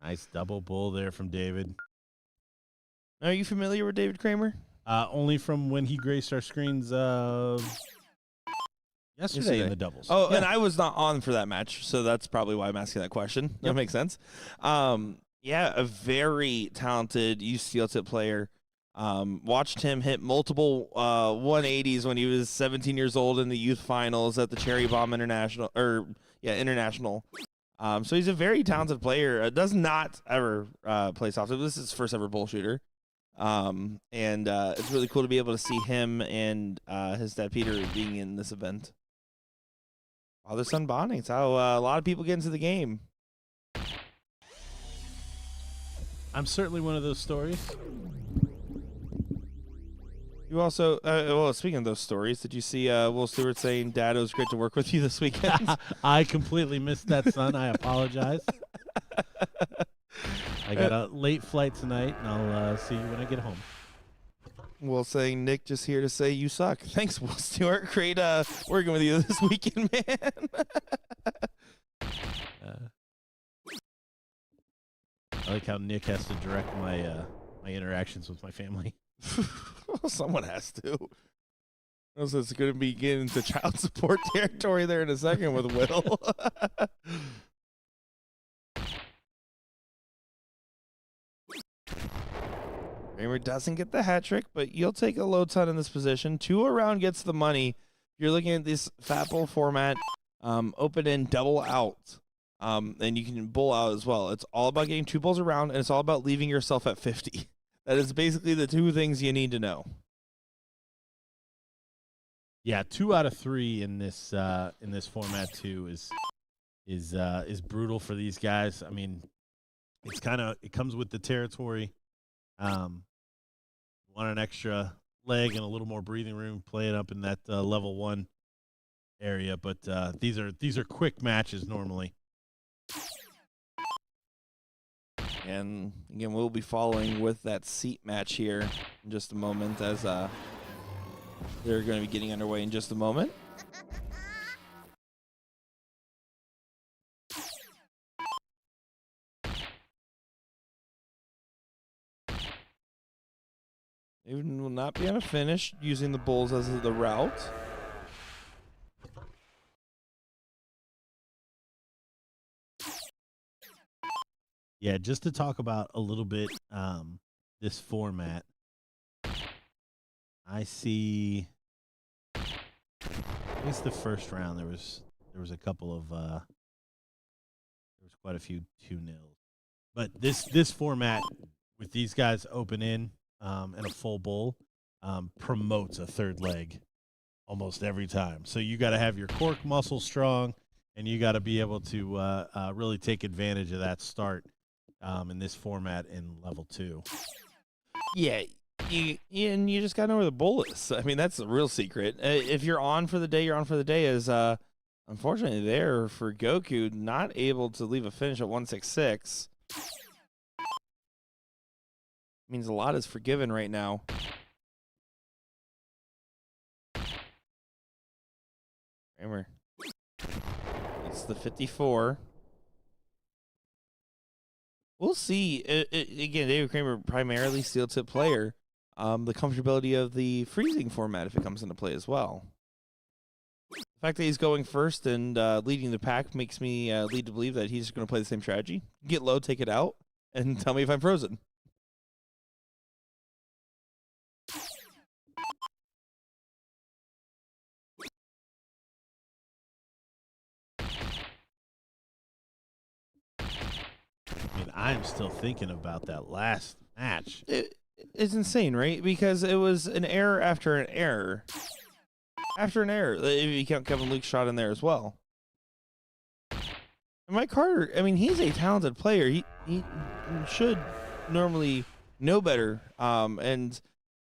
Nice double bull there from David. Are you familiar with David Kramer? Only from when he graced our screens yesterday in the doubles. Oh, yeah. And I was not on for that match, so that's probably why I'm asking that question. That makes sense. A very talented youth steel tip player. Watched him hit multiple 180s when he was 17 years old in the youth finals at the Cherry Bomb International. So he's a very talented player. Does not ever play soft. This is his first ever BullShooter. It's really cool to be able to see him and his dad Peter being in this event. Father-son bonding. It's how a lot of people get into the game. I'm certainly one of those stories. You also, speaking of those stories, did you see Will Stewart saying, "Dad, it was great to work with you this weekend"? I completely missed that, son. I apologize. I got a late flight tonight, and I'll see you when I get home. Will saying, "Nick, just here to say you suck." Thanks, Will Stewart. Great working with you this weekend, man. I like how Nick has to direct my my interactions with my family. Well, someone has to. Also, it's going to be getting into child support territory there in a second with Will. Kramer doesn't get the hat trick, but you'll take a low ton in this position. 2 around gets the money. You're looking at this fat bull format, open in, double out, and you can bull out as well. It's all about getting 2 bulls around, and it's all about leaving yourself at 50. That is basically the 2 things you need to know. Yeah, 2 out of 3 in this format too is brutal for these guys. I mean, it comes with the territory. Want an extra leg and a little more breathing room, play it up in that level 1 area, but these are quick matches normally. And again, we'll be following with that seat match here in just a moment, as they're going to be getting underway in just a moment. They will not be able to finish using the bulls as the route. Yeah, just to talk about a little bit this format. I see at least the first round there was a couple of there was quite a few 2-0. But this format with these guys open in and a full bull promotes a third leg almost every time. So you got to have your cork muscle strong, and you got to be able to really take advantage of that start in this format in level 2. Yeah, and you just got to know where the bull is. I mean, that's the real secret. If you're on for the day, you're on for the day. Is unfortunately there for Goku, not able to leave a finish at 166. Means a lot is forgiven right now. Kramer. It's the 54. We'll see. Again, David Kramer, primarily steel tip player. The comfortability of the freezing format, if it comes into play as well. The fact that he's going first and leading the pack makes me lead to believe that he's going to play the same strategy. Get low, take it out, and tell me if I'm frozen. I mean, I'm still thinking about that last match. It's insane, right? Because it was an error after an error. After an error. If you count Kevin Luke's shot in there as well. And Mike Carter, I mean, he's a talented player. He should normally know better. And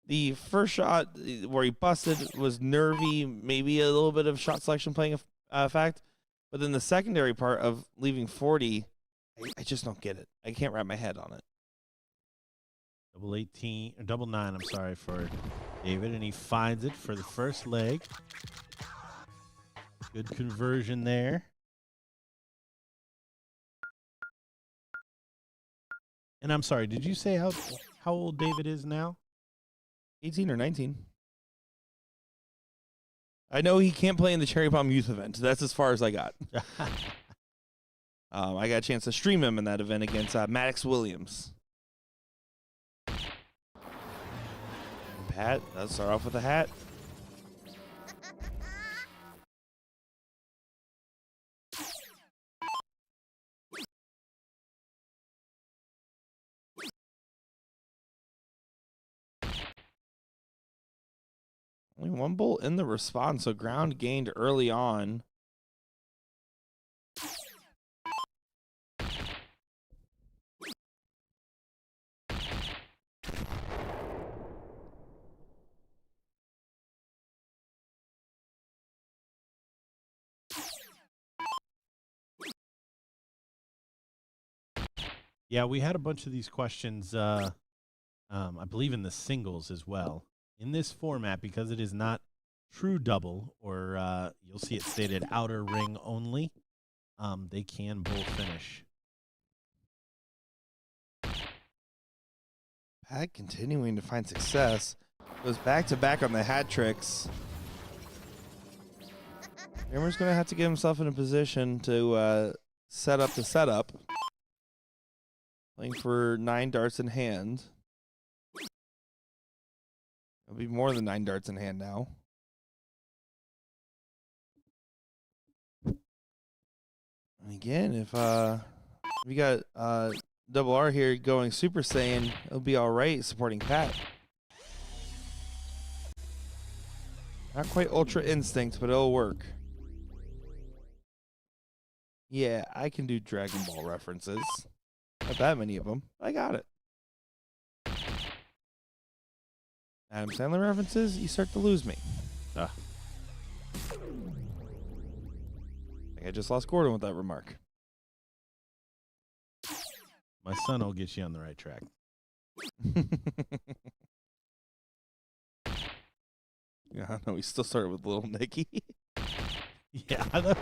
the first shot where he busted was nervy, maybe a little bit of shot selection playing a fact. But then the secondary part of leaving 40, I just don't get it. I can't wrap my head on it. Double 9, I'm sorry, for David, and he finds it for the first leg. Good conversion there. And I'm sorry, did you say how old David is now? 18 or 19. I know he can't play in the Cherry Bomb Youth event. That's as far as I got. I got a chance to stream him in that event against Maddox Williams. Pat, let's start off with a hat. Only 1 bull in the response, so ground gained early on. Yeah, we had a bunch of these questions, I believe, in the singles as well. In this format, because it is not true double, or you'll see it stated outer ring only, they can bull finish. Pat continuing to find success. Goes back to back on the hat tricks. Kramer's going to have to get himself in a position to set up the setup. Playing for 9 darts in hand. It'll be more than 9 darts in hand now. And again, if we got Double R here going Super Saiyan, it'll be all right supporting Pat. Not quite Ultra Instinct, but it'll work. Yeah, I can do Dragon Ball references. Not that many of them. I got it. Adam Sandler references, you start to lose me. I think I just lost Gordon with that remark. My son will get you on the right track. Yeah, no, we still started with Little Nicky. Yeah.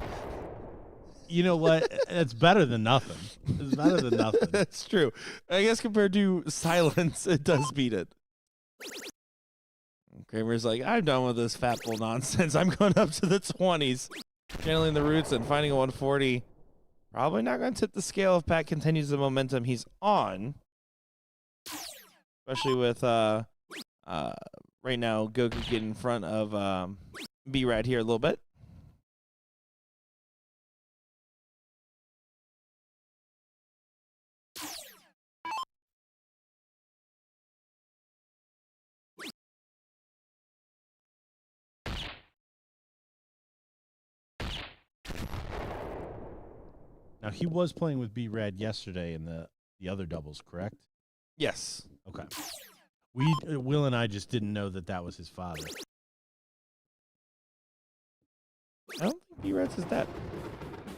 You know what? It's better than nothing. It's better than nothing. That's true. I guess compared to Silence, it does beat it. Kramer's like, I'm done with this fat bull nonsense. I'm going up to the 20s. Channeling the roots and finding a 140. Probably not going to tip the scale if Pat continues the momentum he's on. Especially with, right now, Goku getting in front of B-Rad here a little bit. Now, he was playing with B-Rad yesterday in the other doubles, correct? Yes. Okay. Will and I just didn't know that was his father. I don't think B-Rad's his dad.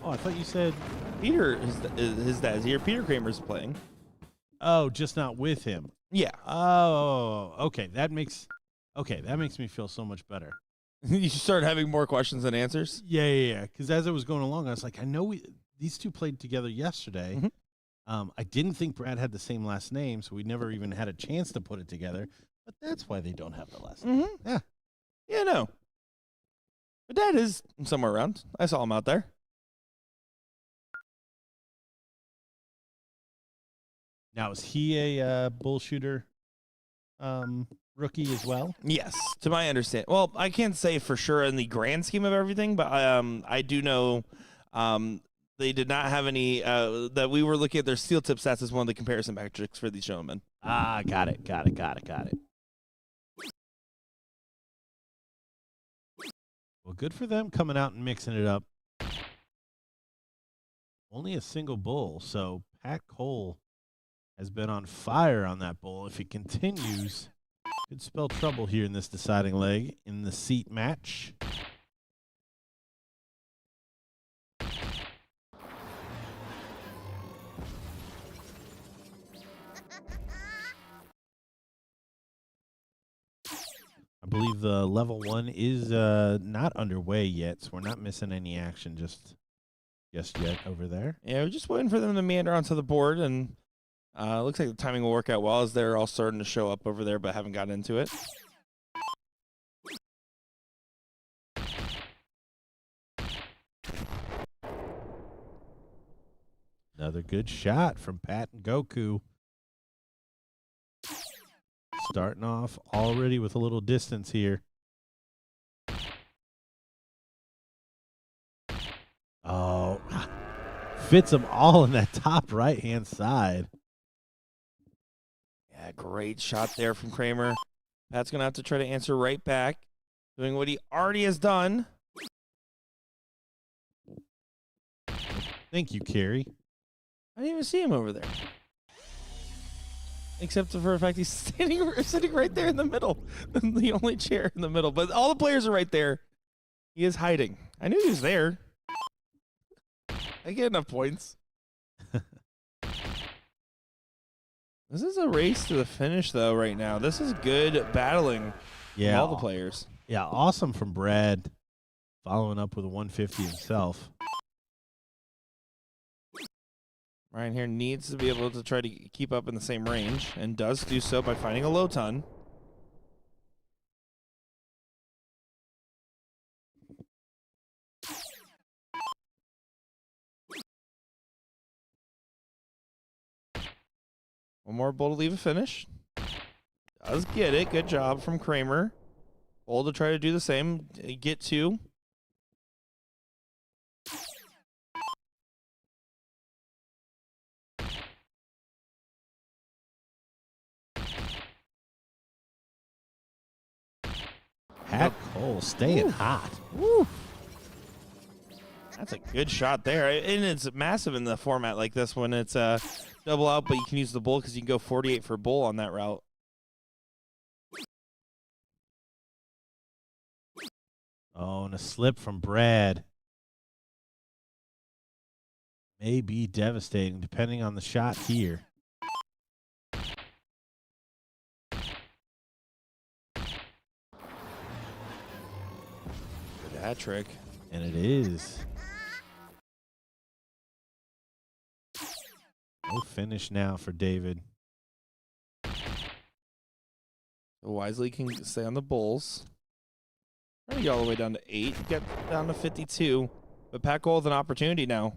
Oh, I thought you said Peter is his dad's here. Peter Kramer's playing. Oh, just not with him. Yeah. Oh, okay. That makes me feel so much better. You start having more questions than answers? Yeah. Because as I was going along, I was like, I know these two played together yesterday. Mm-hmm. I didn't think Brad had the same last name, so we never even had a chance to put it together. But that's why they don't have the last name. Mm-hmm. Yeah. Yeah, no. But Dad is somewhere around. I saw him out there. Now, is he a BullShooter rookie as well? Yes, to my understanding. Well, I can't say for sure in the grand scheme of everything, but I do know they did not have any that we were looking at their steel tip stats as one of the comparison metrics for these gentlemen. Ah, got it. Well, good for them coming out and mixing it up. Only a single bull, so Pat Cole has been on fire on that bull. If he continues, could spell trouble here in this deciding leg in the seat match. I believe the level 1 is not underway yet, so we're not missing any action just yet over there. Yeah, we're just waiting for them to meander onto the board, and looks like the timing will work out well as they're all starting to show up over there, but haven't gotten into it. Another good shot from Pat and Goku. Starting off already with a little distance here. Oh, fits them all in that top right-hand side. Yeah, great shot there from Kramer. Pat's going to have to try to answer right back, doing what he already has done. Thank you, Carrie. I didn't even see him over there. Except for the fact he's sitting right there in the middle. The only chair in the middle. But all the players are right there. He is hiding. I knew he was there. I get enough points. This is a race to the finish, though, right now. This is good battling from all the players. Yeah, awesome from Brad. Following up with a 150 himself. Ryan here needs to be able to try to keep up in the same range, and does do so by finding a low ton. One more bull to leave a finish. Does get it. Good job from Kramer. Bull to try to do the same. Get 2. Pat Cole staying hot. Woo. That's a good shot there. And it's massive in the format like this when it's double out, but you can use the bull because you can go 48 for bull on that route. Oh, and a slip from Brad. May be devastating depending on the shot here. Good hat trick. And it is. No finish now for David. Wisely can stay on the bulls. Already all the way down to 8. Get down to 52. But Pat Cole with an opportunity now.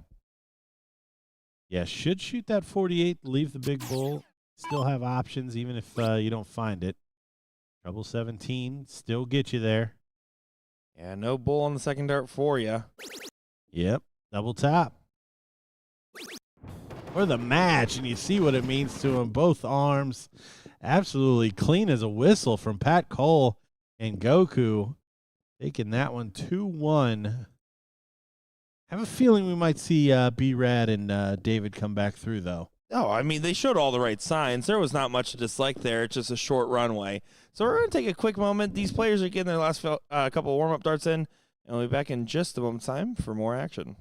Yeah, should shoot that 48, leave the big bull. Still have options even if you don't find it. Trouble 17, still get you there. Yeah, no bull on the second dart for you. Yep, double tap. For the match, and you see what it means to him. Both arms absolutely clean as a whistle from Pat Cole and Goku. Taking that one 2-1. Have a feeling we might see B-Rad and David come back through, though. Oh, I mean, they showed all the right signs. There was not much to dislike there. It's just a short runway. So we're going to take a quick moment. These players are getting their last couple of warm-up darts in, and we'll be back in just a moment's time for more action.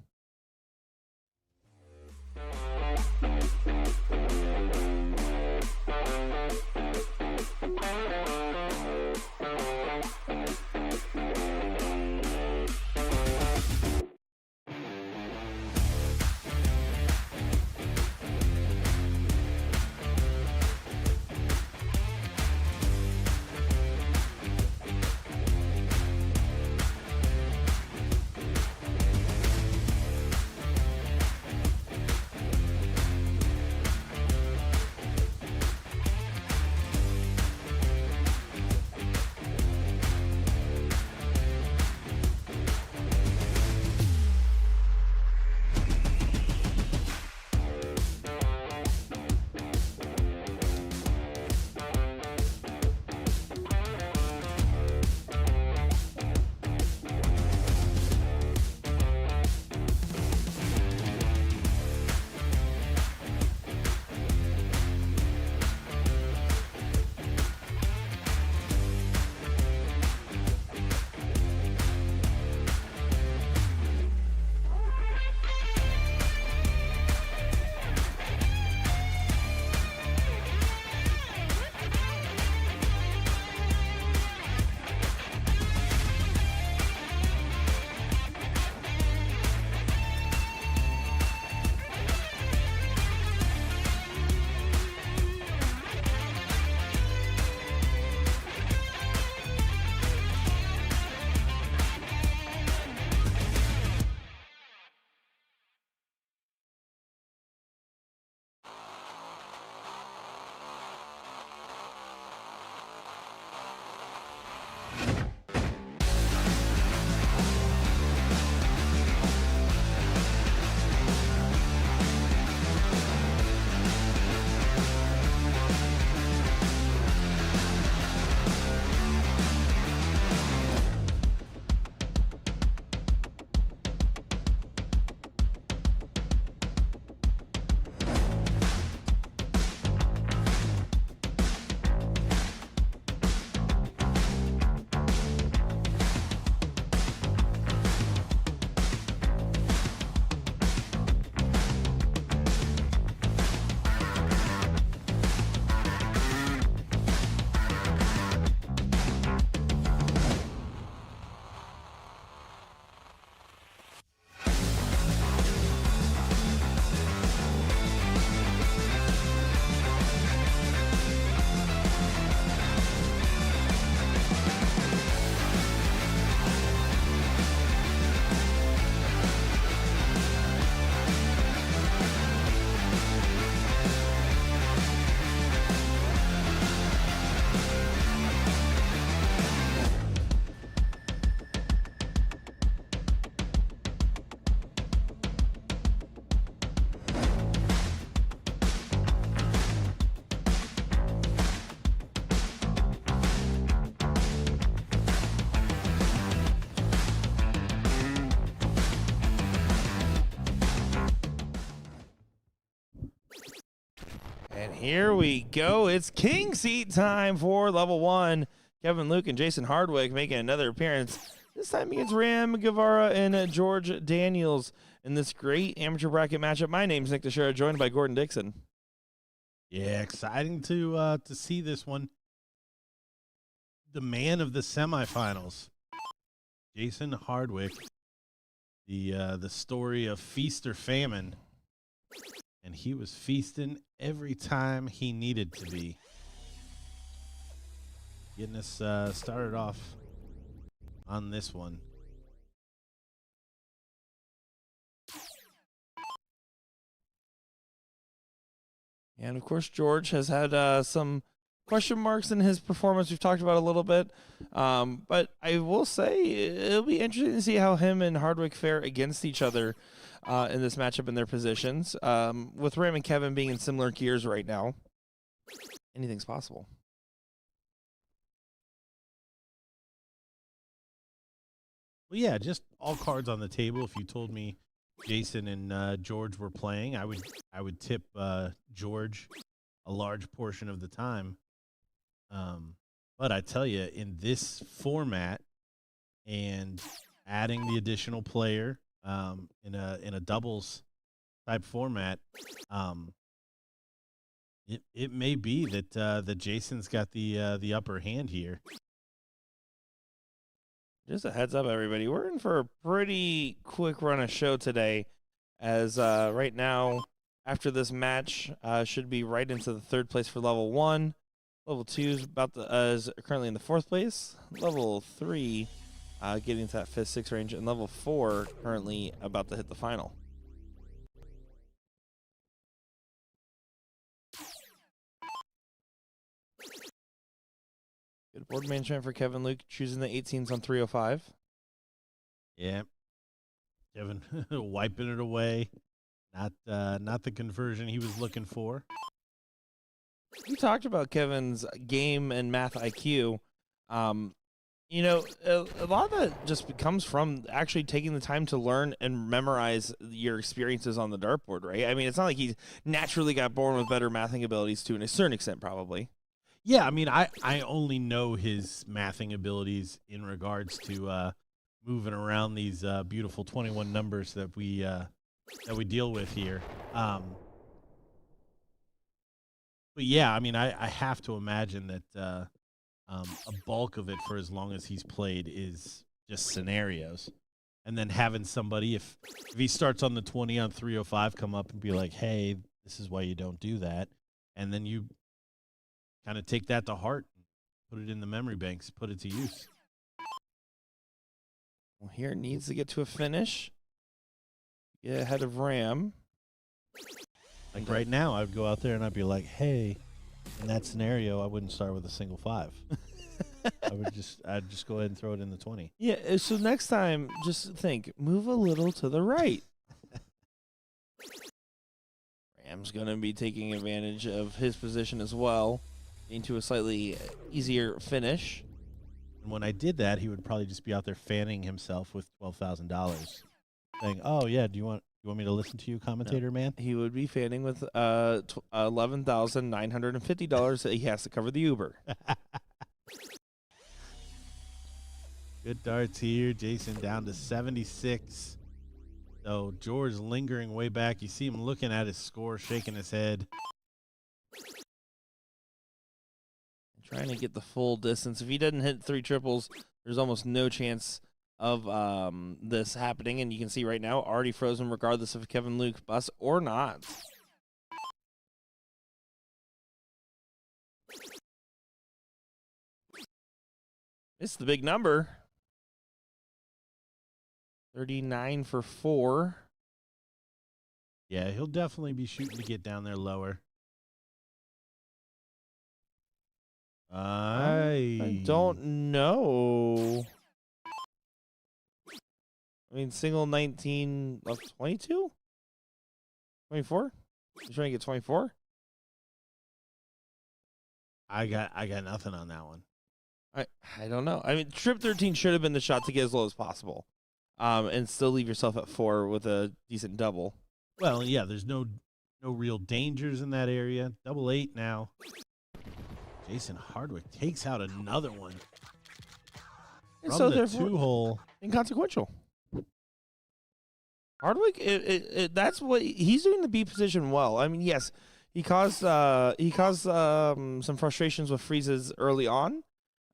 Here we go. It's king seat time for level 1. Kevin Luke and Jason Hardwick making another appearance. This time against Ram Guevara and George Daniels in this great amateur bracket matchup. My name's Nick Teixeira, joined by Gordon Dixon. Yeah, exciting to see this one. The man of the semifinals, Jason Hardwick. The story of feast or famine, and he was feasting every time he needed to be. Getting us started off on this one. And of course, George has had some question marks in his performance. We've talked about a little bit, but I will say it'll be interesting to see how him and Hardwick fare against each other in this matchup in their positions. With Ram and Kevin being in similar gears right now, anything's possible. Well, yeah, just all cards on the table. If you told me Jason and George were playing, I would tip George a large portion of the time. But I tell you, in this format and adding the additional player in a doubles type format, it may be that Jason's got the upper hand here. Just a heads up, everybody. We're in for a pretty quick run of show today, as right now, after this match, should be right into the 3rd place for level 1. Level 2 is currently in the 4th place. Level 3 getting to that 5th, 6th range, and level 4 currently about to hit the final. Good board management for Kevin Luke, choosing the 18s on 305. Yeah, Kevin wiping it away. Not the conversion he was looking for. You talked about Kevin's game and math IQ. You know, a lot of that just comes from actually taking the time to learn and memorize your experiences on the dartboard, right? I mean, it's not like he naturally got born with better mathing abilities to a certain extent, probably. Yeah, I mean, I only know his mathing abilities in regards to moving around these beautiful 21 numbers that we deal with here. But yeah, I mean, I have to imagine that a bulk of it for as long as he's played is just scenarios. And then having somebody, if he starts on the 20 on 305, come up and be like, hey, this is why you don't do that. And then you kind of take that to heart, put it in the memory banks, put it to use. Well, here it needs to get to a finish. Get ahead of Ram. Like right now, I would go out there and I'd be like, hey, in that scenario, I wouldn't start with a single 5. I'd just go ahead and throw it in the 20. Yeah, so next time, just think, move a little to the right. Ram's going to be taking advantage of his position as well, into a slightly easier finish. And when I did that, he would probably just be out there fanning himself with $12,000, saying, "Oh yeah, do you want me to listen to you, commentator man?" He would be fanning with $11,950 that he has to cover the Uber. Good darts here. Jason down to 76. So George lingering way back. You see him looking at his score, shaking his head. Trying to get the full distance. If he doesn't hit 3 triples, there's almost no chance of this happening. And you can see right now, already frozen regardless of Kevin Luke busts or not. It's the big number. 39 for 4. Yeah, he'll definitely be shooting to get down there lower. I don't know. I mean, single 19 of 22? 24? You trying to get 24? I got nothing on that one. I don't know. I mean, trip 13 should have been the shot to get as low as possible, and still leave yourself at 4 with a decent double. Well, yeah, there's no No real dangers in that area. Double 8 now. Jason Hardwick takes out another one And from so the therefore, 2-hole. inconsequential. Hardwick, that's what he's doing the B position well. I mean, yes, he caused some frustrations with freezes early on,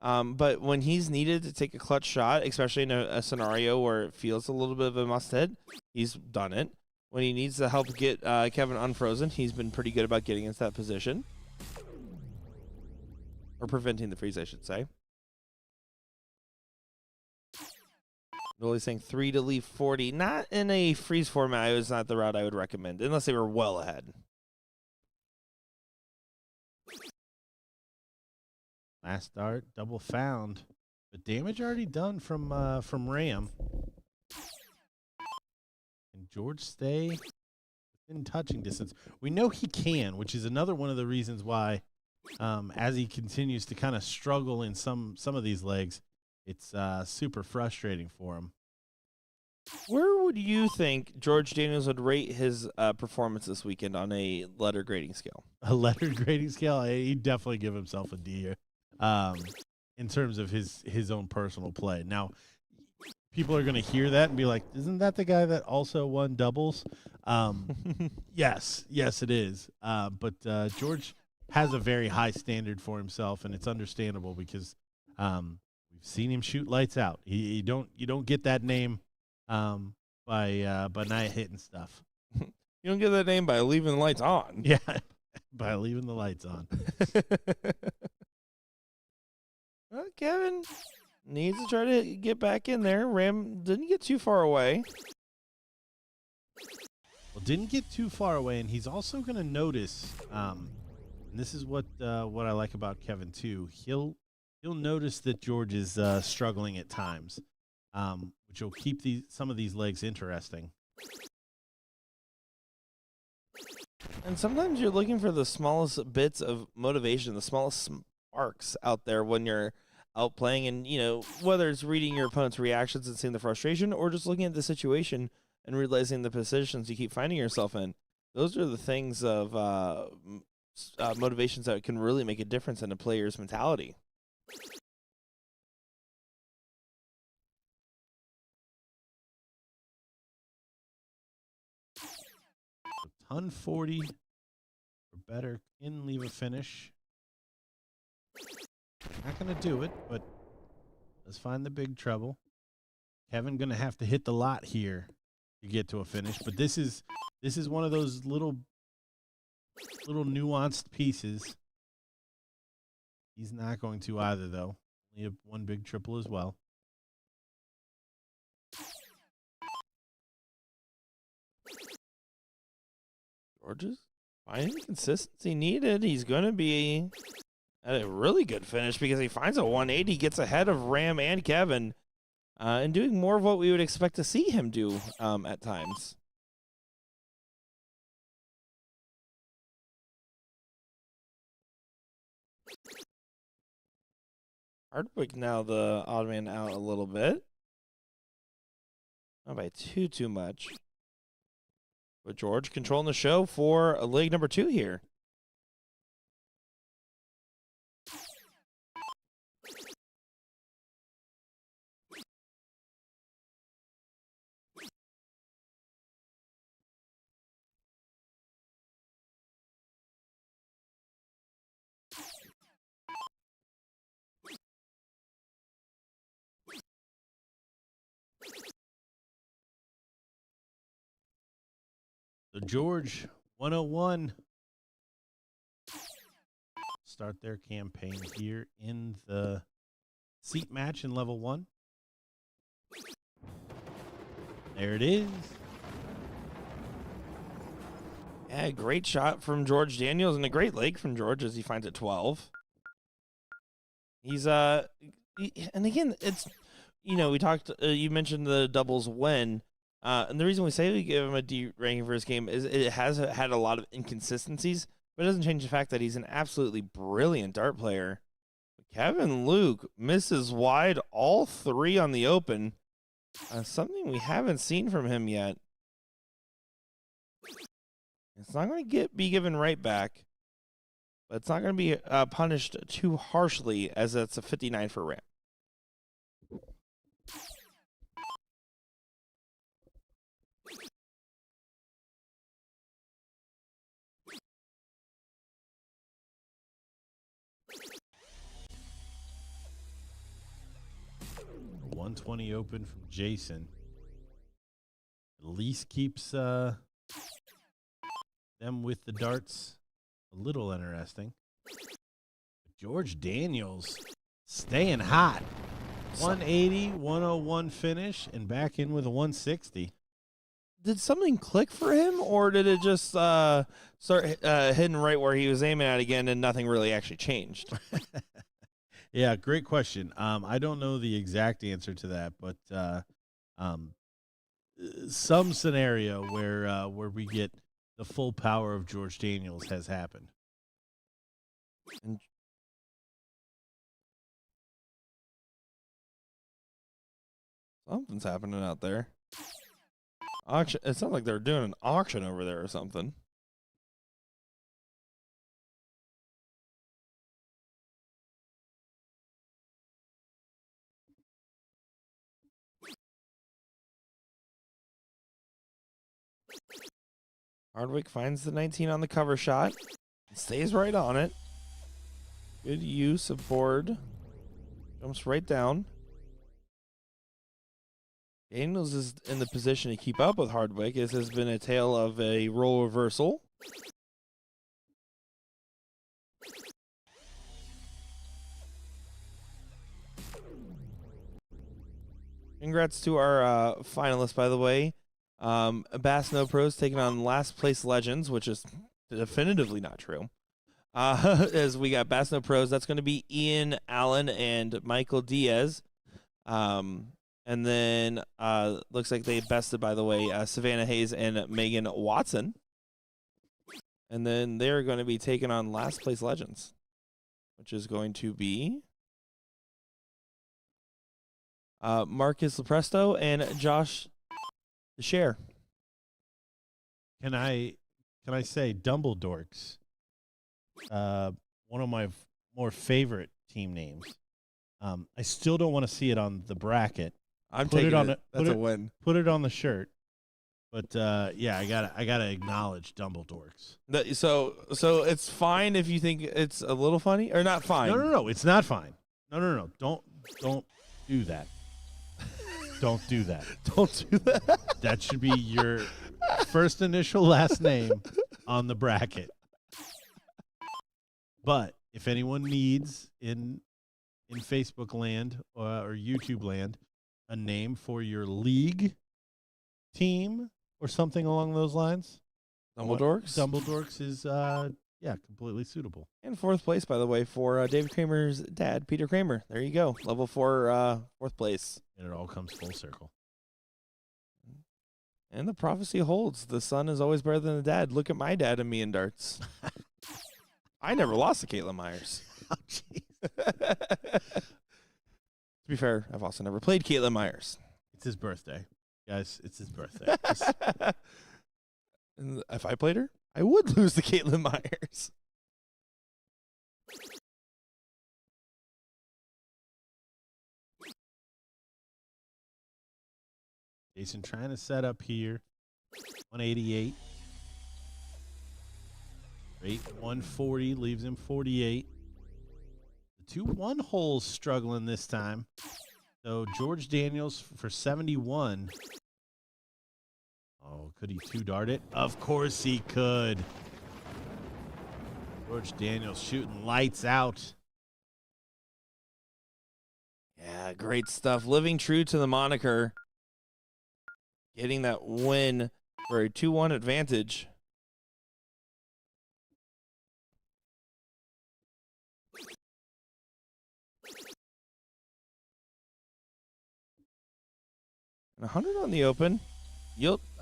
but when he's needed to take a clutch shot, especially in a scenario where it feels a little bit of a must hit, he's done it. When he needs to help get Kevin unfrozen, he's been pretty good about getting into that position, or preventing the freeze, I should say. Really saying 3 to leave 40. Not in a freeze format. It's not the route I would recommend, unless they were well ahead. Last start, double found. But damage already done from Ram. Can George stay within touching distance? We know he can, which is another one of the reasons why, as he continues to kind of struggle in some of these legs, it's super frustrating for him. Where would you think George Daniels would rate his performance this weekend on a letter grading scale? A letter grading scale, he'd definitely give himself a D in terms of his own personal play. Now, people are going to hear that and be like, isn't that the guy that also won doubles? Yes, it is. But George has a very high standard for himself, and it's understandable because we've seen him shoot lights out. You don't get that name by not hitting stuff. You don't get that name by leaving the lights on. Yeah, by leaving the lights on. Well, Kevin needs to try to get back in there. Ram didn't get too far away. Well, didn't get too far away, and he's also going to notice, and this is what I like about Kevin too. He'll notice that George is struggling at times, which will keep some of these legs interesting. And sometimes you're looking for the smallest bits of motivation, the smallest sparks out there when you're out playing, and whether it's reading your opponent's reactions and seeing the frustration, or just looking at the situation and realizing the positions you keep finding yourself in. Those are the things of motivations that can really make a difference in a player's mentality. Ton 40 or better can leave a finish. Not going to do it, but let's find the big trouble. Kevin going to have to hit the lot here to get to a finish, but this is one of those little nuanced pieces. He's not going to either, though. Only one big triple as well. George's finding the consistency needed. He's going to be at a really good finish because he finds a 180, gets ahead of Ram and Kevin, and doing more of what we would expect to see him do at times. Hardwick now the odd man out a little bit. Not by too much. But George controlling the show for leg number 2 here. So George, 101. Start their campaign here in the seat match in level 1. There it is. Yeah, great shot from George Daniels and a great leg from George as he finds it 12. He's and again, it's we talked. You mentioned the doubles win, and the reason we say we give him a D ranking for his game is it has had a lot of inconsistencies, but it doesn't change the fact that he's an absolutely brilliant dart player. Kevin Luke misses wide all 3 on the open. Something we haven't seen from him yet. It's not going to be given right back, but it's not going to be punished too harshly, as that's a 59 for ramp. $120 open from Jason. At least keeps them with the darts a little interesting. George Daniels staying hot. 180, 101 finish, and back in with a 160. Did something click for him, or did it just start hitting right where he was aiming at again, and nothing really actually changed? Yeah, great question. I don't know the exact answer to that, but some scenario where we get the full power of George Daniels has happened. And something's happening out there. Auction. It sounds like they're doing an auction over there or something. Hardwick finds the 19 on the cover shot. Stays right on it. Good use of board. Jumps right down. Daniels is in the position to keep up with Hardwick. This has been a tale of a role reversal. Congrats to our finalists, by the way. Bass No Pros taking on last place Legends, which is definitively not true. As we got Bass No Pros, that's going to be Ian Allen and Michael Diaz. And then looks like they bested, by the way, Savannah Hayes and Megan Watson. And then they're going to be taking on last place Legends, which is going to be Marcus Lepresto and Josh Share. Can I say Dumbledorks? One of my more favorite team names. I still don't want to see it on the bracket. I'm taking it. That's a win. Put it on the shirt. But yeah, I gotta acknowledge Dumbledorks. So it's fine if you think it's a little funny, or not fine. No, it's not fine. No. Don't do that. Don't do that. Don't do that. That should be your first initial last name on the bracket. But if anyone needs in Facebook land or YouTube land a name for your league, team, or something along those lines, Dumbledorks is completely suitable. And fourth place, by the way, for David Kramer's dad, Peter Kramer. There you go, level 4, fourth place. And it all comes full circle. And the prophecy holds: the son is always better than the dad. Look at my dad and me in darts. I never lost to Caitlin Myers. Oh, jeez. To be fair, I've also never played Caitlin Myers. It's his birthday. Guys, it's his birthday. And if I played her, I would lose to Caitlin Myers. Jason trying to set up here. 188. Rate 140 leaves him 48. The 2-1 holes struggling this time. So George Daniels for 71. Oh, could he two-dart it? Of course he could. George Daniels shooting lights out. Yeah, great stuff. Living true to the moniker. Getting that win for a 2-1 advantage. And 100 on the open.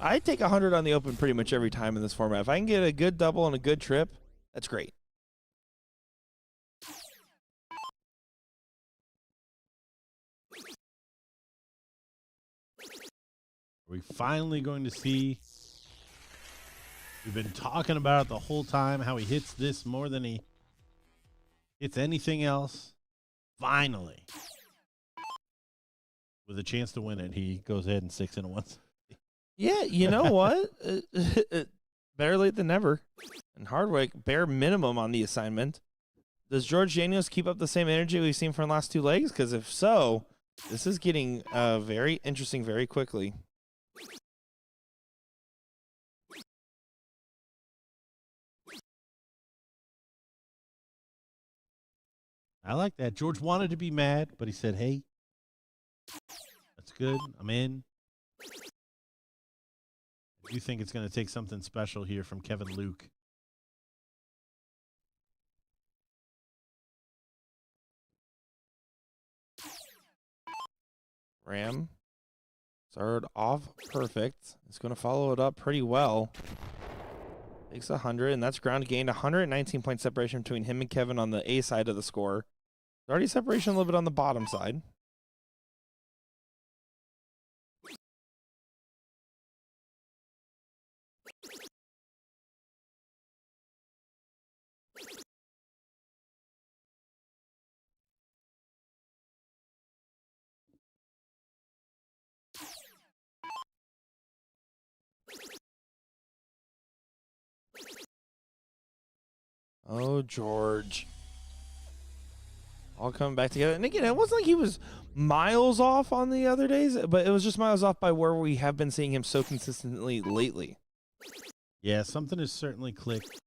I take 100 on the open pretty much every time in this format. If I can get a good double and a good trip, that's great. Are we finally going to see We've been talking about it the whole time, how he hits this more than he hits anything else. Finally, with a chance to win it, he goes ahead and 6-1. Yeah, you know what? Better late than never. And Hardwick, bare minimum on the assignment. Does George Daniels keep up the same energy we've seen from the last 2 legs? Because if so, this is getting very interesting very quickly. I like that. George wanted to be mad, but he said, hey, that's good. I'm in. I do think it's going to take something special here from Kevin Luke. Ram started off perfect. It's going to follow it up pretty well. Takes 100, and that's ground gained. 119-point separation between him and Kevin on the A side of the score. Already separation a little bit on the bottom side. Oh, George. All coming back together. And again, it wasn't like he was miles off on the other days, but it was just miles off by where we have been seeing him so consistently lately. Yeah, something has certainly clicked.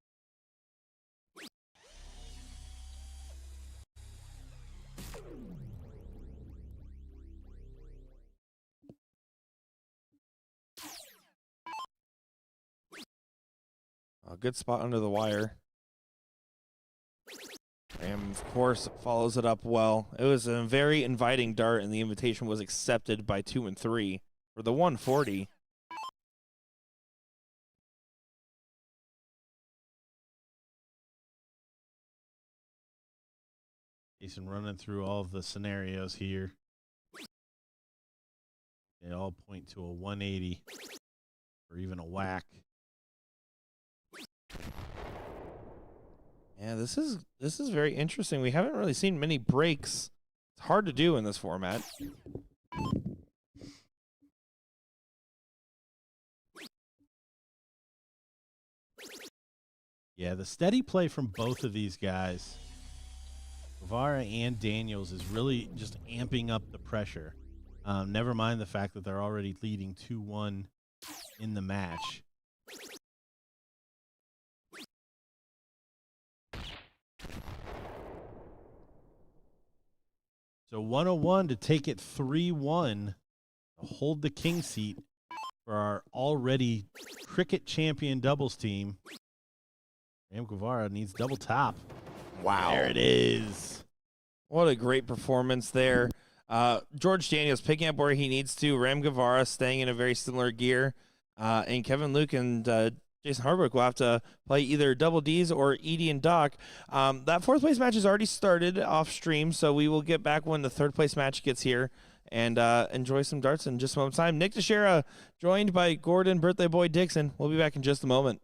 A good spot under the wire. Ram, of course, follows it up well. It was a very inviting dart, and the invitation was accepted by 2 and 3 for the 140. Jason running through all of the scenarios here. They all point to a 180 or even a whack. Yeah, this is very interesting. We haven't really seen many breaks. It's hard to do in this format. Yeah, the steady play from both of these guys, Guevara and Daniels, is really just amping up the pressure. Never mind the fact that they're already leading 2-1 in the match. So 101 to take it 3-1 to hold the king seat for our already cricket champion doubles team. Ram Guevara needs double top. Wow. There it is. What a great performance there. George Daniels picking up where he needs to. Ram Guevara staying in a very similar gear. And Kevin Luke and Jason Hardwick will have to play either Double D's or Edie and Doc. That 4th place match has already started off stream, so we will get back when the 3rd place match gets here and enjoy some darts in just a moment's time. Nick Teixeira joined by Gordon Birthday Boy Dixon. We'll be back in just a moment.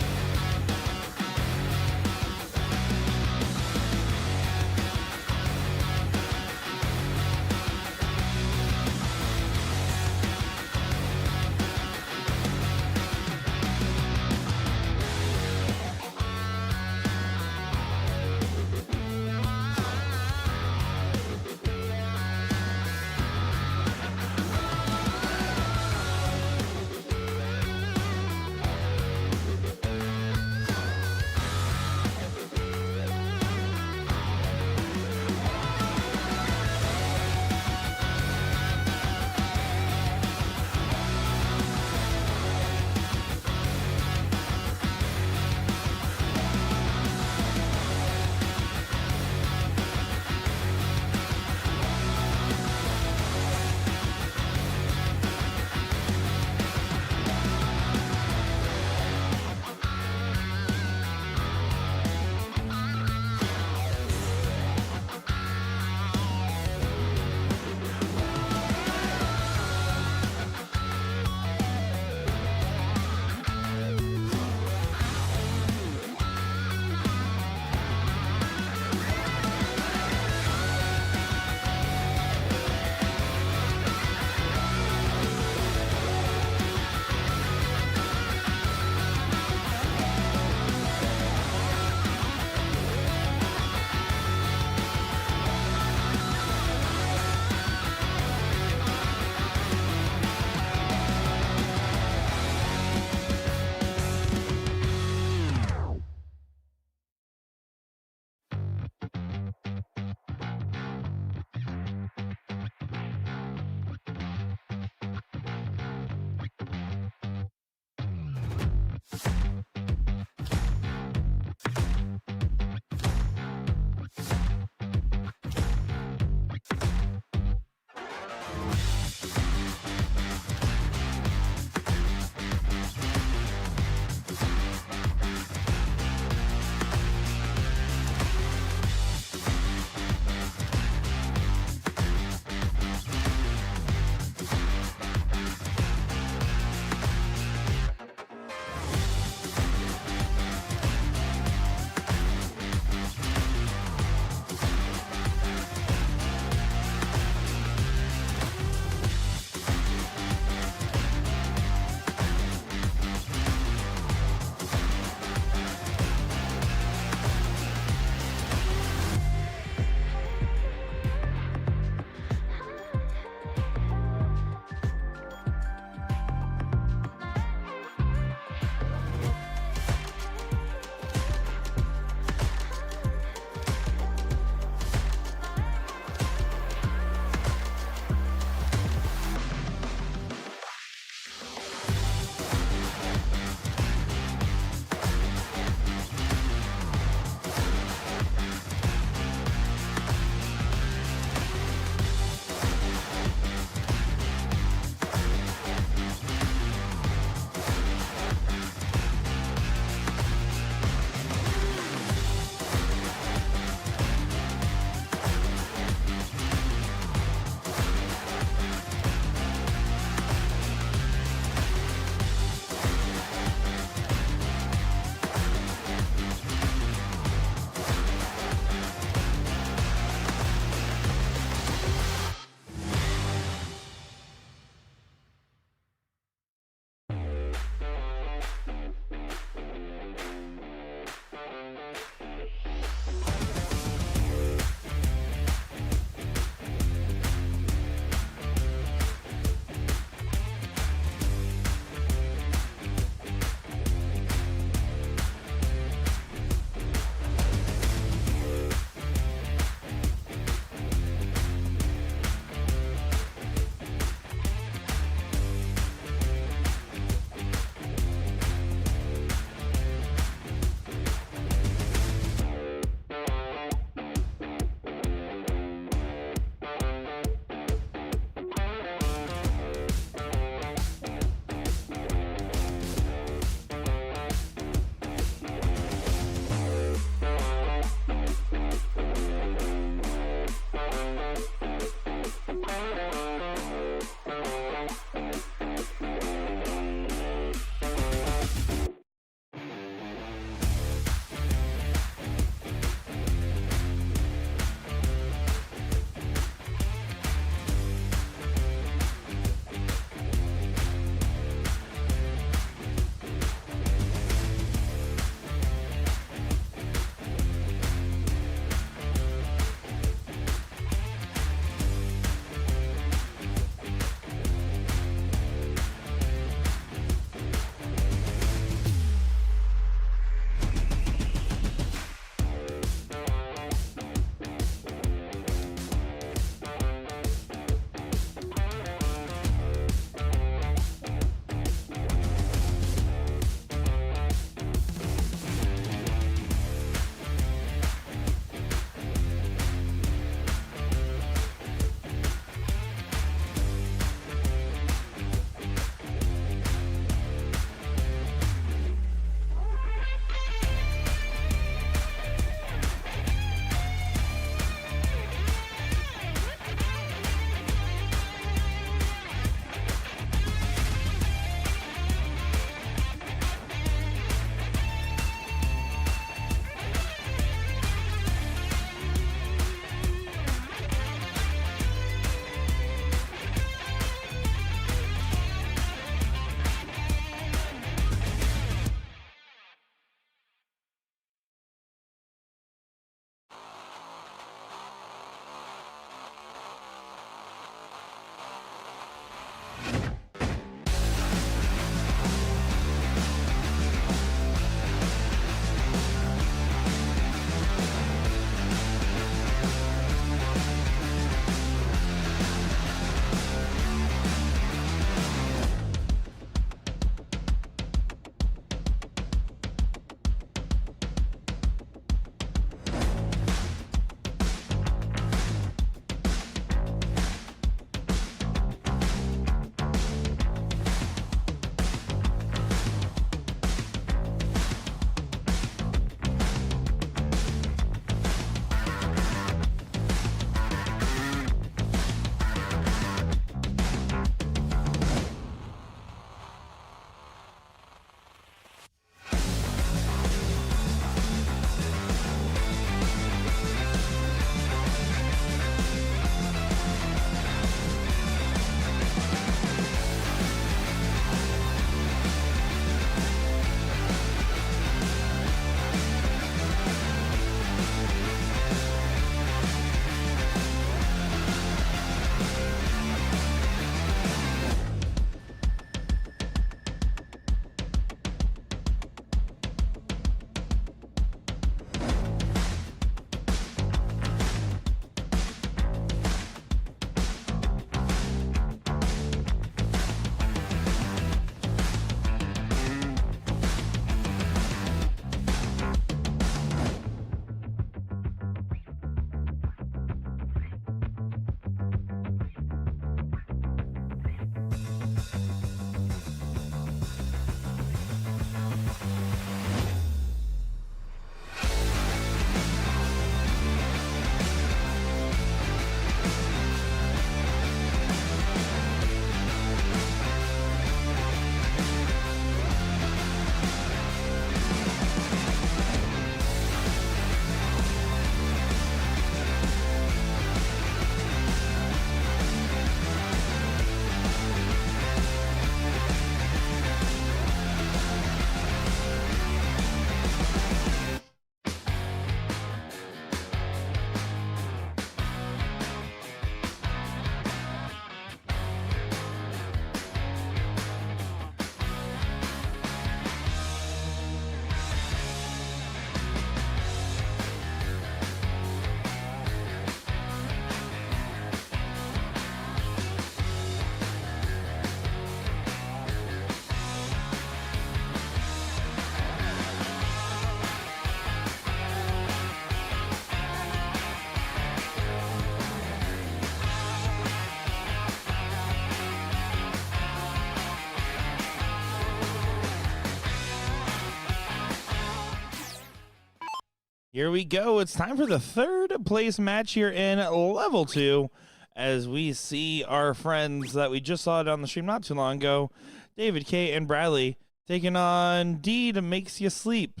Here we go. It's time for the third place match here in level 2 as we see our friends that we just saw it on the stream not too long ago, David K and Bradley, taking on Deed Makes You Sleep.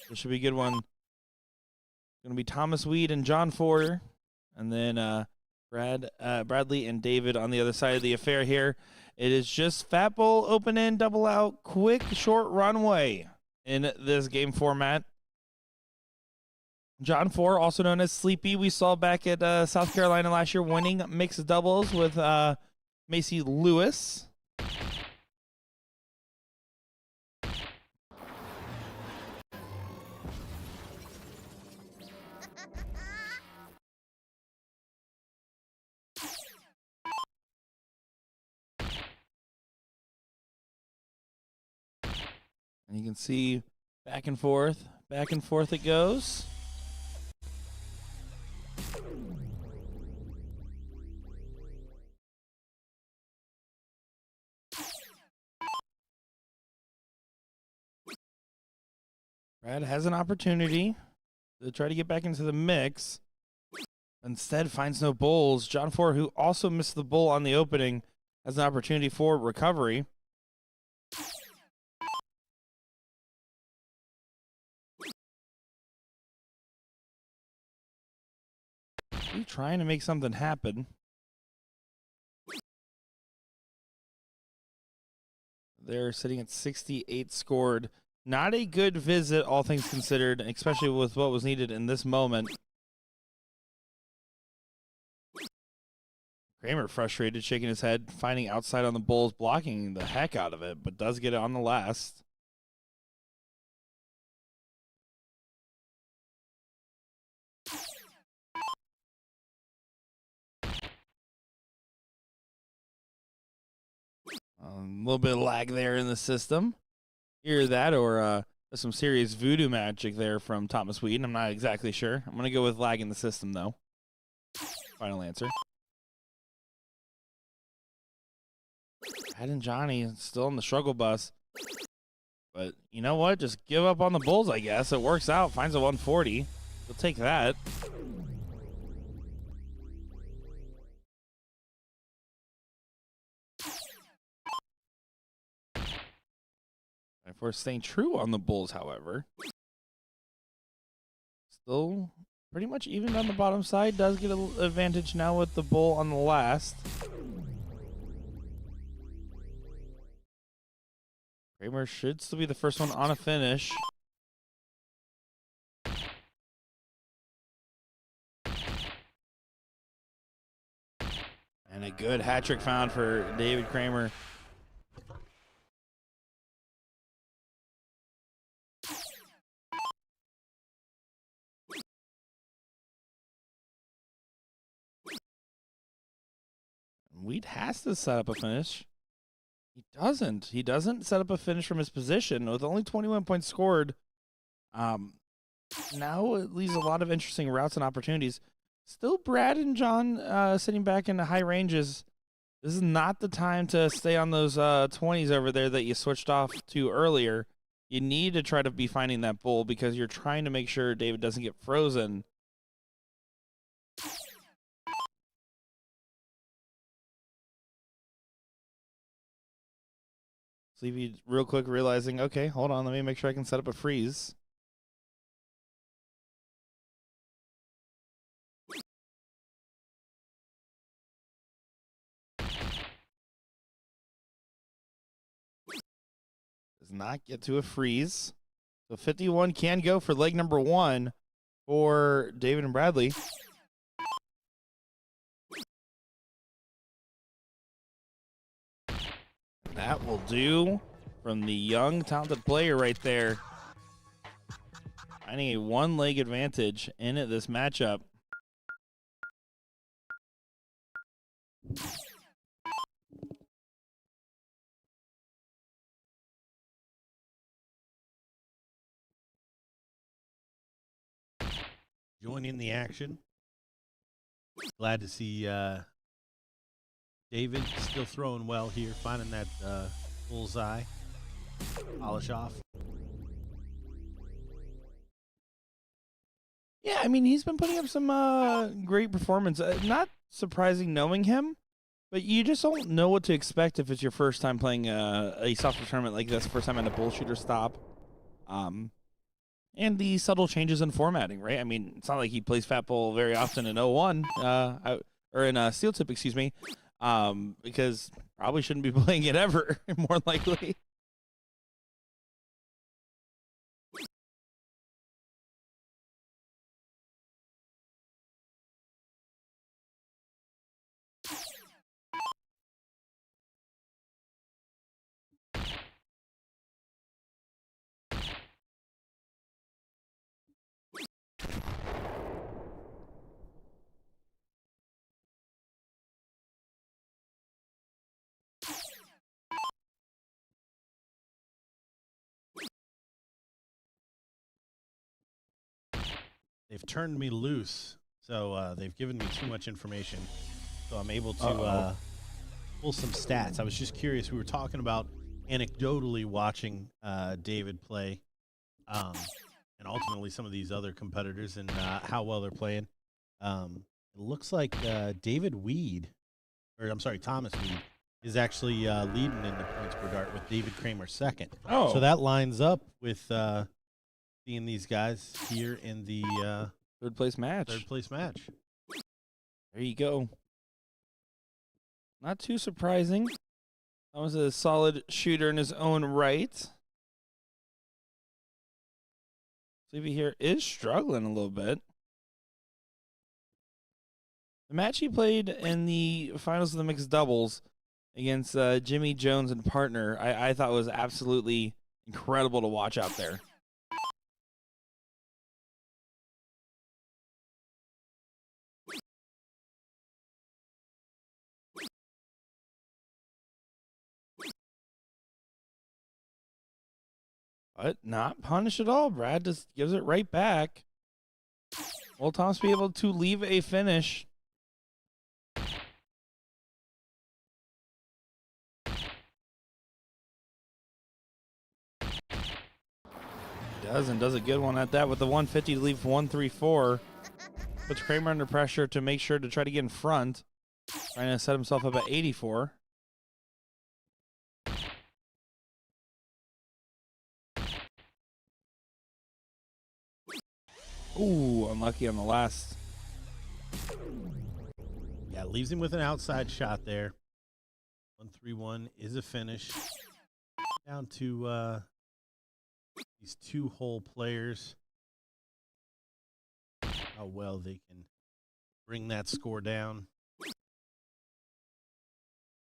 This should be a good one. Going to be Thomas Weed and John Ford, and then Bradley and David on the other side of the affair here. It is just Fat Bowl, open in, double out, quick, short runway in this game format. John Ford, also known as Sleepy, we saw back at South Carolina last year, winning mixed doubles with Macy Lewis. And you can see back and forth it goes. Brad has an opportunity to try to get back into the mix. Instead, finds no bowls. John Ford, who also missed the bowl on the opening, has an opportunity for recovery. He's trying to make something happen. They're sitting at 68 scored. Not a good visit, all things considered, especially with what was needed in this moment. Kramer frustrated, shaking his head, finding outside on the bowls, blocking the heck out of it, but does get it on the last. A little bit of lag there in the system. Either that or some serious voodoo magic there from Thomas Weed. I'm not exactly sure. I'm going to go with lag in the system, though. Final answer. Brad and Johnny still on the struggle bus. But you know what? Just give up on the bulls, I guess. It works out. Finds a 140. We'll take that. If we're staying true on the bulls, however, still pretty much even on the bottom side. Does get an advantage now with the bull on the last. Kramer should still be the first one on a finish. And a good hat trick found for David Kramer. Weed has to set up a finish. He doesn't. He doesn't set up a finish from his position with only 21 points scored. Now it leaves a lot of interesting routes and opportunities. Still Brad and John sitting back in the high ranges. This is not the time to stay on those 20s over there that you switched off to earlier. You need to try to be finding that bull because you're trying to make sure David doesn't get frozen. Sleepy real quick realizing, okay, hold on, let me make sure I can set up a freeze. Does not get to a freeze. So 51 can go for leg number 1 for David and Bradley. That will do from the young, talented player right there. Finding a one-leg advantage in this matchup. Joining the action. Glad to see David still throwing well here, finding that bullseye. Polish off. Yeah, I mean, he's been putting up some great performance. Not surprising knowing him, but you just don't know what to expect if it's your first time playing a software tournament like this, first time in a BullShooter stop. Um, and the subtle changes in formatting, right? I mean, it's not like he plays Fat Bull very often in 01, or in Steel Tip, excuse me, because probably shouldn't be playing it ever, more likely. They've turned me loose, so they've given me too much information. So I'm able to pull some stats. I was just curious. We were talking about anecdotally watching David play, and ultimately some of these other competitors and how well they're playing. It looks like David Weed, or I'm sorry, Thomas Weed, is actually leading in the points per dart with David Kramer second. Oh, So that lines up with seeing these guys here in the third place match. third place match. There you go. Not too surprising. That was a solid shooter in his own right. Sleepy here is struggling a little bit. The match he played in the finals of the mixed doubles against Jimmy Jones and partner, I thought was absolutely incredible to watch out there. But not punished at all. Brad just gives it right back. Will Thomas be able to leave a finish? Does, and does a good one at that with the 150 to leave 134. Puts Kramer under pressure to make sure to try to get in front. Trying to set himself up at 84. Ooh, unlucky on the last. Yeah, leaves him with an outside shot there. 1-3-1 is a finish. Down to these two-hole players. How well they can bring that score down.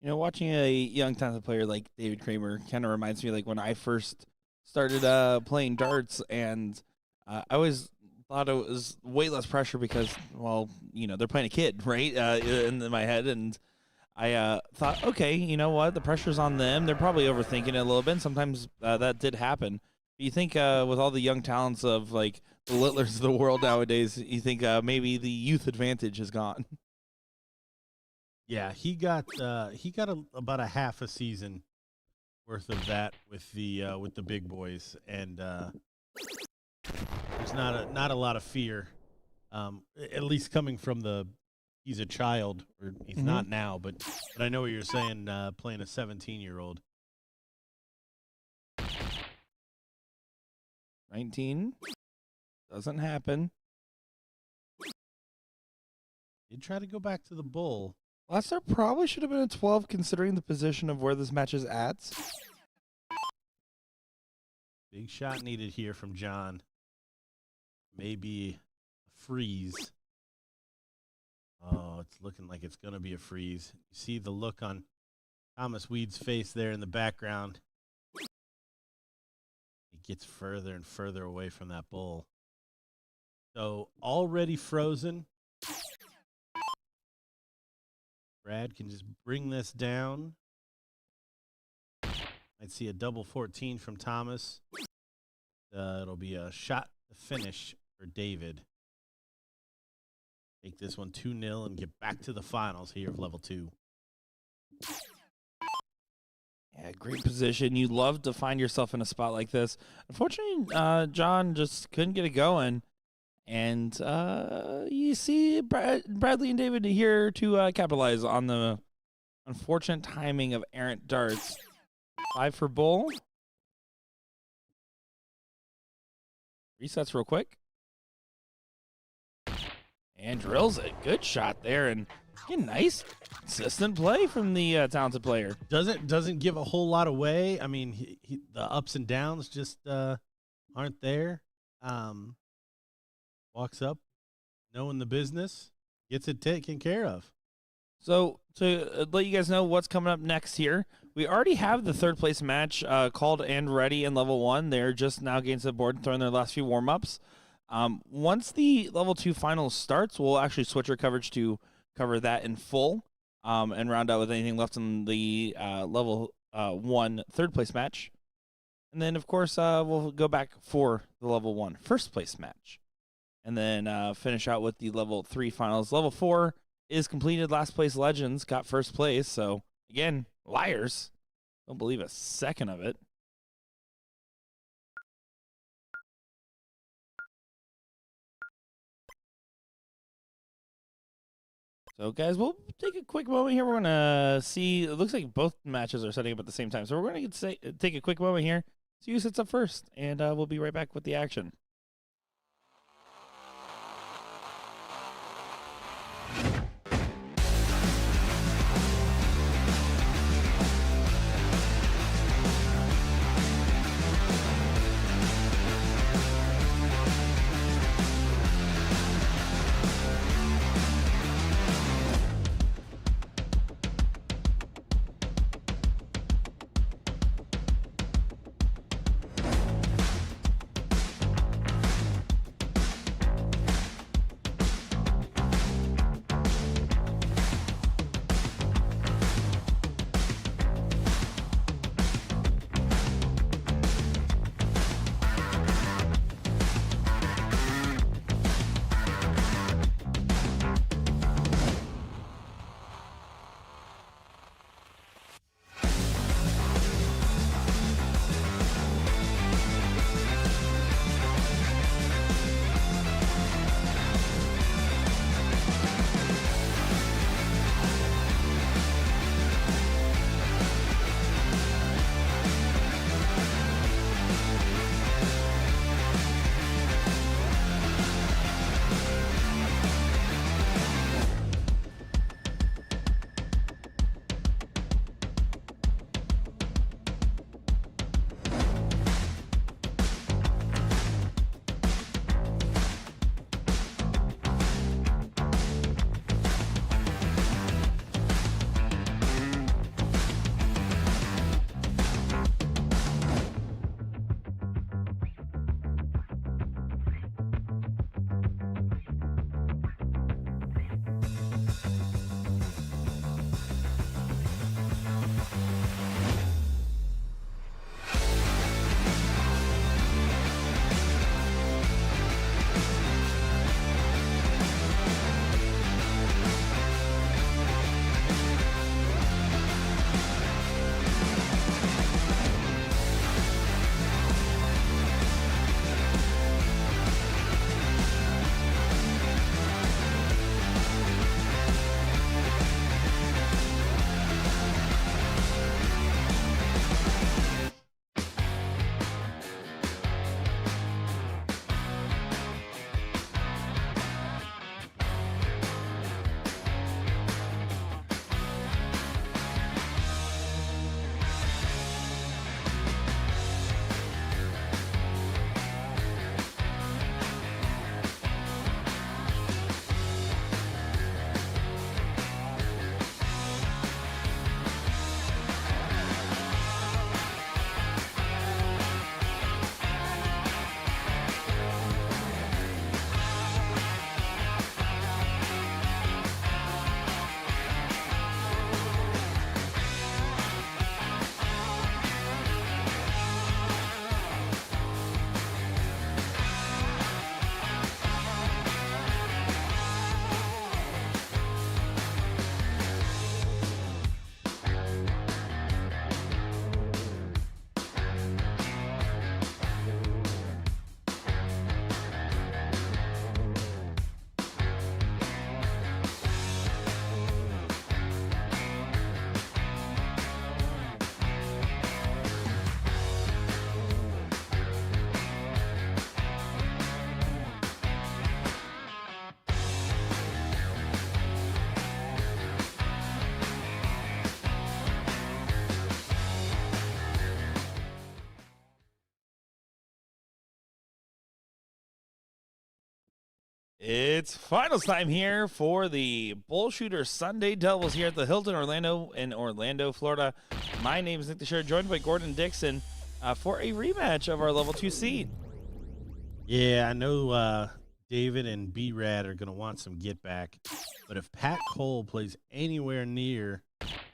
You know, watching a young talented player like David Kramer kind of reminds me like when I first started playing darts, and I always thought it was way less pressure because, well, you know, they're playing a kid, right? In my head, and I thought, okay, you know what? The pressure's on them. They're probably overthinking it a little bit. And sometimes that did happen. Do you think with all the young talents of like the Littlers of the world nowadays, you think maybe the youth advantage is gone? Yeah, he got about a half a season worth of that with the big boys, and there's not a lot of fear, at least coming from the he's a child, or he's not now, but I know what you're saying. Playing a 17-year-old. 19 doesn't happen. Did try to go back to the bull. Last there probably should have been a 12 considering the position of where this match is at. Big shot needed here from John. Maybe a freeze. Oh, it's looking like it's going to be a freeze. You see the look on Thomas Weed's face there in the background. He gets further and further away from that bull. So already frozen. Brad can just bring this down. I'd see a double 14 from Thomas. It'll be a shot to finish for David. Take this one 2-0 and get back to the finals here of level 2. Yeah, great position. You love to find yourself in a spot like this. Unfortunately, John just couldn't get it going. And you see Bradley and David here to capitalize on the unfortunate timing of errant darts. 5 for Bull. Resets real quick. And drills it. Good shot there. And again, nice, consistent play from the talented player. Doesn't give a whole lot away. I mean, the ups and downs just aren't there. Walks up, knowing the business, gets it taken care of. So to let you guys know what's coming up next here, we already have the third place match called and ready in level 1. They're just now getting to the board and throwing their last few warm-ups. Once the level 2 finals starts, we'll actually switch our coverage to cover that in full and round out with anything left in the level 1 third place match. And then, of course, we'll go back for the level 1 first place match. And then finish out with the level 3 finals. Level 4 is completed. Last place Legends got first place. So, again, liars. Don't believe a second of it. So, guys, we'll take a quick moment here. We're going to see. It looks like both matches are setting up at the same time. So, we're going to take a quick moment here. See who sits up first. And we'll be right back with the action. It's finals time here for the BullShooter Sunday doubles here at the Hilton Orlando in Orlando, Florida. My name is Nick Teixeira, joined by Gordon Dixon for a rematch of our level 2 seed. Yeah, I know David and B-Rad are going to want some get back, but if Pat Cole plays anywhere near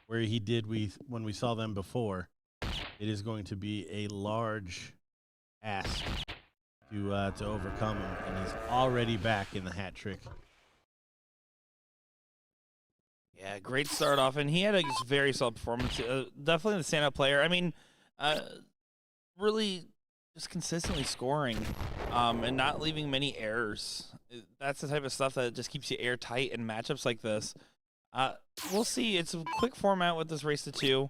where he did when we saw them before, it is going to be a large ask to overcome him, and he's already back in the hat trick. Yeah, great start off, and he had a very solid performance. Definitely the standout player. I mean, really just consistently scoring and not leaving many errors. That's the type of stuff that just keeps you airtight in matchups like this. We'll see. It's a quick format with this race to 2.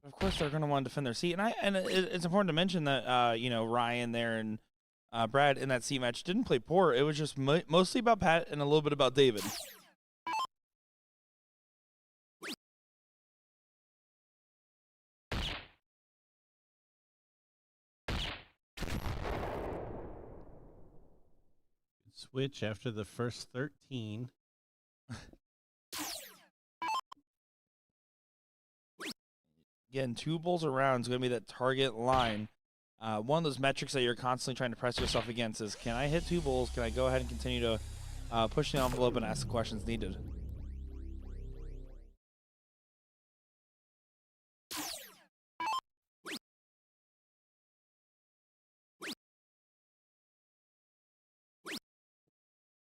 Of course, they're going to want to defend their seat, and it's important to mention that Ryan there and Brad in that seat match didn't play poor. It was just mostly about Pat and a little bit about David. Switch after the first 13. Again, 2 bulls around is going to be that target line. One of those metrics that you're constantly trying to press yourself against is, can I hit 2 bulls? Can I go ahead and continue to push the envelope and ask the questions needed?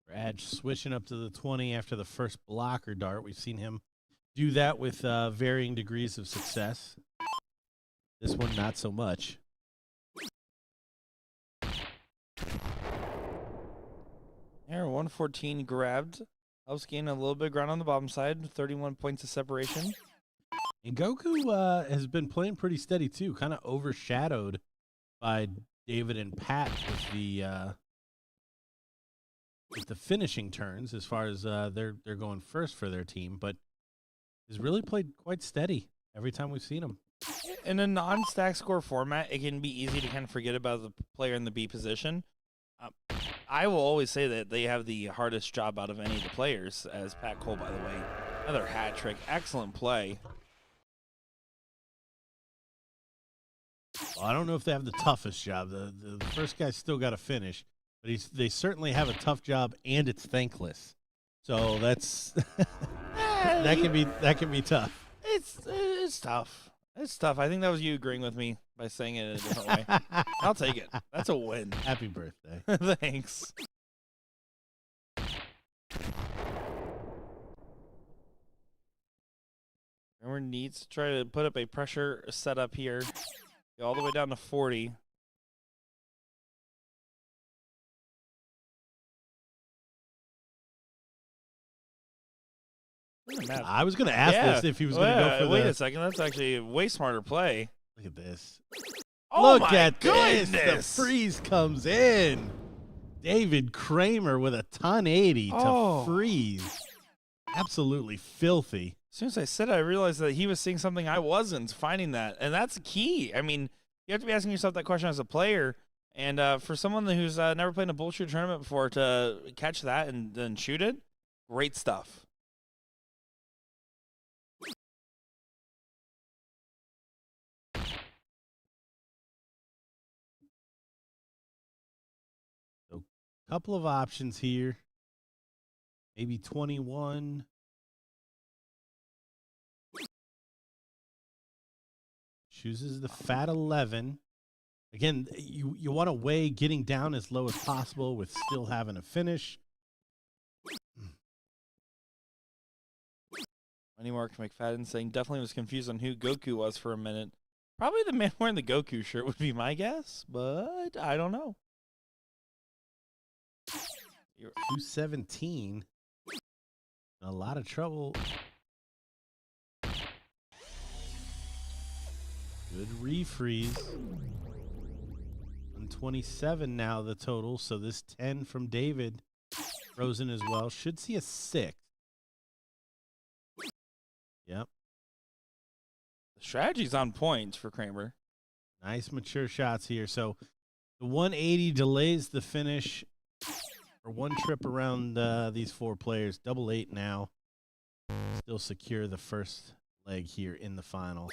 Brad switching up to the 20 after the first blocker dart. We've seen him do that with varying degrees of success. This one, not so much. There, 114 grabbed. Helps gain a little bit of ground on the bottom side. 31 points of separation. And Goku has been playing pretty steady too, kind of overshadowed by David and Pat with the finishing turns as far as they're going first for their team, but has really played quite steady every time we've seen him. In a non-stack score format, it can be easy to kind of forget about the player in the B position. I will always say that they have the hardest job out of any of the players, as Pat Cole, by the way. Another hat trick. Excellent play. Well, I don't know if they have the toughest job. The first guy's still got to finish, but they certainly have a tough job, and it's thankless. So that's that can be tough. It's tough. It's tough. I think that was you agreeing with me by saying it in a different way. I'll take it. That's a win. Happy birthday. Thanks. Remember, needs to try to put up a pressure setup here. Go all the way down to 40. I was going to ask this if he was going to go for wait a second. That's actually a way smarter play. Look at this. Oh, Look at this. The freeze comes in. David Kramer with a 1080 to freeze. Absolutely filthy. As soon as I said it, I realized that he was seeing something I wasn't, finding that. And that's key. I mean, you have to be asking yourself that question as a player. And for someone who's never played in a BullShooter tournament before to catch that and then shoot it, great stuff. Couple of options here. Maybe 21. Chooses the fat 11. Again, you want to weigh getting down as low as possible with still having a finish. Money Mark McFadden saying definitely was confused on who Goku was for a minute. Probably the man wearing the Goku shirt would be my guess, but I don't know. 217. A lot of trouble. Good refreeze. 127 now the total, so this 10 from David frozen as well. Should see a 6. Yep. The strategy's on point for Kramer. Nice mature shots here. So the 180 delays the finish. for one trip around these 4 players. Double 8 now. Still secure the first leg here in the final.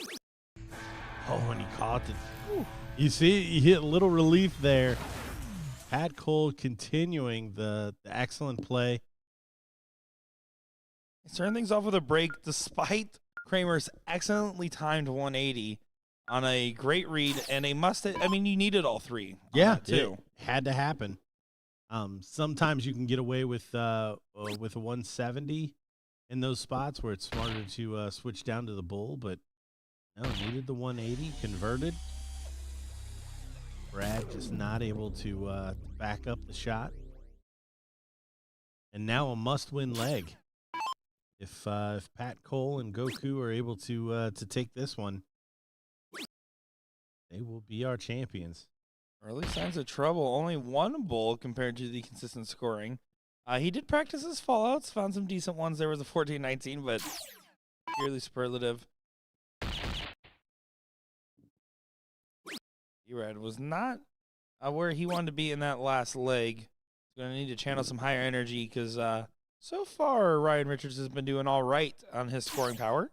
Oh, and he caught it. Whew. You see, he hit a little relief there. Pat Cole continuing the excellent play. Starting things off with a break despite Kramer's excellently timed 180 on a great read and a must. I mean, you needed all 3. Yeah, too. It had to happen. Sometimes you can get away with a 170 in those spots where it's smarter to switch down to the bull, but no, needed the 180, converted. Brad just not able to back up the shot. And now a must-win leg. If Pat Cole and Goku are able to take this one, they will be our champions. Early signs of trouble. Only 1 bull compared to the consistent scoring. He did practice his fallouts, found some decent ones. There was a 14-19, but purely superlative. Erad was not where he wanted to be in that last leg. He's going to need to channel some higher energy because so far Ryan Richards has been doing all right on his scoring power.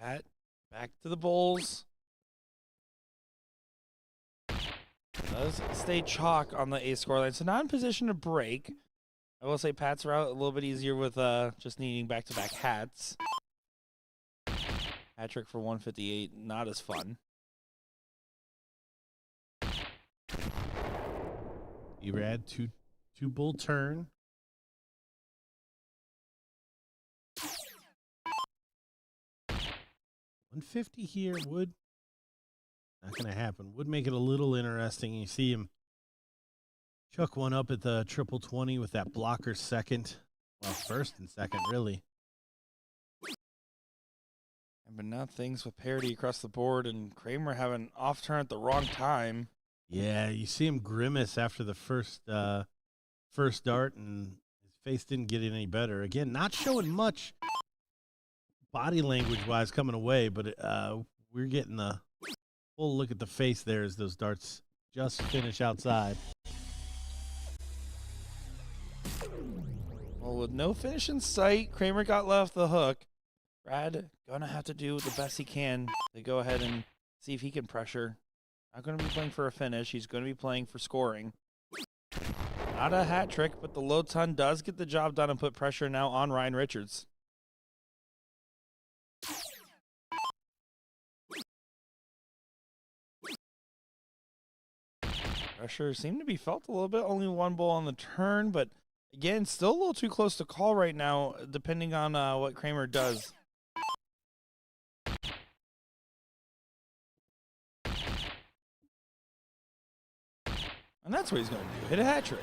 Pat, back to the Bulls. Does stay chalk on the A scoreline, so not in position to break. I will say Pat's route a little bit easier with just needing back-to-back hats. Hat trick for 158, not as fun. Erad, two bull turn. $150 here would not going to happen. Would make it a little interesting. You see him chuck one up at the triple 20 with that blocker second. Well, first and second, really. But now things with parity across the board and Kramer having an off turn at the wrong time. Yeah, you see him grimace after the first dart, and his face didn't get any better. Again, not showing much body language-wise coming away, but we're getting the full look at the face there as those darts just finish outside. Well, with no finish in sight, Kramer got left the hook. Brad gonna have to do the best he can to go ahead and see if he can pressure. Not gonna be playing for a finish. He's gonna be playing for scoring. Not a hat trick, but the low ton does get the job done and put pressure now on Ryan Richards. Pressure seemed to be felt a little bit. Only 1 bull on the turn, but again, still a little too close to call right now, depending on what Kramer does. And that's what he's going to do. Hit a hat trick.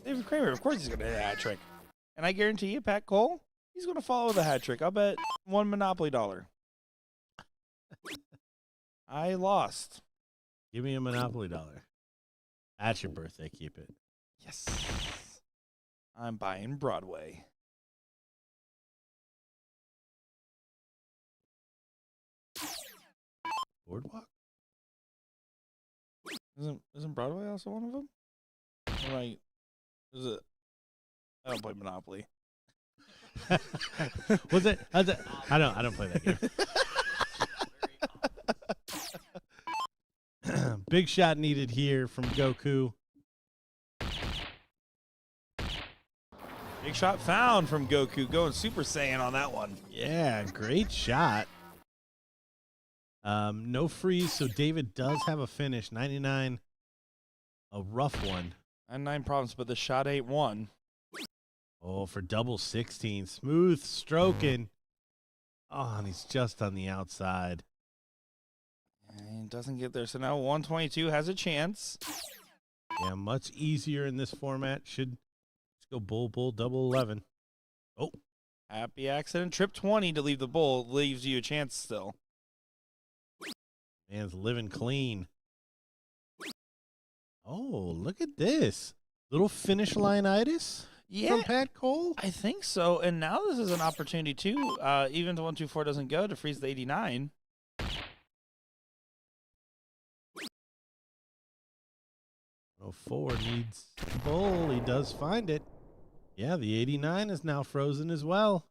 David Kramer, of course he's going to hit a hat trick. And I guarantee you, Pat Cole, he's going to follow with a hat trick. I'll bet $1 Monopoly dollar. I lost. Give me a Monopoly dollar. That's your birthday. Keep it. Yes. I'm buying Broadway. Boardwalk? Isn't Broadway also one of them? Right. Is it? I don't play Monopoly. Was it? I don't play that game. Big shot needed here from Goku. Big shot found from Goku, going Super Saiyan on that one. Yeah, great shot. No freeze, so David does have a finish. 99, a rough one. And 9 problems, but the shot ain't one. Oh, for double 16. Smooth stroking. Oh, and he's just on the outside. And And doesn't get there. So now 122 has a chance. Yeah, much easier in this format. Let's go bull, bull, double 11. Oh. Happy accident. Trip 20 to leave the bull leaves you a chance still. Man's living clean. Oh, look at this. Little finish line-itis from Pat Cole? I think so. And now this is an opportunity, too, even if the 124 doesn't go, to freeze the 89. Oh, 4 needs the bull. He does find it. Yeah, the 89 is now frozen as well.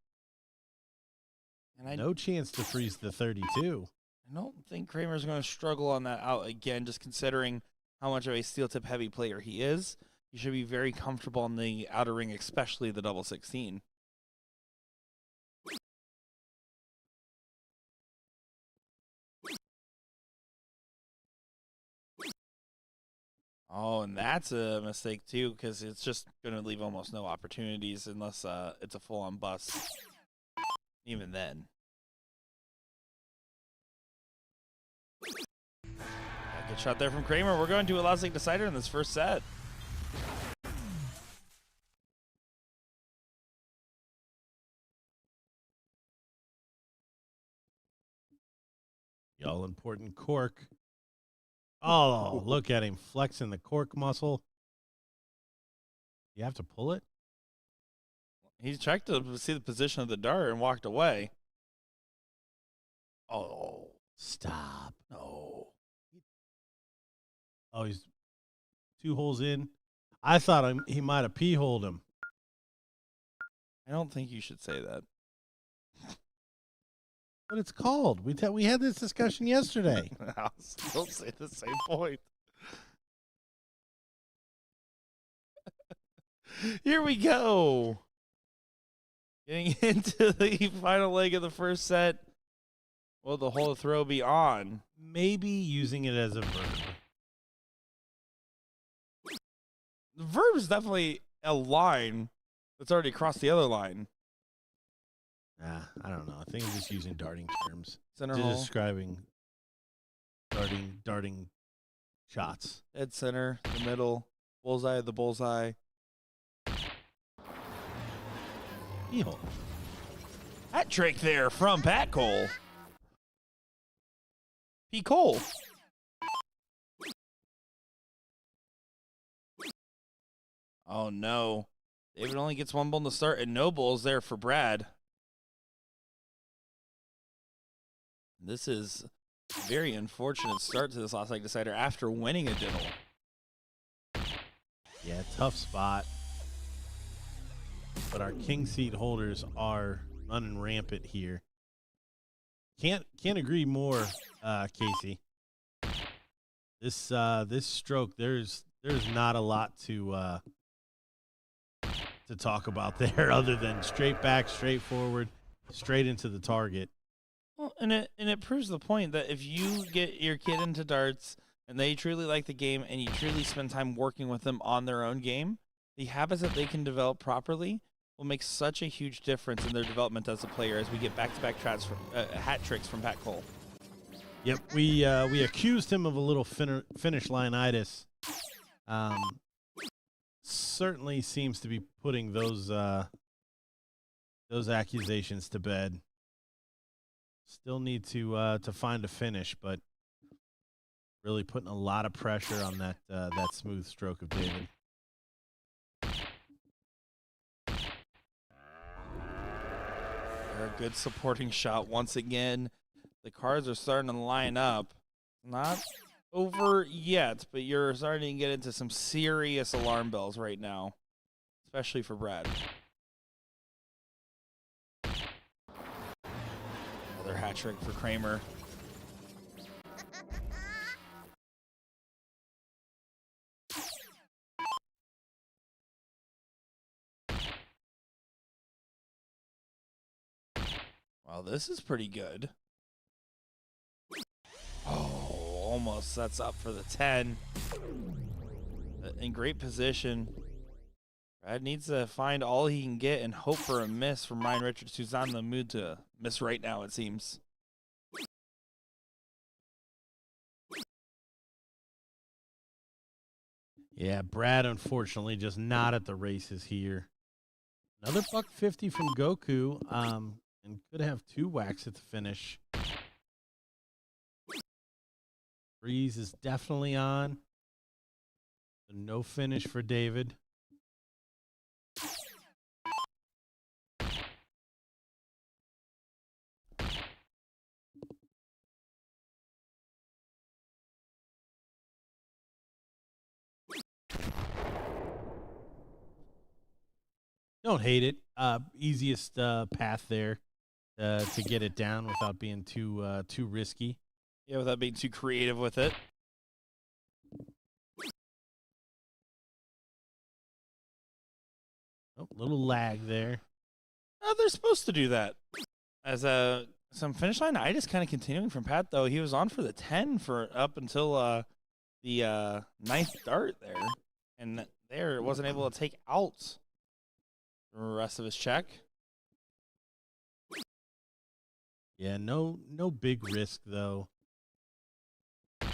And no chance to freeze the 32. I don't think Kramer's going to struggle on that out again, just considering how much of a steel tip heavy player he is. He should be very comfortable on the outer ring, especially the double 16. Oh, and that's a mistake, too, because it's just going to leave almost no opportunities unless it's a full-on bust. Even then. Good shot there from Kramer. We're going to a last league decider in this first set. The all-important cork. Oh, look at him flexing the cork muscle. You have to pull it? He checked to see the position of the dart and walked away. Oh. Stop. No. Oh, he's 2 holes in. I thought he might have pee-holed him. I don't think you should say that. What it's called. We had this discussion yesterday. I'll still say the same point. Here we go. Getting into the final leg of the first set. Will the whole throw be on? Maybe using it as a verb. The verb is definitely a line that's already crossed the other line. I don't know. I think I'm just using darting terms. Center just hole. describing darting shots. Dead center, the middle, bullseye, the bullseye. Heel. Hat trick there from Pat Cole. P. Cole. Oh, no. David only gets 1 bull in the start, and no bulls there for Brad. This is a very unfortunate start to this last leg decider after winning a diddle. Yeah, tough spot. But our king seat holders are running rampant here. Can't agree more, Casey. This stroke, there's not a lot to talk about there other than straight back, straight forward, straight into the target. Well, and it proves the point that if you get your kid into darts and they truly like the game and you truly spend time working with them on their own game, the habits that they can develop properly will make such a huge difference in their development as a player as we get back-to-back hat tricks from Pat Cole. Yep, we accused him of a little finish line-itis. Certainly seems to be putting those accusations to bed. Still need to find a finish, but really putting a lot of pressure on that smooth stroke of David. A good supporting shot once again. The cards are starting to line up. Not over yet, but you're starting to get into some serious alarm bells right now, especially for Brad. Another hat trick for Kramer. Wow, this is pretty good. Oh, almost sets up for the 10. In great position. Brad needs to find all he can get and hope for a miss from Ryan Richards, who's not in the mood to miss right now, it seems. Yeah, Brad unfortunately just not at the races here. Another $150 from Goku, and could have 2 whacks at the finish. Freeze is definitely on. So no finish for David. Don't hate it. Easiest path there to get it down without being too risky. Yeah, without being too creative with it. Oh, little lag there. They're supposed to do that. As some finish line itis kind of continuing from Pat, though. He was on for the 10 for up until the ninth dart there. And there wasn't able to take out the rest of his check. Yeah, no big risk though. Yeah,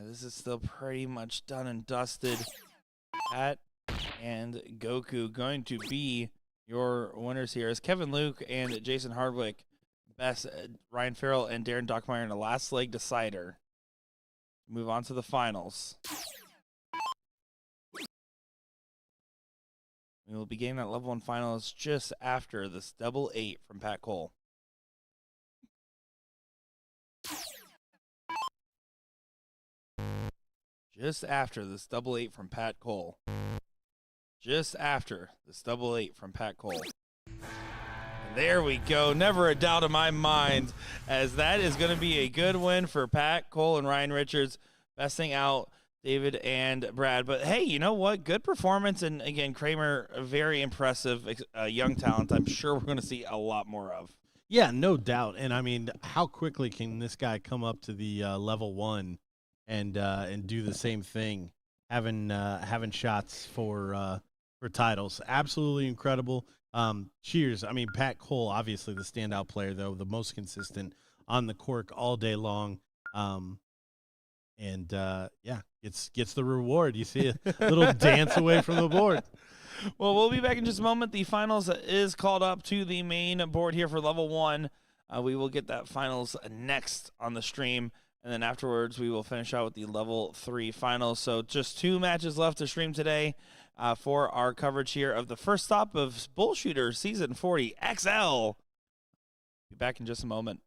this is still pretty much done and dusted. Pat and Goku going to be your winners here as Kevin Luke and Jason Hardwick, best Ryan Farrell and Darren Dockmeyer in the last leg decider. Move on to the finals. We will be getting that level 1 finals just after this double 8 from Pat Cole. Just after this double 8 from Pat Cole. Just after this double 8 from Pat Cole. And there we go. Never a doubt in my mind, as that is going to be a good win for Pat Cole and Ryan Richards, besting out David and Brad. But hey, you know what? Good performance. And again, Kramer, a very impressive young talent. I'm sure we're going to see a lot more of. Yeah, no doubt. And I mean, how quickly can this guy come up to the level 1 and do the same thing, having shots for titles? Absolutely incredible. Cheers. I mean, Pat Cole, obviously the standout player, though, the most consistent on the cork all day long. And yeah, gets the reward. You see a little dance away from the board. Well, we'll be back in just a moment. The finals is called up to the main board here for level 1. We will get that finals next on the stream. And then afterwards, we will finish out with the level 3 finals. So just 2 matches left to stream today for our coverage here of the first stop of BullShooter Season 40 XL. Be back in just a moment.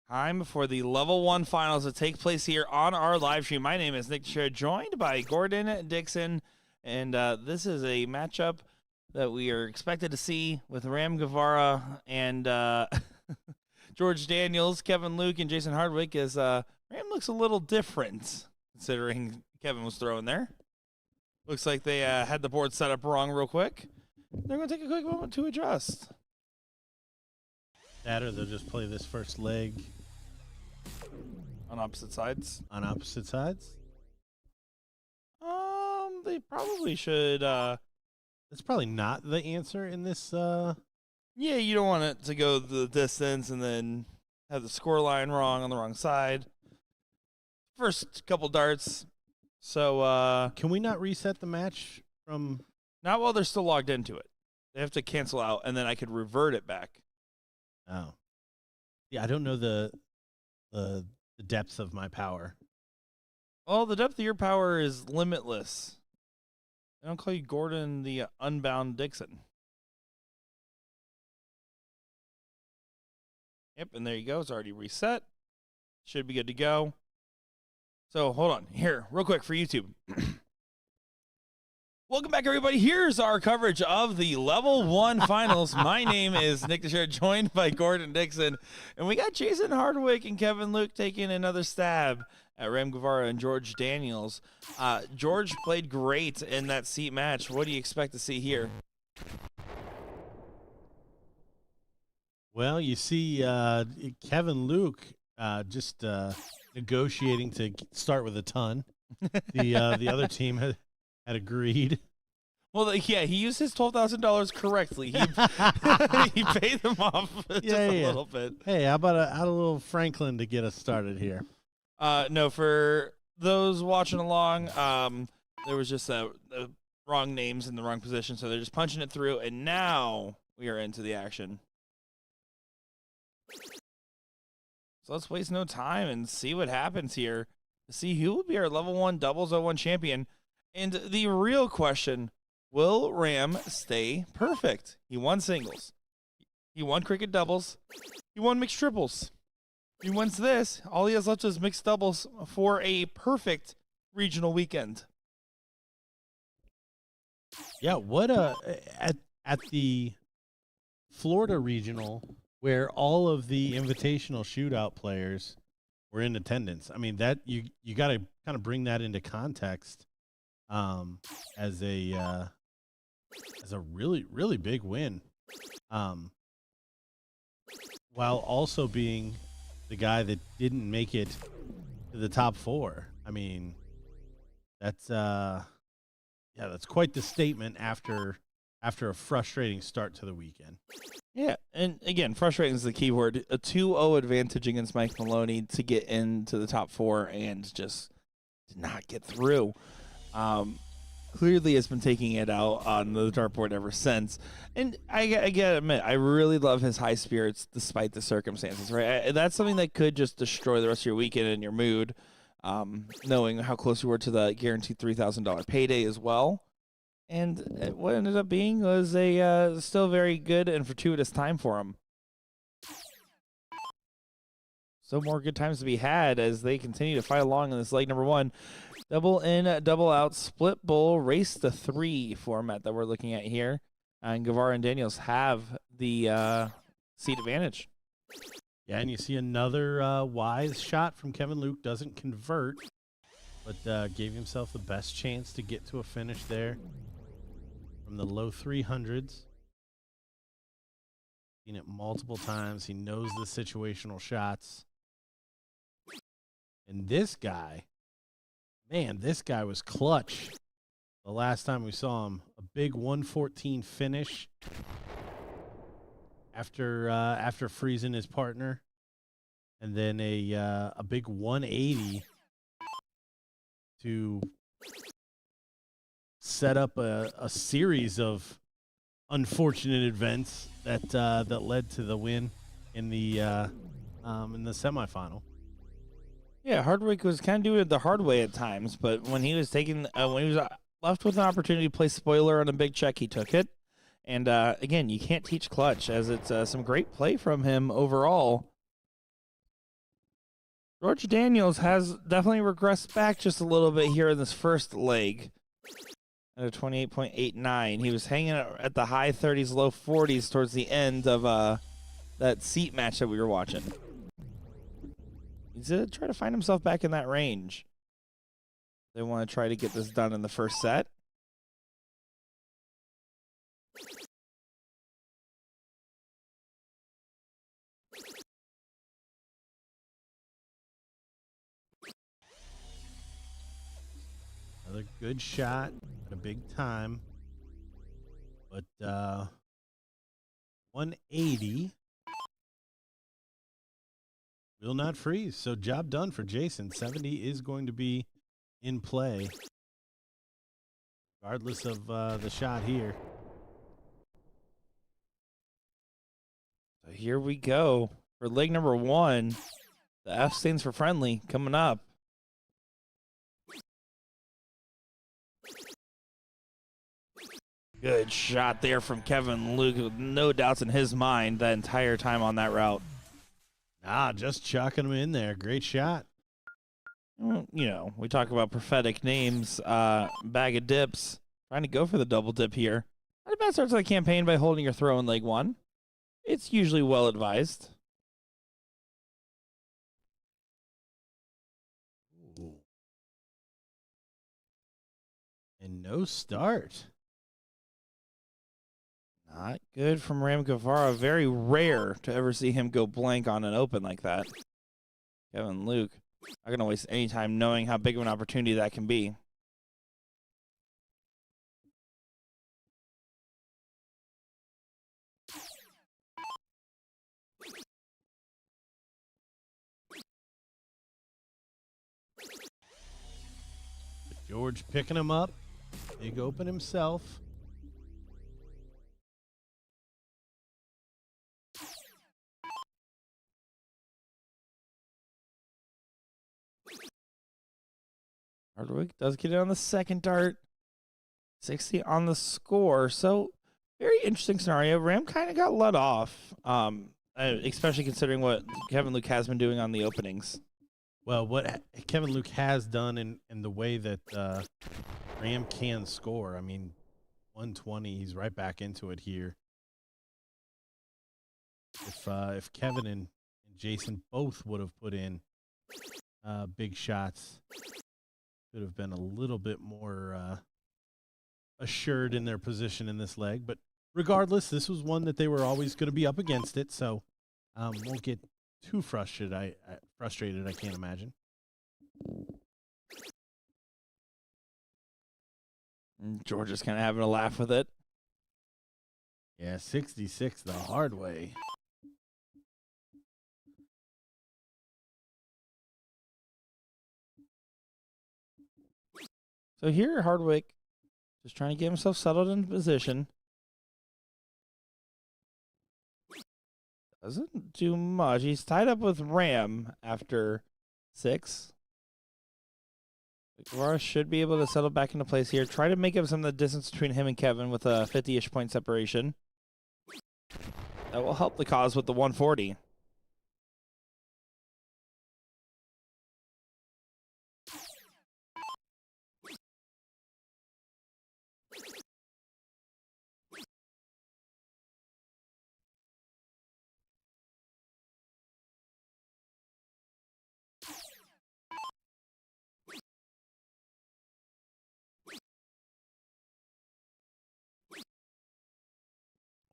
Time for the level 1 finals to take place here on our live stream. My name is Nick Teixeira, joined by Gordon Dixon, and this is a matchup that we are expected to see with Ram Guevara and George Daniels, Kevin Luke, and Jason Hardwick, as Ram looks a little different considering Kevin was throwing there. Looks like they had the board set up wrong real quick. They're going to take a quick moment to adjust. That or they'll just play this first leg on opposite sides. on opposite sides. They probably should. That's probably not the answer in this. Yeah, you don't want it to go the distance and then have the score line wrong on the wrong side. First couple darts. So Can we not reset the match from? not while they're still logged into it. They have to cancel out, and then I could revert it back. Oh, yeah. I don't know the depth of my power. Well, the depth of your power is limitless. I don't call you Gordon the Unbound Dixon. Yep, and there you go. It's already reset. Should be good to go. So hold on here, real quick for YouTube. Welcome back, everybody. Here's our coverage of the Level 1 Finals. My name is Nick Teixeira, joined by Gordon Dixon. And we got Jason Hardwick and Kevin Luke taking another stab at Ram Guevara and George Daniels. George played great in that seat match. What do you expect to see here? Well, you see, Kevin Luke just negotiating to start with a ton. The other team had agreed. Well, yeah, he used his $12,000 correctly. He he paid them off just a little bit. Hey, how about a little Franklin to get us started here? No, for those watching along, there was just the wrong names in the wrong position, so they're just punching it through, and now we are into the action. So let's waste no time and see what happens here to see who will be our Level 1 Doubles 01 champion. And the real question, will Ram stay perfect? He won singles. He won cricket doubles. He won mixed triples. He wins this. All he has left is mixed doubles for a perfect regional weekend. Yeah, what at the Florida regional where all of the invitational shootout players were in attendance. I mean, that you got to kind of bring that into context as a really big win. While also being the guy that didn't make it to the top 4. I mean, that's that's quite the statement after a frustrating start to the weekend. Yeah, and again, frustrating is the key word. A 2-0 advantage against Mike Maloney to get into the top 4 and just did not get through. Clearly has been taking it out on the dartboard ever since. And I got to admit, I really love his high spirits despite the circumstances, right? That's something that could just destroy the rest of your weekend and your mood, knowing how close you were to the guaranteed $3,000 payday as well. And what ended up being was a still very good and fortuitous time for him. So more good times to be had as they continue to fight along in this leg number 1. Double in, double out, split bowl, race to 3 format that we're looking at here. And Guevara and Daniels have the seat advantage. Yeah, and you see another wise shot from Kevin Luke. Doesn't convert, but gave himself the best chance to get to a finish there from the low 300s. Seen it multiple times. He knows the situational shots. And this guy, man, this guy was clutch the last time we saw him. A big 114 finish after freezing his partner, and then a big 180 to set up a series of unfortunate events that led to the win in the semifinal. Yeah, Hardwick was kind of doing it the hard way at times, but when he was left with an opportunity to play spoiler on a big check, he took it. And again, you can't teach clutch, as it's some great play from him overall. George Daniels has definitely regressed back just a little bit here in this first leg at a 28.89. He was hanging at the high 30s, low 40s towards the end of that seat match that we were watching. He's going to try to find himself back in that range. They want to try to get this done in the first set. Another good shot at a big time. But 180 will not freeze. So job done for Jason. 70 is going to be in play, regardless of the shot here. So here we go for leg number 1. The F stands for friendly coming up. Good shot there from Kevin Luke, with no doubts in his mind that entire time on that route. Just chucking him in there. Great shot. You know, we talk about prophetic names, bag of dips, trying to go for the double dip here. Not a bad start to the campaign by holding your throw in leg 1. It's usually well advised. Ooh. And no start. Not good from Ram Guevara. Very rare to ever see him go blank on an open like that. Kevin Luke, not going to waste any time knowing how big of an opportunity that can be. George picking him up. Big open himself. Hardwick does get it on the second dart. 60 on the score. So, very interesting scenario. Ram kind of got let off, especially considering what Kevin Luke has been doing on the openings. Well, what Kevin Luke has done in the way that Ram can score. I mean, 120, he's right back into it here. If Kevin and Jason both would have put in big shots, could have been a little bit more assured in their position in this leg. But regardless, this was one that they were always going to be up against it, so won't get too frustrated. I can't imagine. George is kind of having a laugh with it. Yeah, 66 the hard way. So here, Hardwick just trying to get himself settled in position. Doesn't do much. He's tied up with Ram after 6. Guevara should be able to settle back into place here. Try to make up some of the distance between him and Kevin with a 50-ish point separation. That will help the cause with the 140.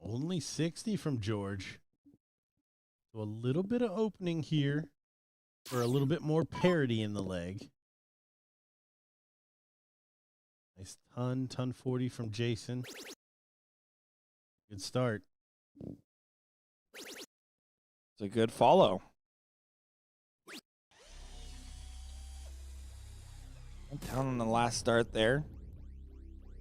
Only 60 from George. So a little bit of opening here for a little bit more parity in the leg. Nice ton 40 from Jason. Good start. It's a good follow. Down on the last start there.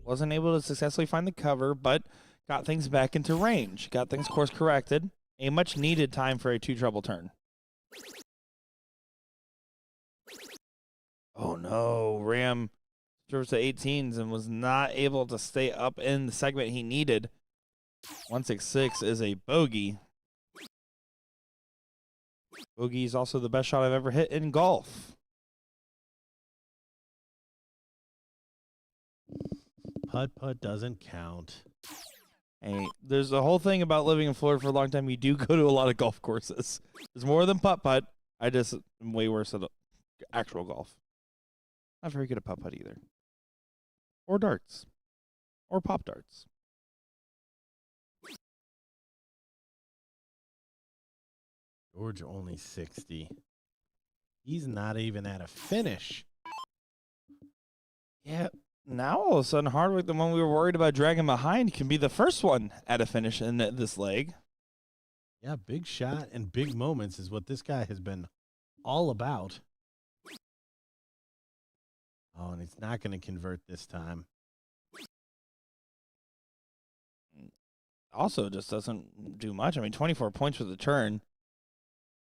Wasn't able to successfully find the cover, but got things back into range. Got things course corrected. A much needed time for a 2-treble turn. Oh no, Ram drove to 18s and was not able to stay up in the segment he needed. 166 is a bogey. Bogey is also the best shot I've ever hit in golf. Putt doesn't count. Hey, there's a whole thing about living in Florida for a long time. You do go to a lot of golf courses. There's more than putt-putt. I just am way worse at actual golf. Not very good at putt-putt either. Or darts. Or pop darts. George only 60. He's not even at a finish. Yeah. Now all of a sudden, Hardwick, the one we were worried about dragging behind, can be the first one at a finish in this leg. Yeah, big shot and big moments is what this guy has been all about. Oh, and he's not going to convert this time. Also, just doesn't do much. I mean, 24 points for the turn.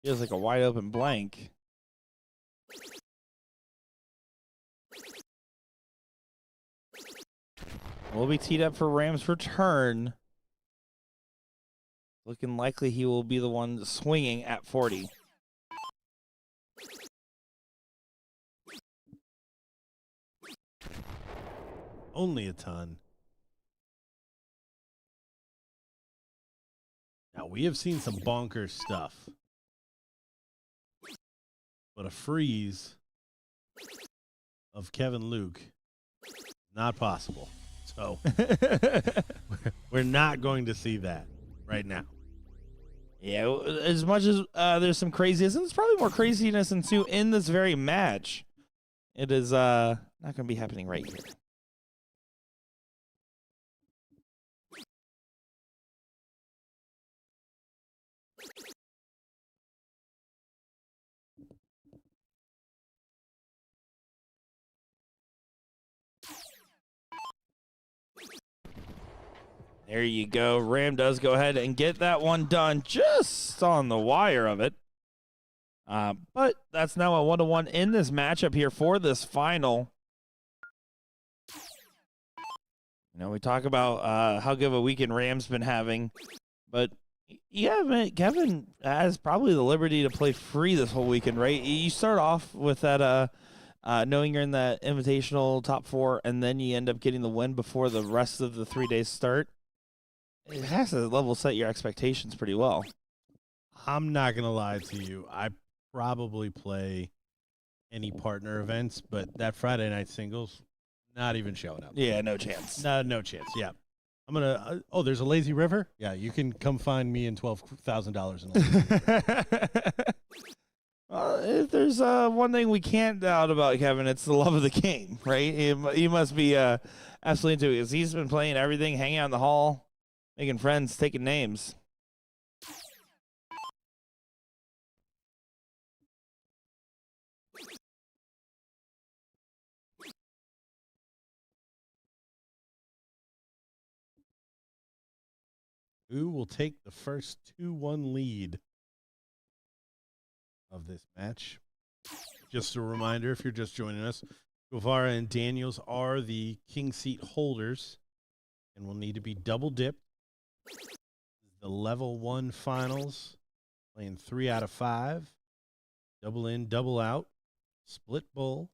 He has like a wide open blank. Will be teed up for Rams' return. Looking likely he will be the one swinging at 40. Only a ton. Now, we have seen some bonkers stuff. But a freeze of Kevin Luke, not possible. So we're not going to see that right now. Yeah, as much as there's some craziness, and there's probably more craziness ensue in this very match, it is not going to be happening right here. There you go. Ram does go ahead and get that one done just on the wire of it. But that's now a 1-1 in this matchup here for this final. You know, we talk about how good of a weekend Ram's been having, but yeah, man, Kevin has probably the liberty to play free this whole weekend, right? You start off with that knowing you're in that invitational top 4, and then you end up getting the win before the rest of the 3 days start. It has to level set your expectations pretty well. I'm not going to lie to you. I probably play any partner events, but that Friday night singles, not even showing up. Yeah, no chance. No chance. Yeah. I'm going to, oh, there's a lazy river? Yeah, you can come find me in $12,000 in lazy river. If there's one thing we can't doubt about Kevin, it's the love of the game, right? He must be absolutely into it because he's been playing everything, hanging out in the hall, making friends, taking names. Who will take the first 2-1 lead of this match? Just a reminder, if you're just joining us, Guevara and Daniels are the king seat holders and will need to be double dipped. The level 1 finals, playing 3 out of 5, double in, double out, split bull.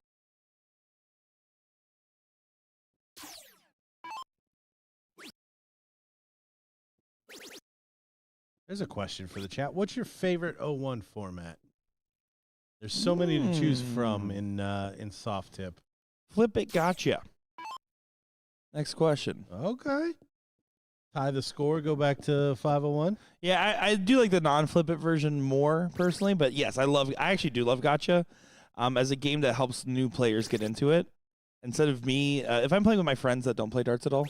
There's a question for the chat. What's your favorite 0-1 format? There's so many to choose from in soft tip. Flip it, gotcha. Next question. Okay. Tie the score, go back to 501. Yeah, I do like the non-flip it version more personally, but yes, I actually do love gotcha as a game that helps new players get into it. Instead of me, if I'm playing with my friends that don't play darts at all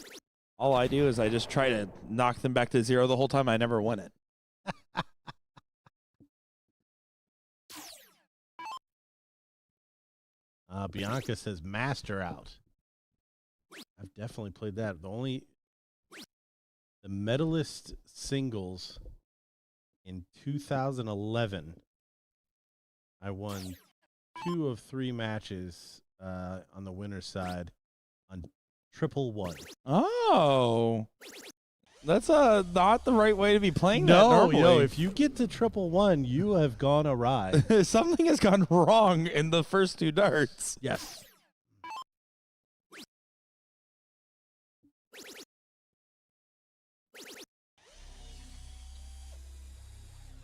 I do is I just try to knock them back to 0 the whole time. I never win it. Bianca says master out. I've definitely played that. The medalist singles in 2011, I won 2 of 3 matches on the winner's side on 111. Oh. That's not the right way to be playing that No, normally. if you get to 111, you have gone awry. Something has gone wrong in the first 2 darts. Yes.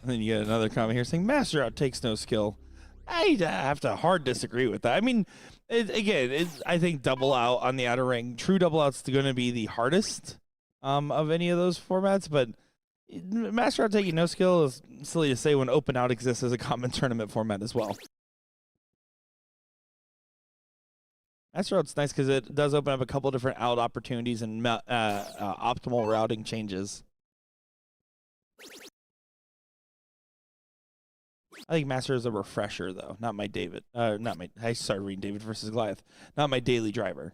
And then you get another comment here saying Master Out takes no skill. I have to hard disagree with that. I mean, I think double out on the outer ring, true double out's going to be the hardest of any of those formats, but Master Out taking no skill is silly to say when open out exists as a common tournament format as well. Master Out's nice because it does open up a couple different out opportunities and optimal routing changes. I think Master is a refresher, though. Not my David. I started reading David versus Goliath. Not my daily driver.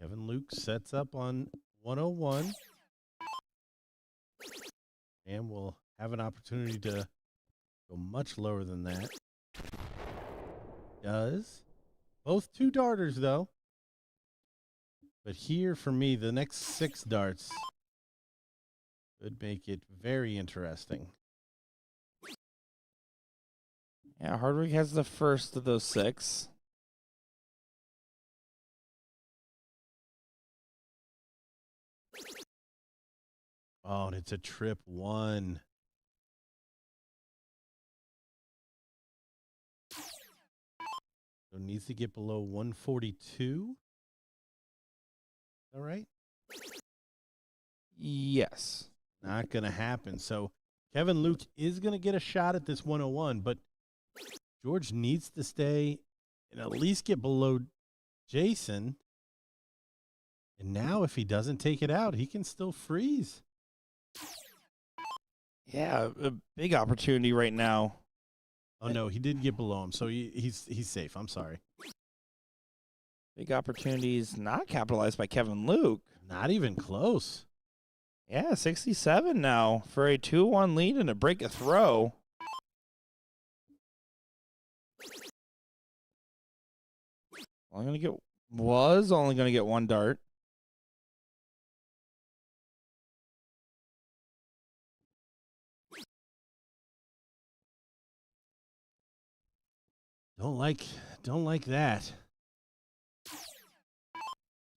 Kevin Luke sets up on 101. And will have an opportunity to go much lower than that. Does. Both 2 darters, though. But here, for me, the next 6 darts could make it very interesting. Yeah, Hardwick has the first of those 6. Oh, and it's a trip 1. So it needs to get below 142. All right. Yes. Not going to happen. So Kevin Luke is going to get a shot at this 101, but George needs to stay and at least get below Jason. And now if he doesn't take it out, he can still freeze. Yeah, a big opportunity right now. Oh, no, he did get below him, so he's safe. I'm sorry. Big opportunities not capitalized by Kevin Luke. Not even close. Yeah, 67 now for a 2-1 lead and a break a throw. Only going to get 1 dart. Don't like that.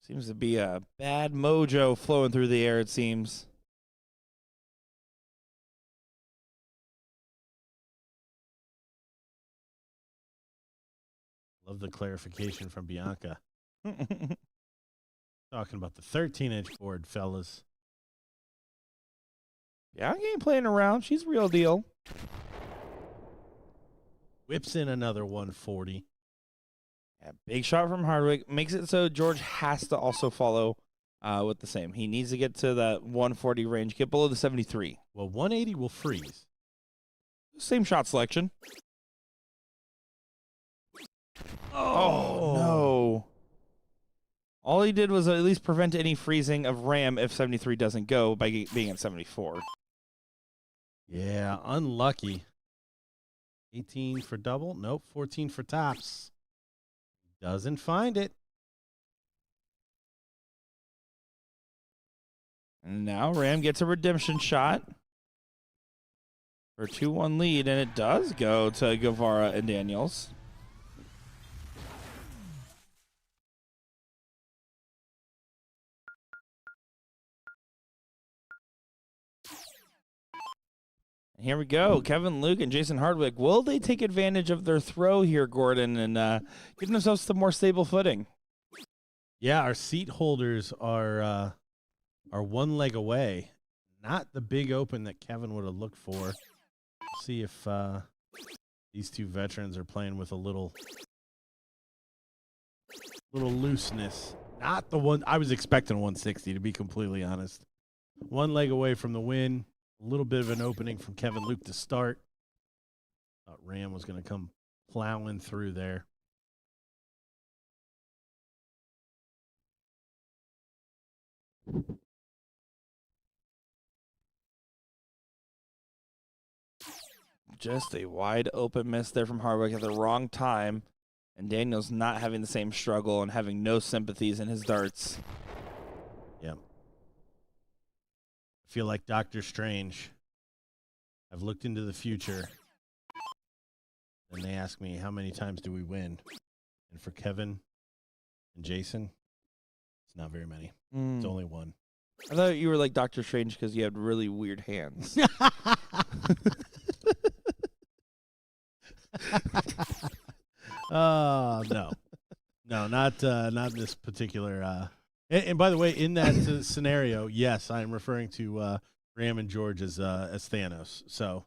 Seems to be a bad mojo flowing through the air, it seems. Love the clarification from Bianca. Talking about the 13-inch board, fellas. Bianca ain't playing around. She's real deal. Whips in another 140. Yeah, big shot from Hardwick. Makes it so George has to also follow with the same. He needs to get to that 140 range, get below the 73. Well, 180 will freeze. Same shot selection. Oh, no. All he did was at least prevent any freezing of Ram if 73 doesn't go by being at 74. Yeah, unlucky. 18 for double. Nope, 14 for tops. Doesn't find it. And now Ram gets a redemption shot for a 2-1 lead, and it does go to Guevara and Daniels. And here we go. Kevin Luke and Jason Hardwick. Will they take advantage of their throw here, Gordon, and get themselves some more stable footing? Yeah, our seat holders are 1 leg away. Not the big open that Kevin would have looked for. See if these 2 veterans are playing with a little looseness. Not the one I was expecting 160, to be completely honest. 1 leg away from the win. A little bit of an opening from Kevin Luke to start. Thought Ram was going to come plowing through there. Just a wide open miss there from Hardwick at the wrong time. And Daniel's not having the same struggle and having no sympathies in his darts. Yeah. I feel like Doctor Strange. I've looked into the future. And they ask me, how many times do we win? And for Kevin and Jason, it's not very many. It's only one. I thought you were like Doctor Strange because you had really weird hands. No, not this particular. And by the way, in that scenario, yes, I am referring to Ram and George as Thanos. So,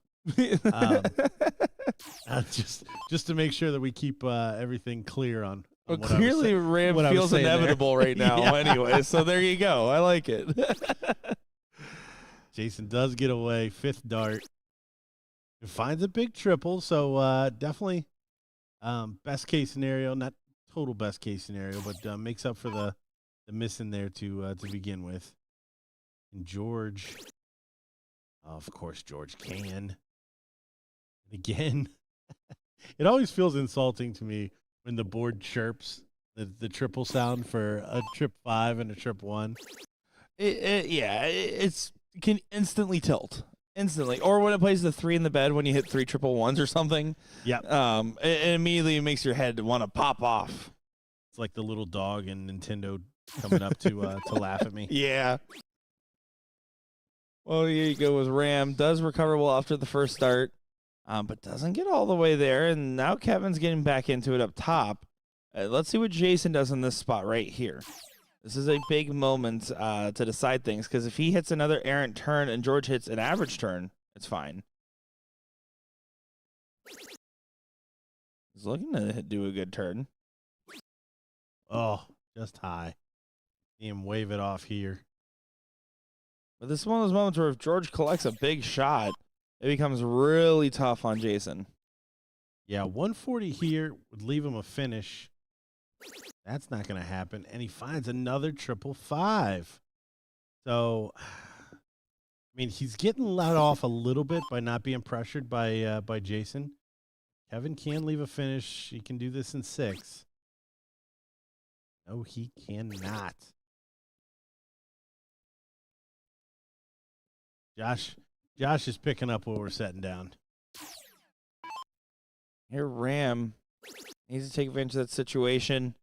just to make sure that we keep everything clear on. Well, clearly, Ram feels inevitable right now. Yeah. Anyway, so there you go. I like it. Jason does get away. 5th dart. He finds a big triple. So definitely best case scenario, not total best case scenario, but makes up for the miss in there to begin with. And George, of course, George can. And again, it always feels insulting to me when the board chirps the triple sound for a trip 5 and a trip 1. It can instantly tilt. Instantly. Or when it plays the 3 in the bed when you hit 3 triple ones or something. Yeah. It immediately makes your head want to pop off. It's like the little dog in Nintendo coming up to laugh at me. Yeah. Well, here you go with Ram. Does recover well after the first start, but doesn't get all the way there. And now Kevin's getting back into it up top. Let's see what Jason does in this spot right here. This is a big moment to decide things, because if he hits another errant turn and George hits an average turn, it's fine. He's looking to do a good turn. Oh, just high. See him wave it off here. But this is one of those moments where if George collects a big shot, it becomes really tough on Jason. Yeah, 140 here would leave him a finish. That's not going to happen. And he finds another triple 5. So, I mean, he's getting let off a little bit by not being pressured by Jason. Kevin can leave a finish. He can do this in 6. No, he cannot. Josh is picking up what we're setting down. Here, Ram needs to take advantage of that situation.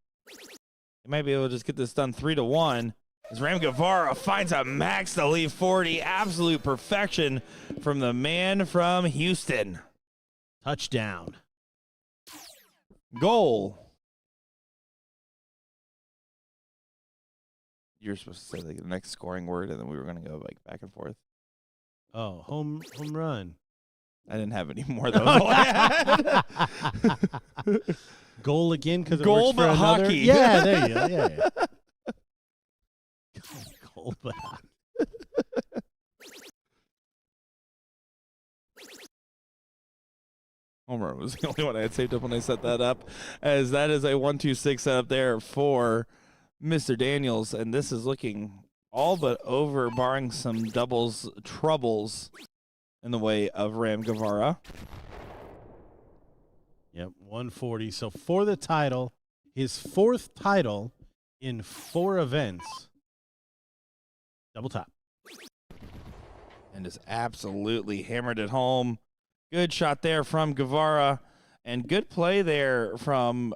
He might be able to just get this done 3-1. As Ram Guevara finds a max to leave 40. Absolute perfection from the man from Houston. Touchdown. Goal. You're supposed to say like the next scoring word, and then we were going to go like back and forth. Oh, home run. I didn't have any more though. Goal again because it goal works for but another. hockey. Yeah, there you go. Yeah. Goal but hockey. Home run was the only one I had saved up when I set that up, as that is a 1-2-6 setup there for Mr. Daniels, and this is looking all but over, barring some doubles troubles in the way of Ram Guevara. Yep, 140. So for the title, his 4th title in 4 events. Double top. And just absolutely hammered it home. Good shot there from Guevara, and good play there from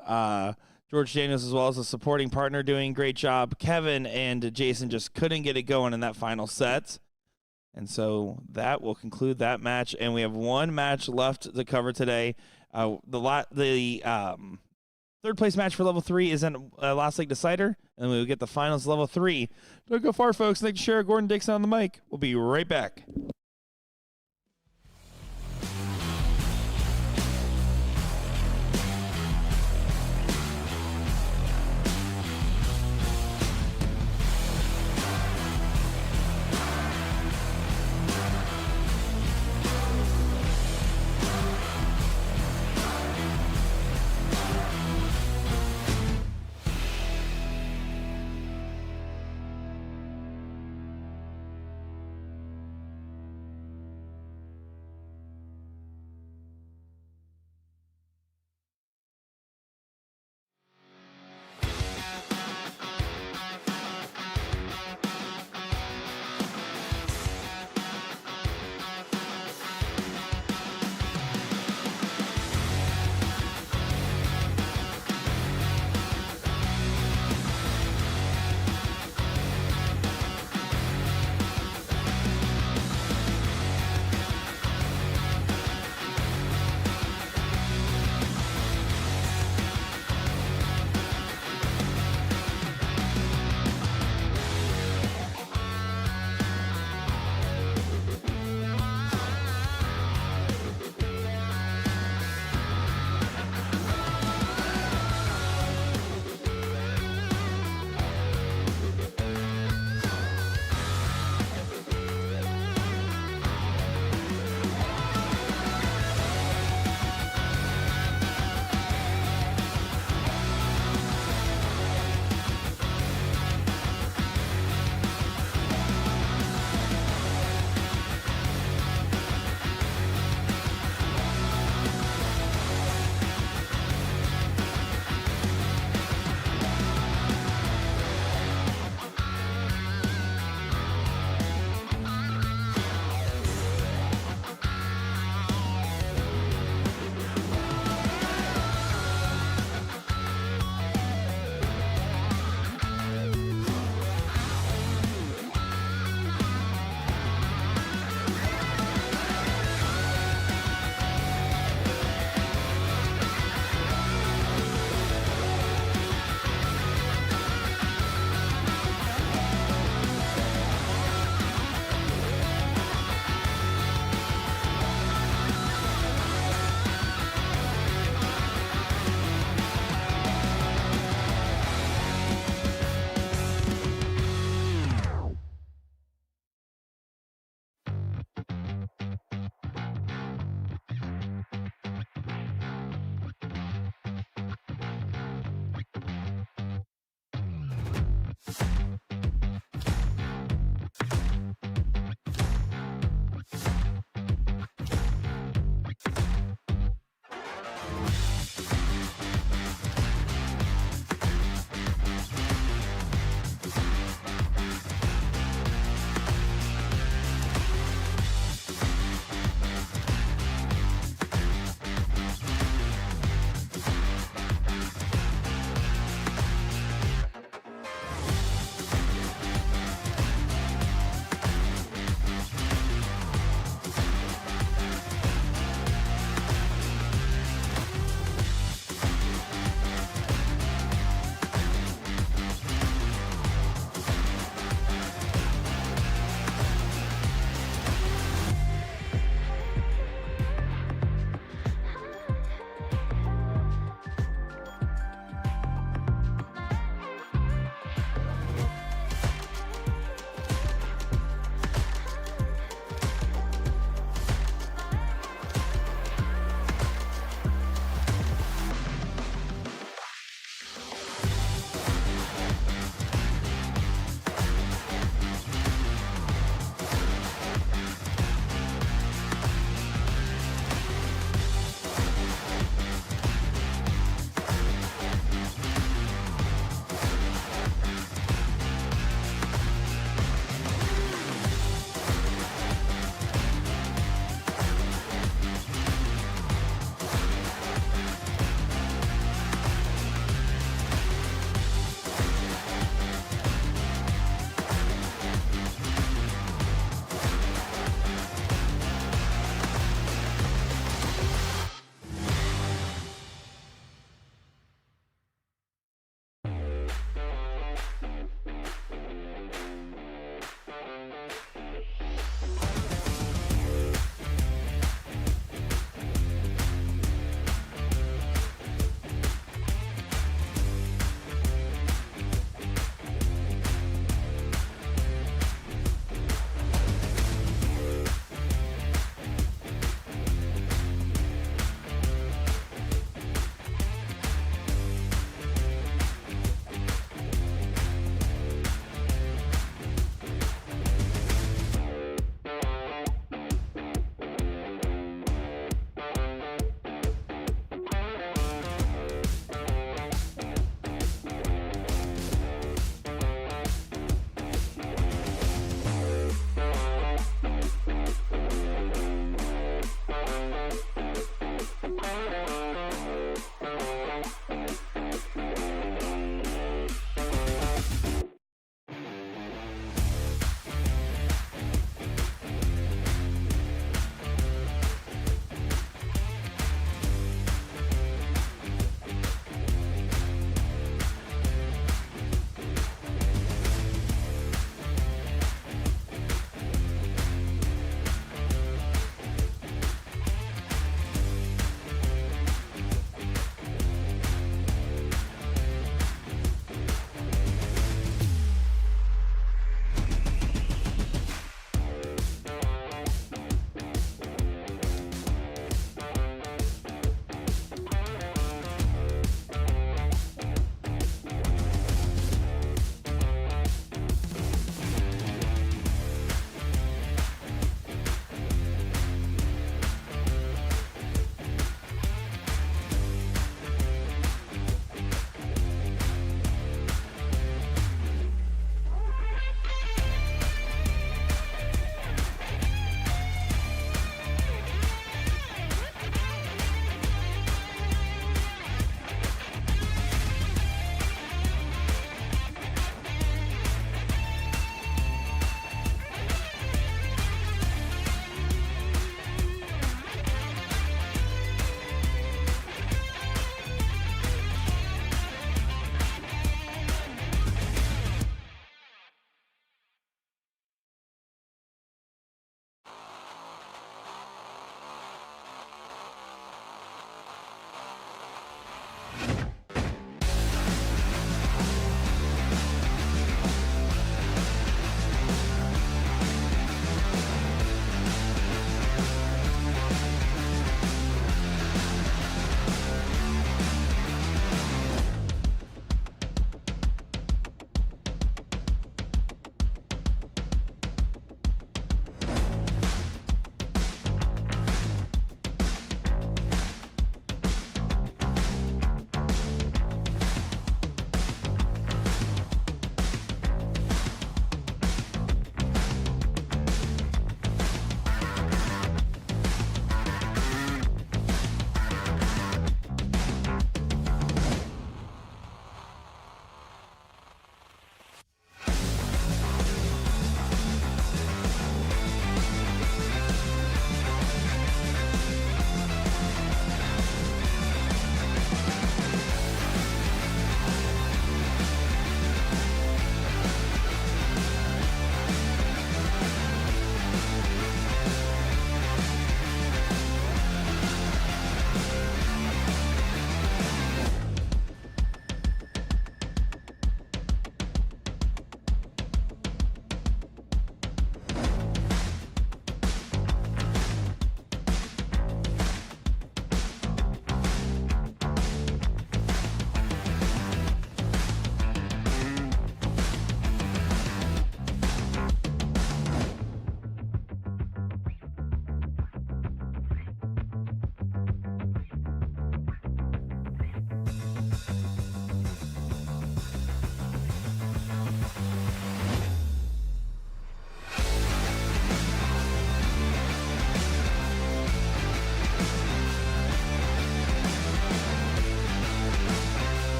George Daniels, as well as a supporting partner doing a great job. Kevin and Jason just couldn't get it going in that final set. And so that will conclude that match. And we have one match left to cover today. The third place match for level 3 is in last league decider. And then we will get the finals level 3. Don't go far, folks. Thank you, Sheriff Gordon Dixon on the mic. We'll be right back.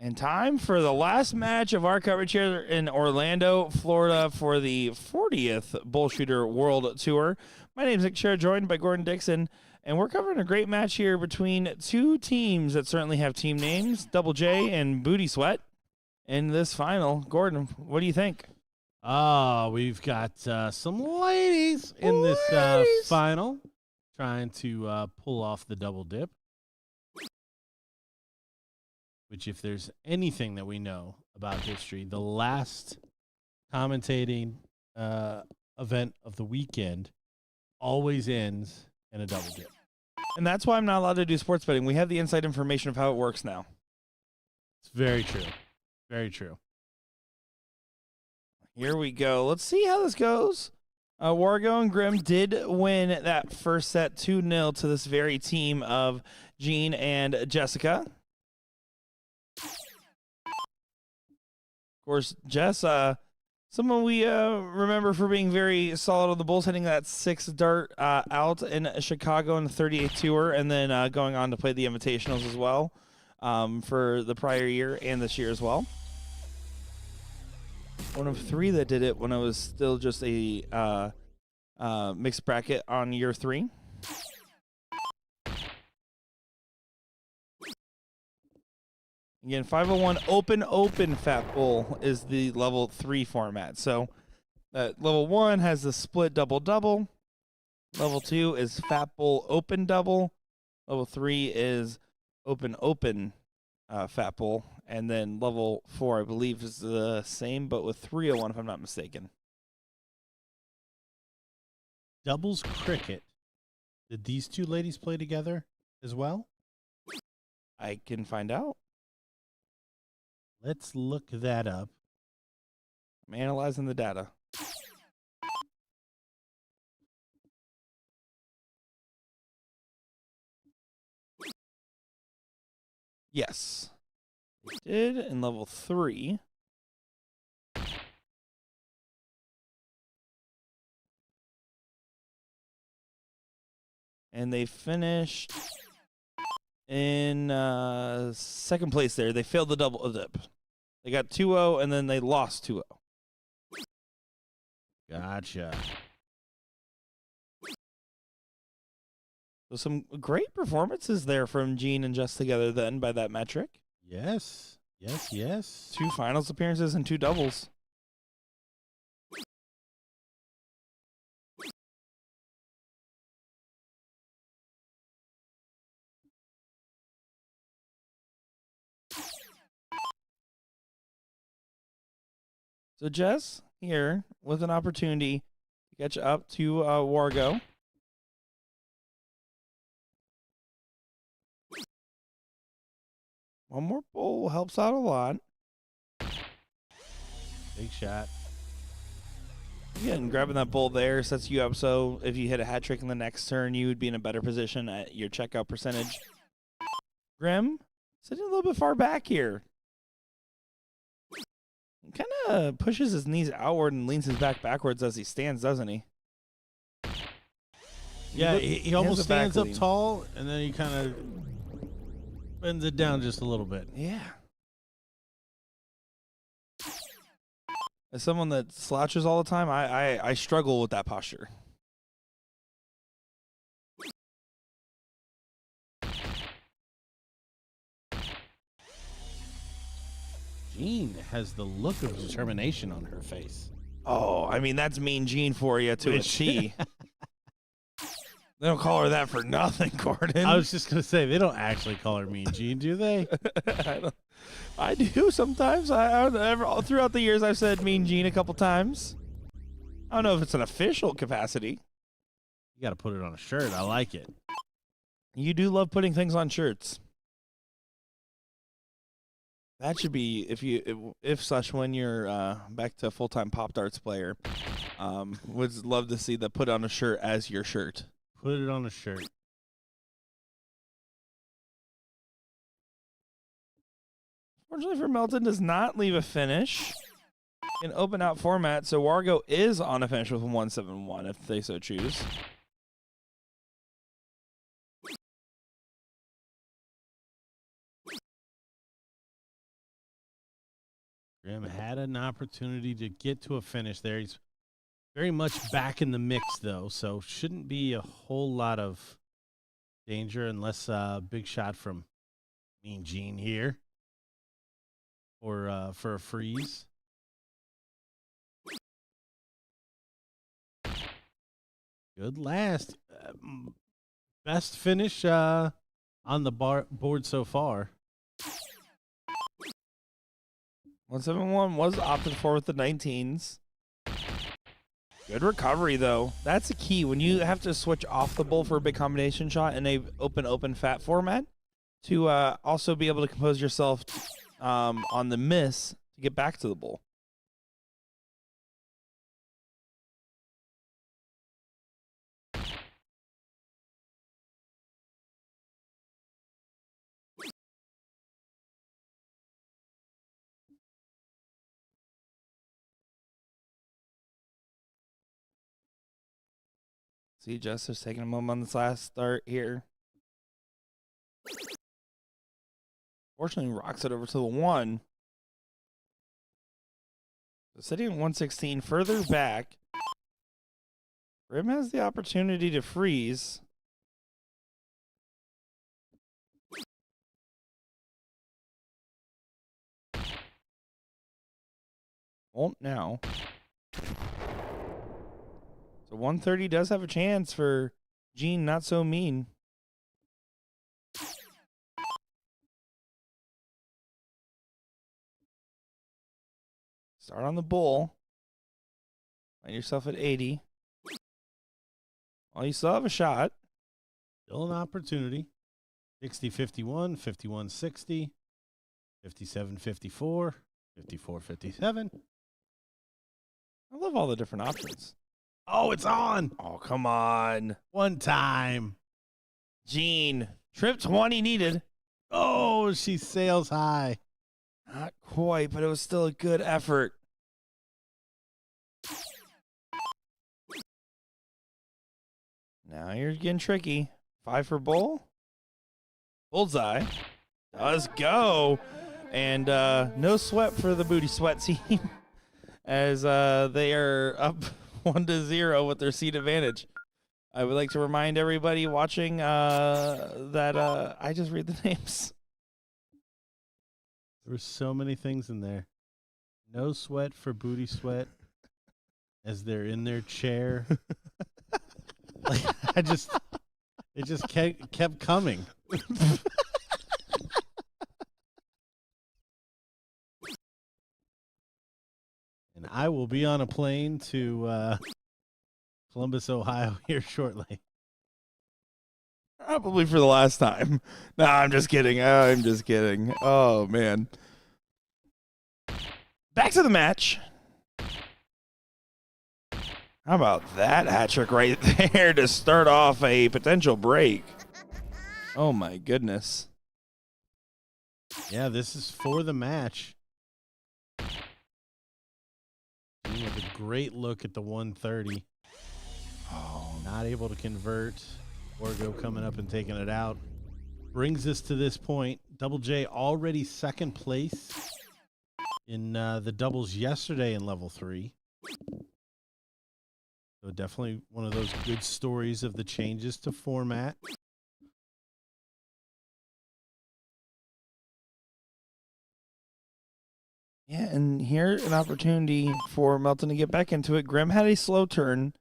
And time for the last match of our coverage here in Orlando, Florida for the 40th BullShooter World Tour. My name is Nick Share, joined by Gordon Dixon, and we're covering a great match here between two teams that certainly have team names, Double J and Booty Sweat, in this final. Gordon, what do you think? We've got some ladies in this final trying to pull off the double dip. Which, if there's anything that we know about history, the last commentating event of the weekend always ends in a double dip. And that's why I'm not allowed to do sports betting. We have the inside information of how it works now. It's very true. Very true. Here we go. Let's see how this goes. Wargo and Grim did win that first set 2-0 to this very team of Jean and Jessica. Of course, Jess, someone we remember for being very solid on the Bulls, hitting that 6 dart out in Chicago in the 38th Tour, and then going on to play the Invitationals as well for the prior year and this year as well. One of 3 that did it when I was still just a mixed bracket on year 3. Again, 501 open Fat Bull is the level 3 format. So level 1 has the split double. Level 2 is Fat Bull open double. Level 3 is open Fat Bull. And then level 4, I believe, is the same, but with 301, if I'm not mistaken. Doubles cricket. Did these two ladies play together as well? I can find out. Let's look that up. I'm analyzing the data. Yes. It did in level 3. And they finished in second place there. They failed the double dip. They got 2-0, and then they lost 2-0. Gotcha. So some great performances there from Jean and Just together then by that metric. Yes. 2 finals appearances and 2 doubles. So Jess here with an opportunity to catch up to Wargo. One more bowl helps out a lot. Big shot. Again, grabbing that bowl there sets you up so if you hit a hat trick in the next turn, you would be in a better position at your checkout percentage. Grim sitting a little bit far back here. Kind of pushes his knees outward and leans his back backwards as he stands, doesn't he? Yeah, he almost stands up lean. tall, and then he kind of bends it down just a little bit. Yeah. As someone that slouches all the time, I struggle with that posture. Jean has the look of determination on her face. Oh, I mean, that's Mean Jean for you to a T. They don't call her that for nothing, Gordon. I was just going to say, they don't actually call her Mean Jean, do they? I do sometimes. Throughout the years, I've said Mean Jean a couple times. I don't know if it's an official capacity. You got to put it on a shirt. I like it. You do love putting things on shirts. That should be if such when you're back to a full-time Pop Darts player. Would love to see the put on a shirt as your shirt. Put it on a shirt. Fortunately for Melton, does not leave a finish in open out format, so Wargo is on a finish with 171 if they so choose. Grim had an opportunity to get to a finish there. He's very much back in the mix, though, so shouldn't be a whole lot of danger unless big shot from Mean Gene here or for a freeze. Good last. Best finish on the board so far. 171 was opted for with the 19s. Good recovery, though. That's the key. When you have to switch off the bull for a big combination shot in a open fat format, to also be able to compose yourself on the miss to get back to the bull. See, Jester's taking a moment on this last start here. Fortunately, rocks it over to the 1. So sitting at 116, further back. Grim has the opportunity to freeze. Won't now. So 130 does have a chance for Gene Not So Mean. Start on the bull. Find yourself at 80. Well, you still have a shot. Still an opportunity. 60-51, 51-60, 57-54, 54-57. I love all the different options. Oh, it's on. Oh, come on. One time. Gene. Trip 20 needed. Oh, she sails high. Not quite, but it was still a good effort. Now you're getting tricky. 5 for bull. Bullseye. Let's go. And no sweat for the Booty Sweat team as they are up 1-0 with their seed advantage. I would like to remind everybody watching that I just read the names. There were so many things in there. No sweat for Booty Sweat as they're in their chair. Like, it just kept coming. And I will be on a plane to Columbus, Ohio here shortly. Probably for the last time. No, I'm just kidding. I'm just kidding. Oh, man. Back to the match. How about that hat trick right there to start off a potential break? Oh, my goodness. Yeah, this is for the match. With a great look at the 130. Oh, not able to convert. Orgo coming up and taking it out. Brings us to this point. Double J already second place in the doubles yesterday in level 3. So definitely one of those good stories of the changes to format. Yeah, and here an opportunity for Melton to get back into it. Grim had a slow turn,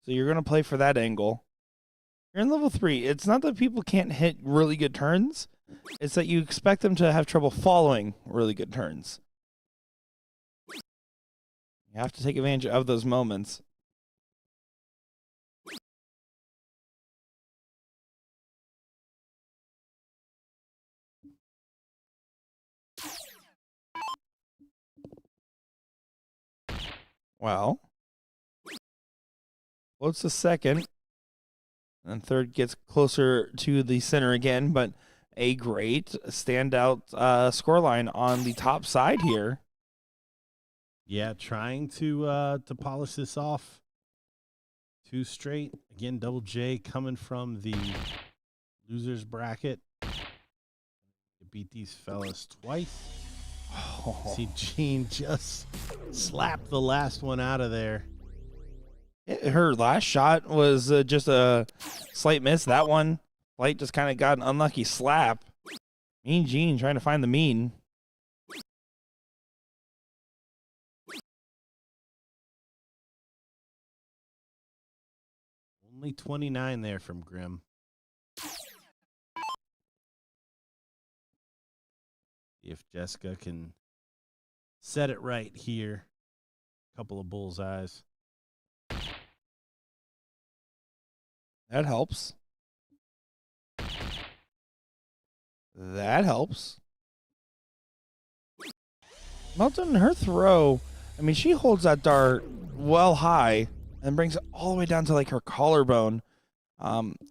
so you're going to play for that angle. You're in level 3. It's not that people can't hit really good turns. It's that you expect them to have trouble following really good turns. You have to take advantage of those moments. Well, floats the second, and third gets closer to the center again, but a great standout scoreline on the top side here. Yeah, trying to polish this off. 2 straight. Again, Double J coming from the losers bracket. To beat these fellas twice. See, Jean just slapped the last one out of there. Her last shot was just a slight miss. That one, Light just kind of got an unlucky slap. Mean Gene trying to find the mean. Only 29 there from Grimm. If Jessica can set it right here. Couple of bullseyes. That helps. That helps. Melton, her throw, I mean, she holds that dart well high and brings it all the way down to like her collarbone.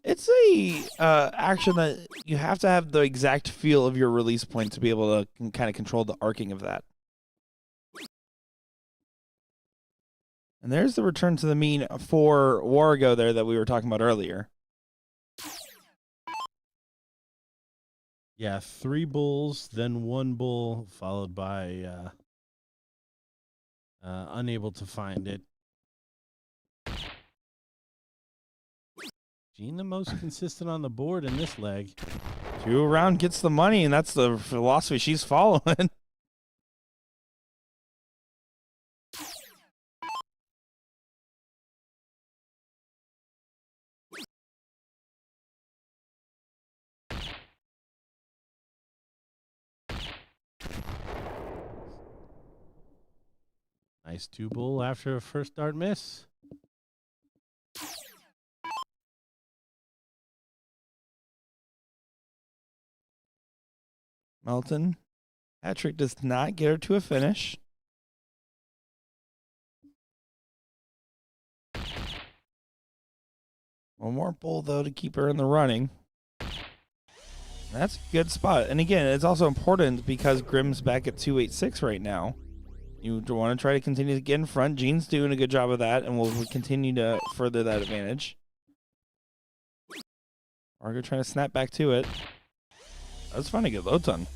It's a action that you have to have the exact feel of your release point to be able to kind of control the arcing of that. And there's the return to the mean for Wargo there that we were talking about earlier. Yeah, 3 bulls, then 1 bull, followed by unable to find it. Jean the most consistent on the board in this leg. 2 around gets the money, and that's the philosophy she's following. Nice 2 bull after a first dart miss. Melton, Patrick does not get her to a finish. One more bull, though, to keep her in the running. That's a good spot. And again, it's also important because Grimm's back at 286 right now. You want to try to continue to get in front. Jean's doing a good job of that, and we'll continue to further that advantage. Argo trying to snap back to it. That's fun to get low ton.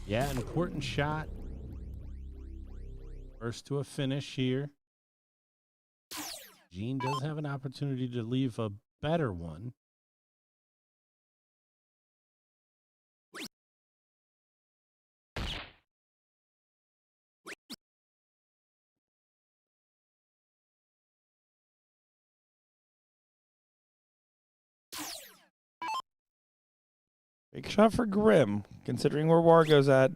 Yeah, important shot. First to a finish here. Jean does have an opportunity to leave a better one. Big shot for Grimm, considering where Wargo's at.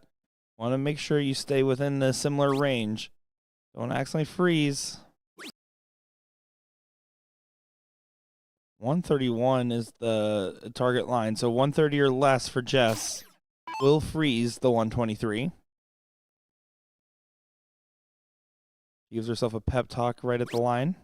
Want to make sure you stay within a similar range. Don't accidentally freeze. 131 is the target line, so 130 or less for Jess will freeze the 123. She gives herself a pep talk right at the line.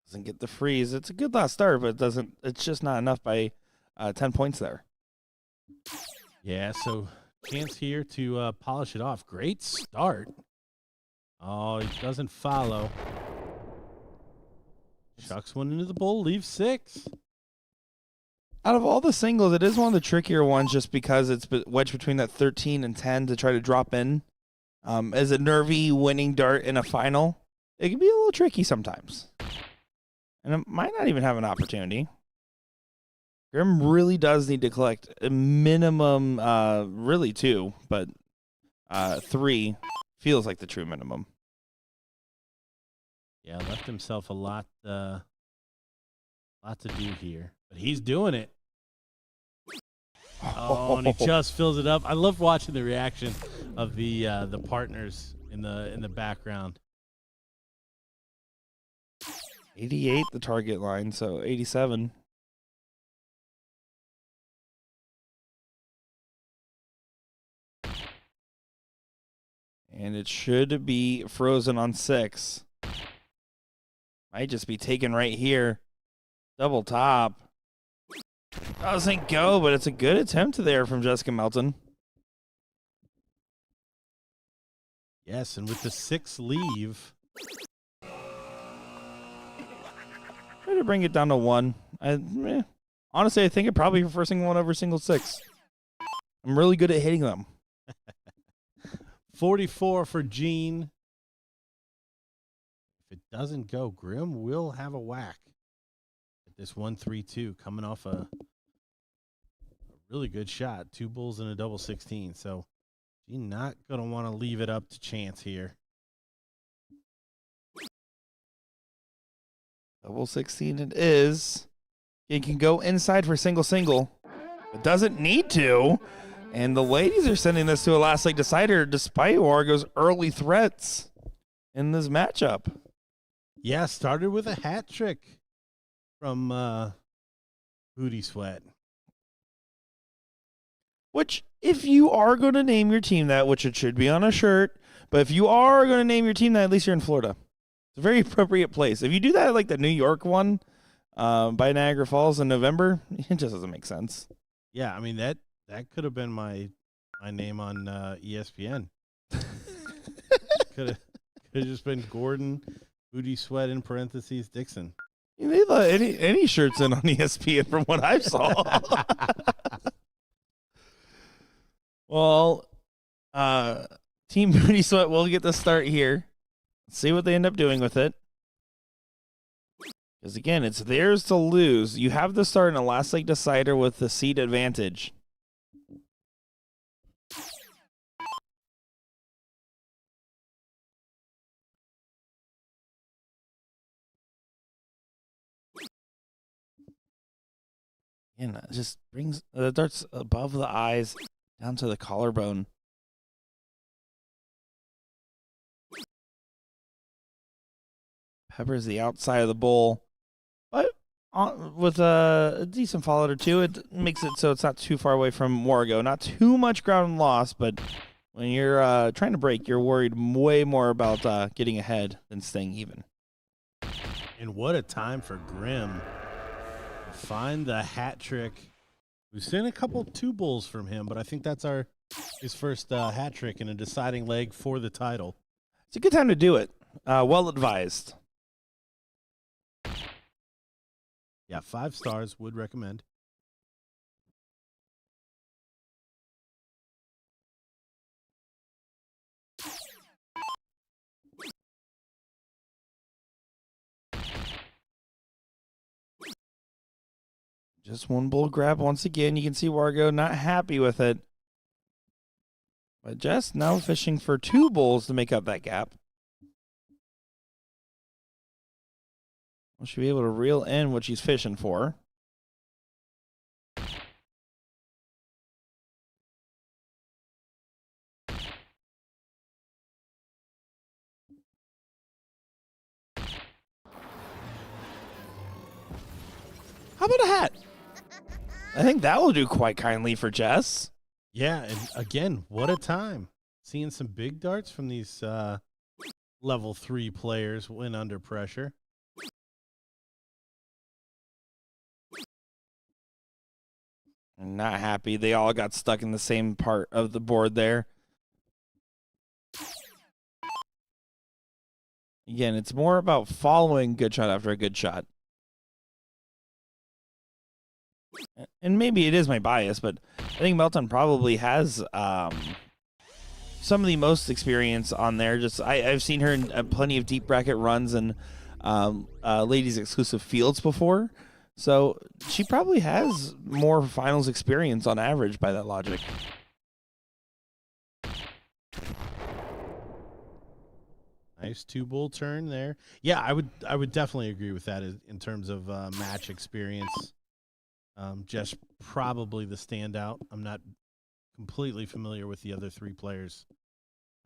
Doesn't get the freeze. It's a good last start, but it's just not enough by 10 points there. Yeah, so chance here to polish it off. Great start. Oh, he doesn't follow. Chucks one into the bowl, leaves 6. Out of all the singles, it is one of the trickier ones just because it's wedged between that 13 and 10 to try to drop in. As a nervy winning dart in a final, it can be a little tricky sometimes. And it might not even have an opportunity. Grimm really does need to collect a minimum, really 2, but 3 feels like the true minimum. Yeah, left himself a lot to do here, but he's doing it. Oh, and he just fills it up. I love watching the reaction of the partners in the background. 88 the target line, so 87. And it should be frozen on 6. Might just be taken right here. Double top. Doesn't go, but it's a good attempt there from Jessica Melton. Yes, and with the 6 leave, Try to bring it down to 1. Honestly, I think I probably prefer single 1 over single 6. I'm really good at hitting them. 44 for Gene. If it doesn't go, Grim will have a whack at this 1-3-2 coming off a really good shot. 2 bulls and a double 16. So Gene not going to want to leave it up to chance here. Double 16 it is. It can go inside for single single. It doesn't need to. And the ladies are sending this to a last leg decider despite Wargo's early threats in this matchup. Yeah, started with a hat trick from Booty Sweat. Which, if you are going to name your team that, which it should be on a shirt, but if you are going to name your team that, at least you're in Florida. It's a very appropriate place. If you do that like the New York one by Niagara Falls in November, it just doesn't make sense. Yeah, I mean, that could have been my name on ESPN. Could have just been Gordon, Booty Sweat in parentheses, Dixon. They let any shirts in on ESPN from what I saw. Well, Team Booty Sweat will get the start here. Let's see what they end up doing with it. Because again, it's theirs to lose. You have the start in a last leg decider with the seed advantage. And it just brings the darts above the eyes down to the collarbone. Peppers the outside of the bowl. But with a decent follow or two, it makes it so it's not too far away from Wargo. Not too much ground loss, but when you're trying to break, you're worried way more about getting ahead than staying even. And what a time for Grim. Find the hat trick. We've seen a couple 2 bulls from him, but I think that's his first hat trick in a deciding leg for the title. It's a good time to do it. Well advised. Yeah, 5 stars, would recommend. Just 1 bull grab once again. You can see Wargo not happy with it. But Jess now fishing for 2 bulls to make up that gap. Well, she'll be able to reel in what she's fishing for. How about a hat? I think that will do quite kindly for Jess. Yeah, and again, what a time. Seeing some big darts from these level 3 players when under pressure. I'm not happy. They all got stuck in the same part of the board there. Again, it's more about following good shot after a good shot. And maybe it is my bias, but I think Melton probably has some of the most experience on there. Just I've seen her in plenty of deep bracket runs and ladies exclusive fields before, so she probably has more finals experience on average by that logic. Nice 2 bull turn there. Yeah, I would definitely agree with that in terms of match experience. Just probably the standout. I'm not completely familiar with the other 3 players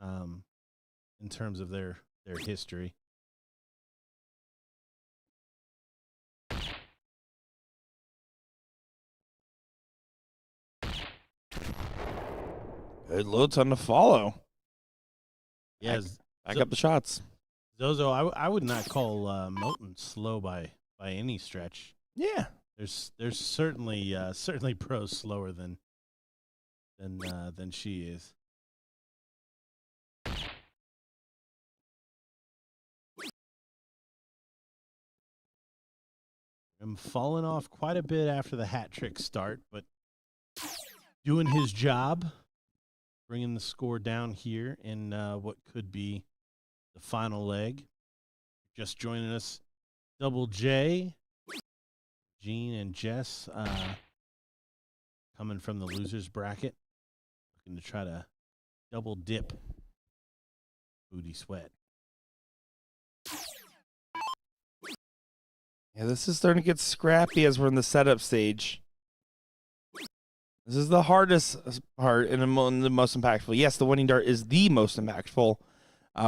in terms of their history. Good low ton to follow. Yeah, back up the shots. Zozo, I would not call Melton slow by any stretch. Yeah. There's certainly pros slower than she is. I'm falling off quite a bit after the hat trick start, but doing his job, bringing the score down here in what could be the final leg. Just joining us, Double J, Gene, and Jess coming from the losers bracket, looking to try to double dip Booty Sweat. Yeah, this is starting to get scrappy as we're in the setup stage. This is the hardest part and the most impactful. Yes, the winning dart is the most impactful,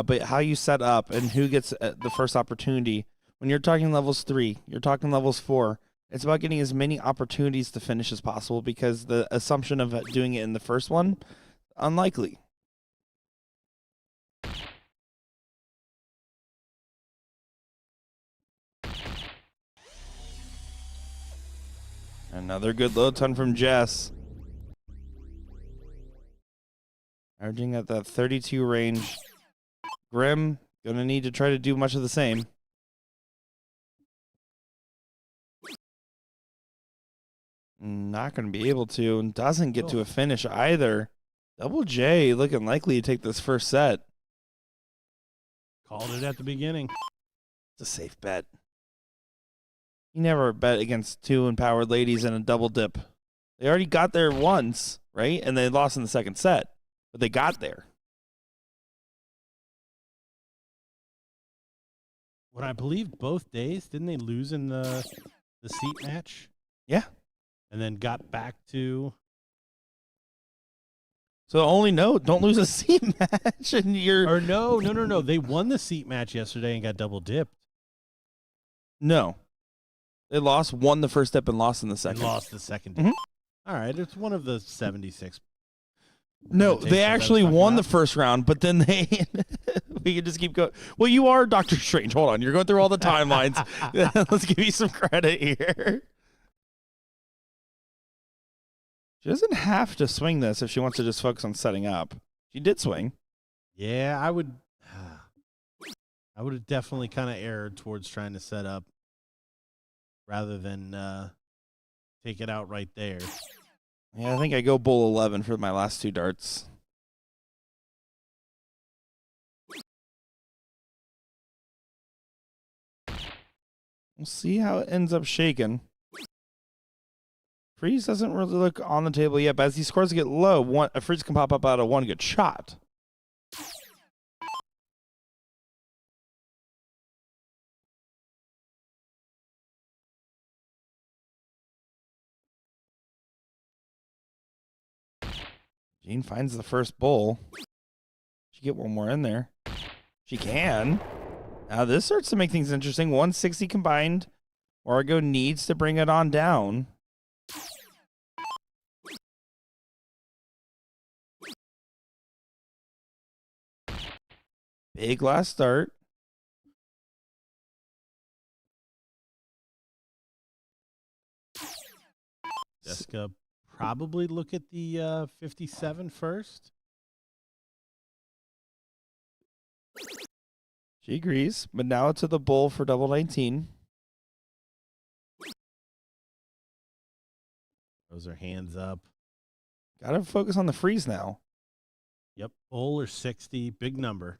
but how you set up and who gets the first opportunity. When you're talking levels 3, you're talking levels 4, it's about getting as many opportunities to finish as possible because the assumption of doing it in the first one, unlikely. Another good low ton from Jess. Averaging at that 32 range. Grim, gonna need to try to do much of the same. Not gonna be able to, and doesn't get to a finish either. Double J looking likely to take this first set. Called it at the beginning. It's a safe bet. You never bet against 2 empowered ladies in a double dip. They already got there once, right? And they lost in the second set, but they got there. When I believe both days, didn't they lose in the seat match? Yeah. And then got back to... So only don't lose a seat match and you're... Or no. They won the seat match yesterday and got double dipped. No. They won the first step and lost in the second. And lost the second dip. All right, it's one of the 76. No, they actually won the first round, but then they... we can just keep going. Well, you are Doctor Strange. Hold on. You're going through all the timelines. Let's give you some credit here. She doesn't have to swing this if she wants to just focus on setting up. She did swing. Yeah, I would have definitely kind of erred towards trying to set up rather than take it out right there. Yeah, I think I go bull 11 for my last 2 darts. We'll see how it ends up shaking. Freeze doesn't really look on the table yet, but as these scores get low, a freeze can pop up out of one good shot. Jean finds the first bull. She get one more in there. She can. Now this starts to make things interesting. 160 combined. Wargo needs to bring it on down. Big last start. Jessica probably look at the 57 first. She agrees, but now to the bull for double 19. Those are hands up. Gotta focus on the freeze now. Yep, bull or 60, big number.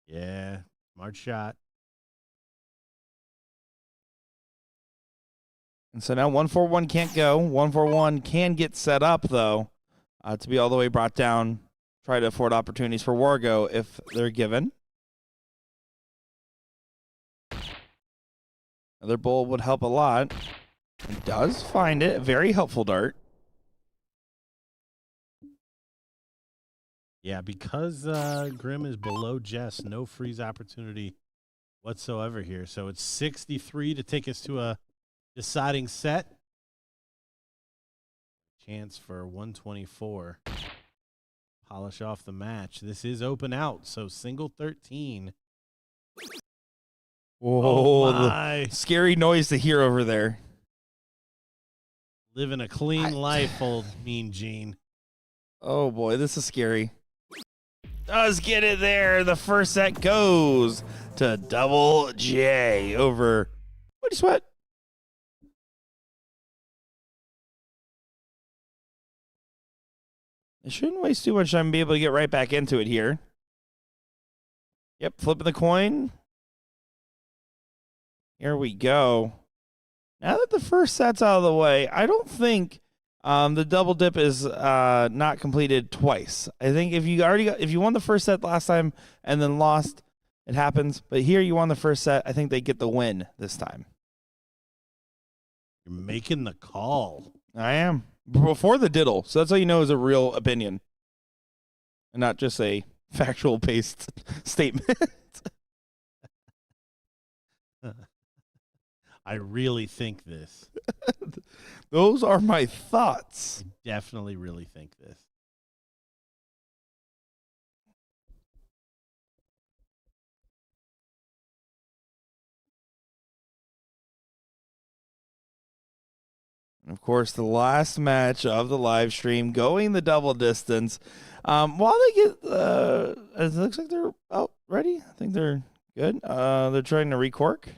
Yeah, smart shot. And so now 141 can't go. 141 can get set up, though, to be all the way brought down. Try to afford opportunities for Wargo if they're given. Another bull would help a lot. He does find it. Very helpful dart. Yeah, because Grim is below Jess, no freeze opportunity whatsoever here. So it's 63 to take us to a deciding set. Chance for 124. Polish off the match. This is open out, so single 13. Whoa, my. The scary noise to hear over there. Living a clean life, old Mean Gene. Oh, boy, this is scary. Does get it there. The first set goes to Double J over What do you sweat? I shouldn't waste too much time and be able to get right back into it here. Yep, flipping the coin. Here we go. Now that the first set's out of the way, I don't think the double dip is not completed twice. I think if you won the first set last time and then lost, it happens. But here you won the first set. I think they get the win this time. You're making the call. I am. Before the diddle. So that's how you know it's a real opinion. And not just a factual based statement. I really think this. Those are my thoughts. I definitely really think this. And of course, the last match of the live stream going the double distance. While they get, it looks like they're ready. I think they're good. They're trying to recork.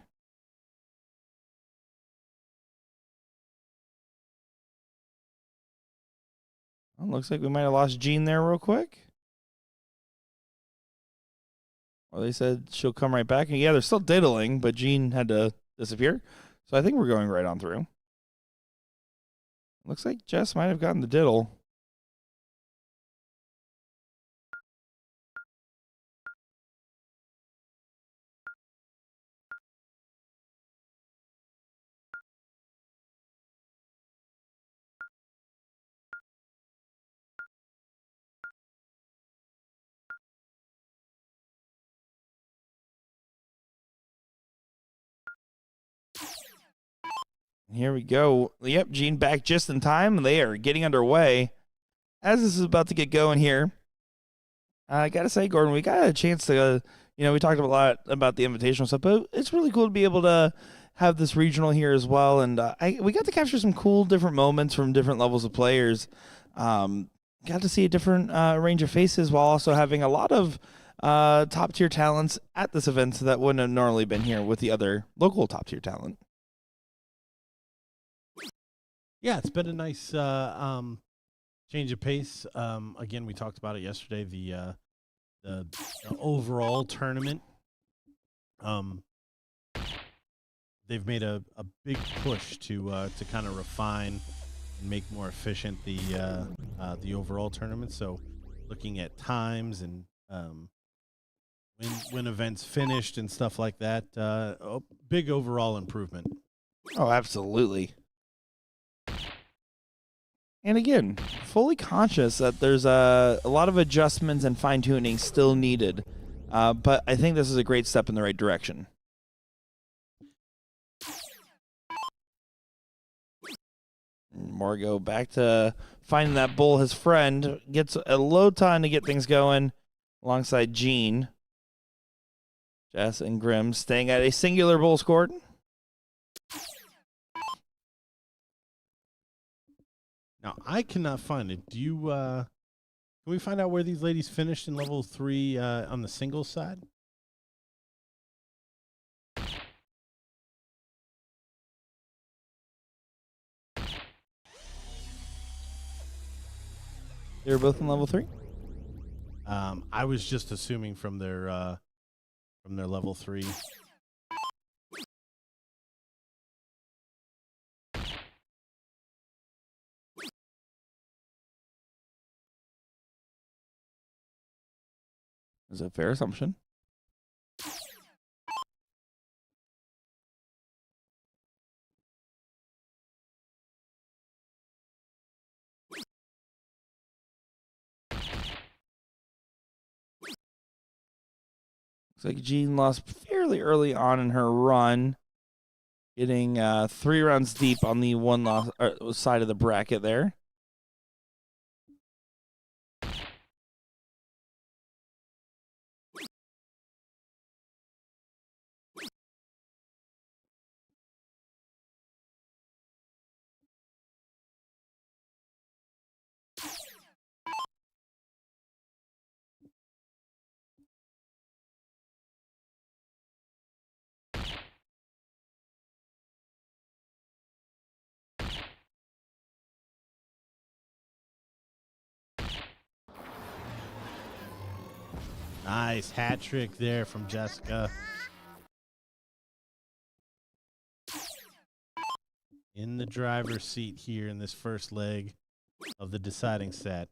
Well, looks like we might have lost Jean there real quick. Well, they said she'll come right back. And yeah, they're still diddling, but Jean had to disappear. So I think we're going right on through. Looks like Jess might have gotten the diddle. Here we go. Yep, Jean back just in time. They are getting underway. As this is about to get going here, I got to say, Gordon, we got a chance to, we talked a lot about the invitational stuff, but it's really cool to be able to have this regional here as well. And we got to capture some cool different moments from different levels of players. Got to see a different range of faces while also having a lot of top tier talents at this event that wouldn't have normally been here with the other local top tier talent. Yeah, it's been a nice change of pace. Again, we talked about it yesterday. The overall tournament. They've made a big push to kind of refine and make more efficient the overall tournament. So, looking at times and when events finished and stuff like that, a big overall improvement. Oh, absolutely. And again, fully conscious that there's a lot of adjustments and fine-tuning still needed. But I think this is a great step in the right direction. Morgo back to finding that bull, his friend. Gets a low time to get things going alongside Jean. Jess and Grim staying at a singular bull scored. Now, I cannot find it. Do you, can we find out where these ladies finished in level 3 on the singles side? They were both in level 3? I was just assuming from their level 3. Is that a fair assumption? Looks like Jean lost fairly early on in her run, getting 3 rounds deep on the one loss side of the bracket there. Nice hat trick there from Jessica. In the driver's seat here in this first leg of the deciding set.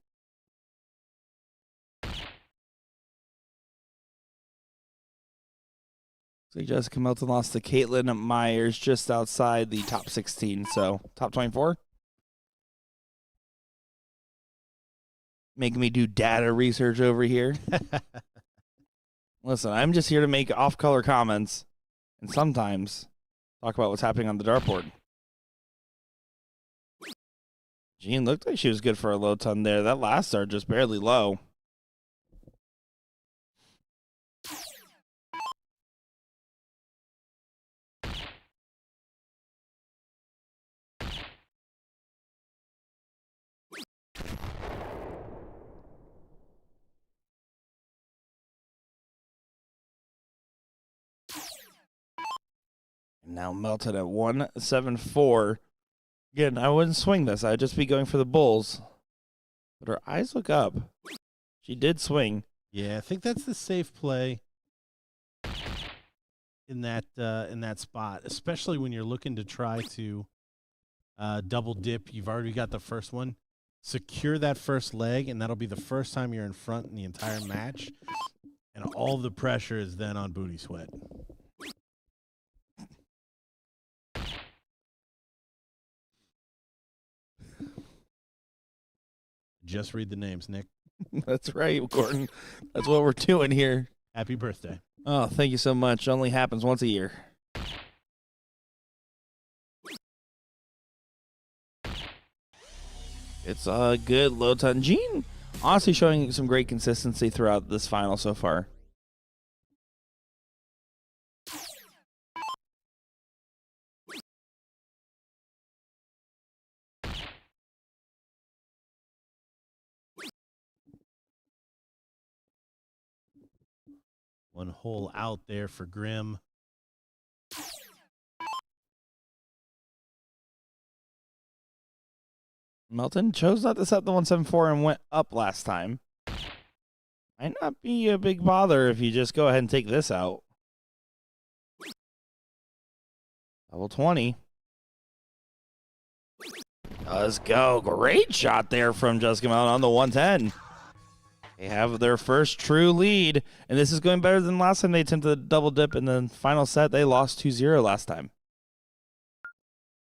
So Jessica Milton lost to Caitlin Myers just outside the top 16, so top 24. Making me do data research over here. Listen, I'm just here to make off-color comments and sometimes talk about what's happening on the dartboard. Jean looked like she was good for a low ton there. That last start just barely low. And now Melton at 174. Again, I wouldn't swing this. I'd just be going for the bulls. But her eyes look up. She did swing. Yeah, I think that's the safe play in that spot, especially when you're looking to try to double dip. You've already got the first one. Secure that first leg, and that'll be the first time you're in front in the entire match. And all the pressure is then on Booty Sweat. Just read the names, Nick. That's right, Gordon. That's what we're doing here. Happy birthday. Oh, thank you so much. Only happens once a year. It's a good low ton. Jean honestly showing some great consistency throughout this final so far. One hole out there for Grimm. Melton chose not to set the 174 and went up last time. Might not be a big bother if you just go ahead and take this out. Level 20. Let's go. Great shot there from Jessica Melton on the 110. They have their first true lead, and this is going better than last time they attempted a double dip in the final set. They lost 2-0 last time.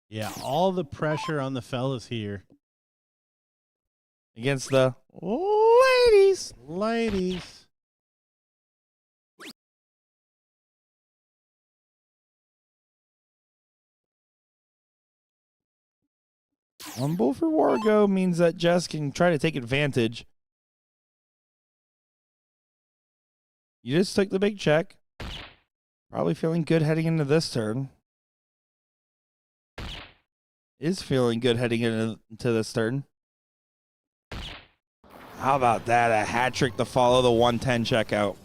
Yeah, all the pressure on the fellas here. Against the ladies. Ladies. One bull for Wargo means that Jess can try to take advantage. You just took the big check. Probably feeling good heading into this turn. Is feeling good heading into this turn. How about that? A hat trick to follow the 110 checkout.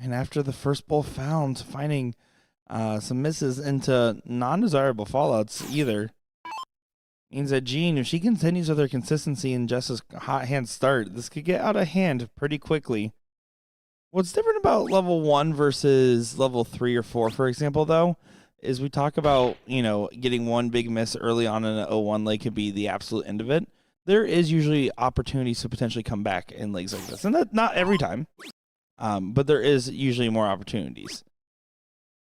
And after the first bull found, finding some misses into non-desirable fallouts either, means that Jean, if she continues with her consistency in Jess's hot hand start, this could get out of hand pretty quickly. What's different about level 1 versus level 3 or 4, for example, though, is we talk about, getting one big miss early on in an 0-1 leg could be the absolute end of it. There is usually opportunities to potentially come back in legs like this. And that not every time. But there is usually more opportunities.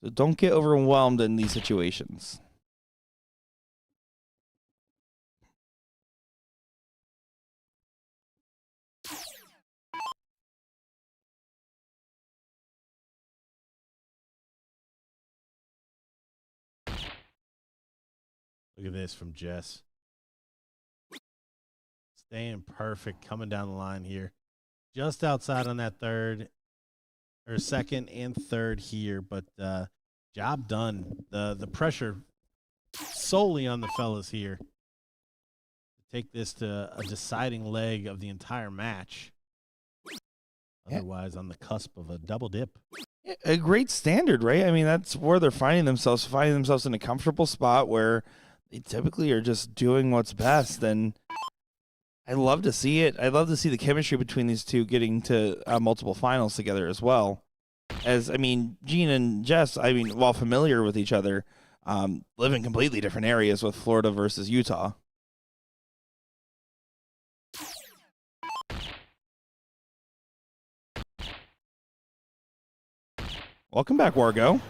So don't get overwhelmed in these situations. Look at this from Jess. Staying perfect, coming down the line here. Just outside on that third, or second and third here, but job done. The pressure solely on the fellas here to take this to a deciding leg of the entire match. Otherwise, on the cusp of a double dip. A great standard, right? I mean, that's where they're finding themselves in a comfortable spot where they typically are just doing what's best. And I love to see it. I love to see the chemistry between these two getting to multiple finals together as well. As I mean, Gene and Jess, I mean, while familiar with each other, live in completely different areas with Florida versus Utah. Welcome back, Wargo.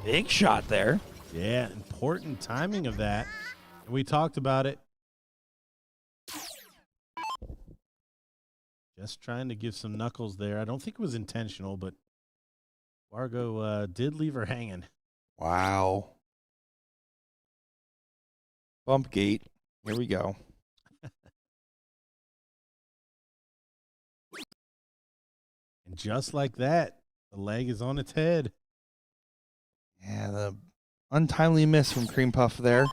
Big shot there. Yeah, important timing of that. We talked about it. Just trying to give some knuckles there. I don't think it was intentional, but Wargo did leave her hanging. Wow. Bump gate. Here we go. And just like that, the leg is on its head. Yeah, the untimely miss from Cream Puff there.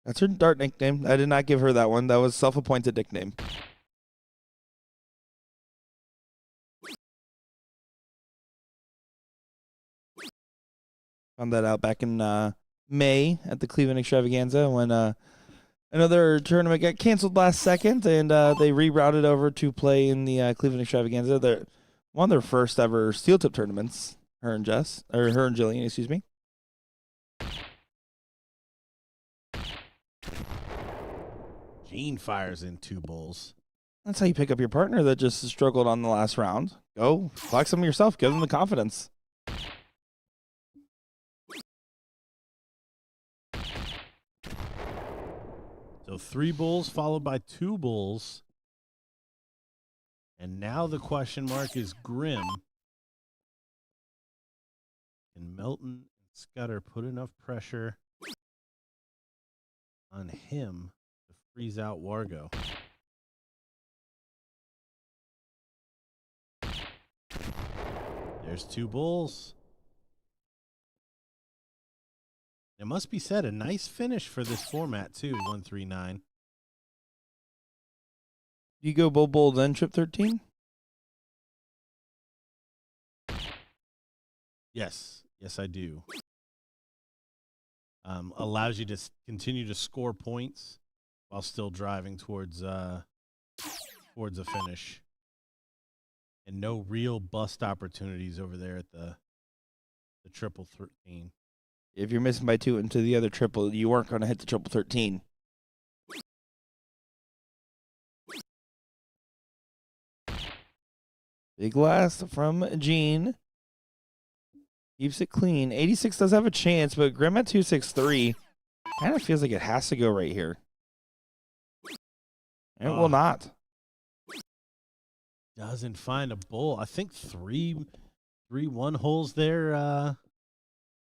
That's her dart nickname. I did not give her that one. That was self-appointed nickname. Found that out back in May at the Cleveland Extravaganza when another tournament got canceled last second, and they rerouted over to play in the Cleveland Extravaganza. They're one of their first ever steel tip tournaments. Her and Jillian, excuse me. Gene fires in 2 bulls. That's how you pick up your partner that just struggled on the last round. Go flex them yourself. Give them the confidence. So 3 bulls followed by 2 bulls. And now the question mark is Grim. Can Melton and Scudder put enough pressure on him to freeze out Wargo? There's 2 bulls. It must be said, a nice finish for this format, too, 139. You go bull, then trip 13? Yes. Yes, I do. Allows you to continue to score points while still driving towards a finish. And no real bust opportunities over there at the triple 13. If you're missing by 2 into the other triple, you weren't going to hit the triple 13. Big last from Gene. Keeps it clean. 86 does have a chance, but Grim at 263 kind of feels like it has to go right here. And it will not. Doesn't find a bull. I think three 1-holes there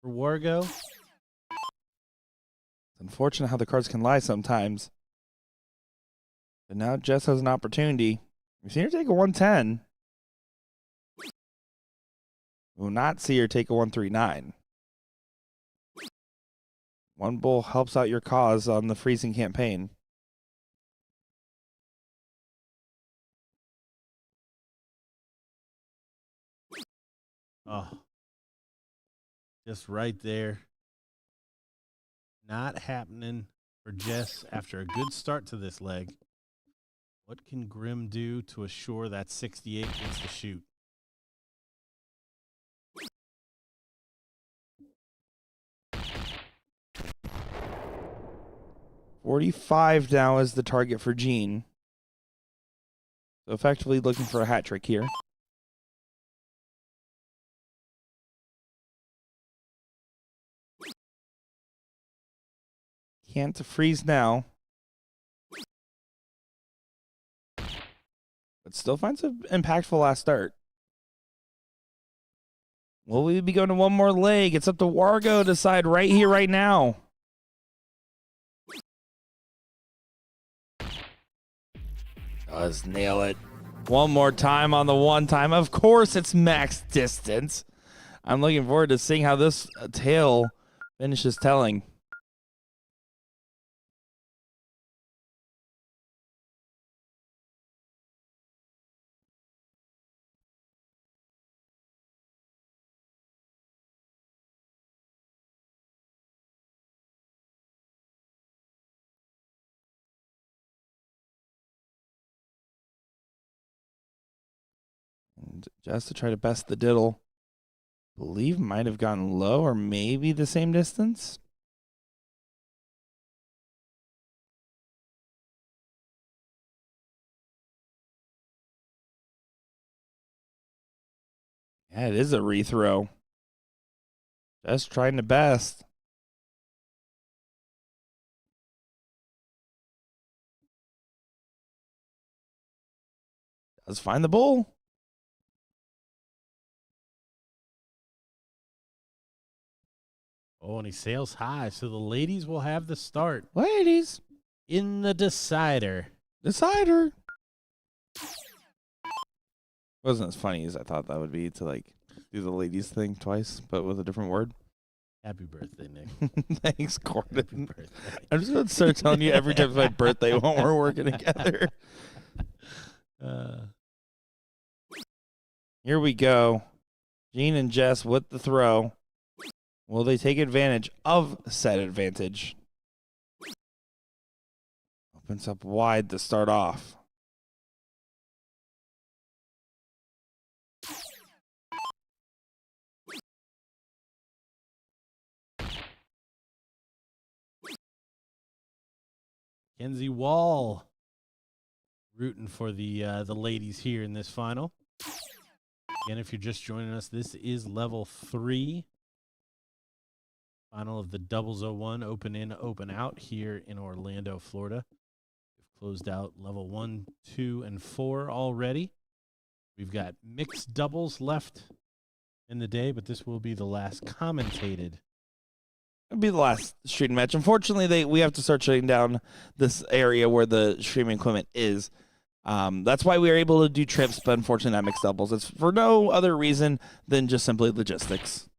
for Wargo. It's unfortunate how the cards can lie sometimes. But now Jess has an opportunity. We've seen her take a 110. We will not see her take a 139. 1 bull helps out your cause on the freezing campaign. Oh, just right there. Not happening for Jess after a good start to this leg. What can Grim do to assure that 68 gets the shoot? $45 now is the target for Gene. So effectively looking for a hat trick here. Can't freeze now. But still finds an impactful last start. Will we be going to one more leg? It's up to Wargo to decide right here, right now. Does nail it. One more time on the one time. Of course, it's max distance. I'm looking forward to seeing how this tale finishes telling. And just to try to best the diddle, believe might have gone low or maybe the same distance. Yeah, it is a rethrow. Just trying to best. Does find the bull. Oh, and he sails high, so the ladies will have the start Ladies, in the decider. decider. Wasn't as funny as I thought that would be to like do the ladies thing twice, but with a different word. Happy birthday, Nick. Thanks, Happy Gordon. birthday. I'm just going to start telling you every time it's my birthday when we're working together. Here we go. Gene and Jess with the throw. Will they take advantage of said advantage? Opens up wide to start off. Kenzie Wall rooting for the ladies here in this final. Again, if you're just joining us, this is level 3. Final of the doubles 01 open in, open out here in Orlando, Florida. We've closed out level 1, 2, and 4 already. We've got mixed doubles left in the day, but this will be the last commentated. It'll be the last streaming match. Unfortunately, we have to start shutting down this area where the streaming equipment is. That's why we are able to do trips, but unfortunately not mixed doubles. It's for no other reason than just simply logistics.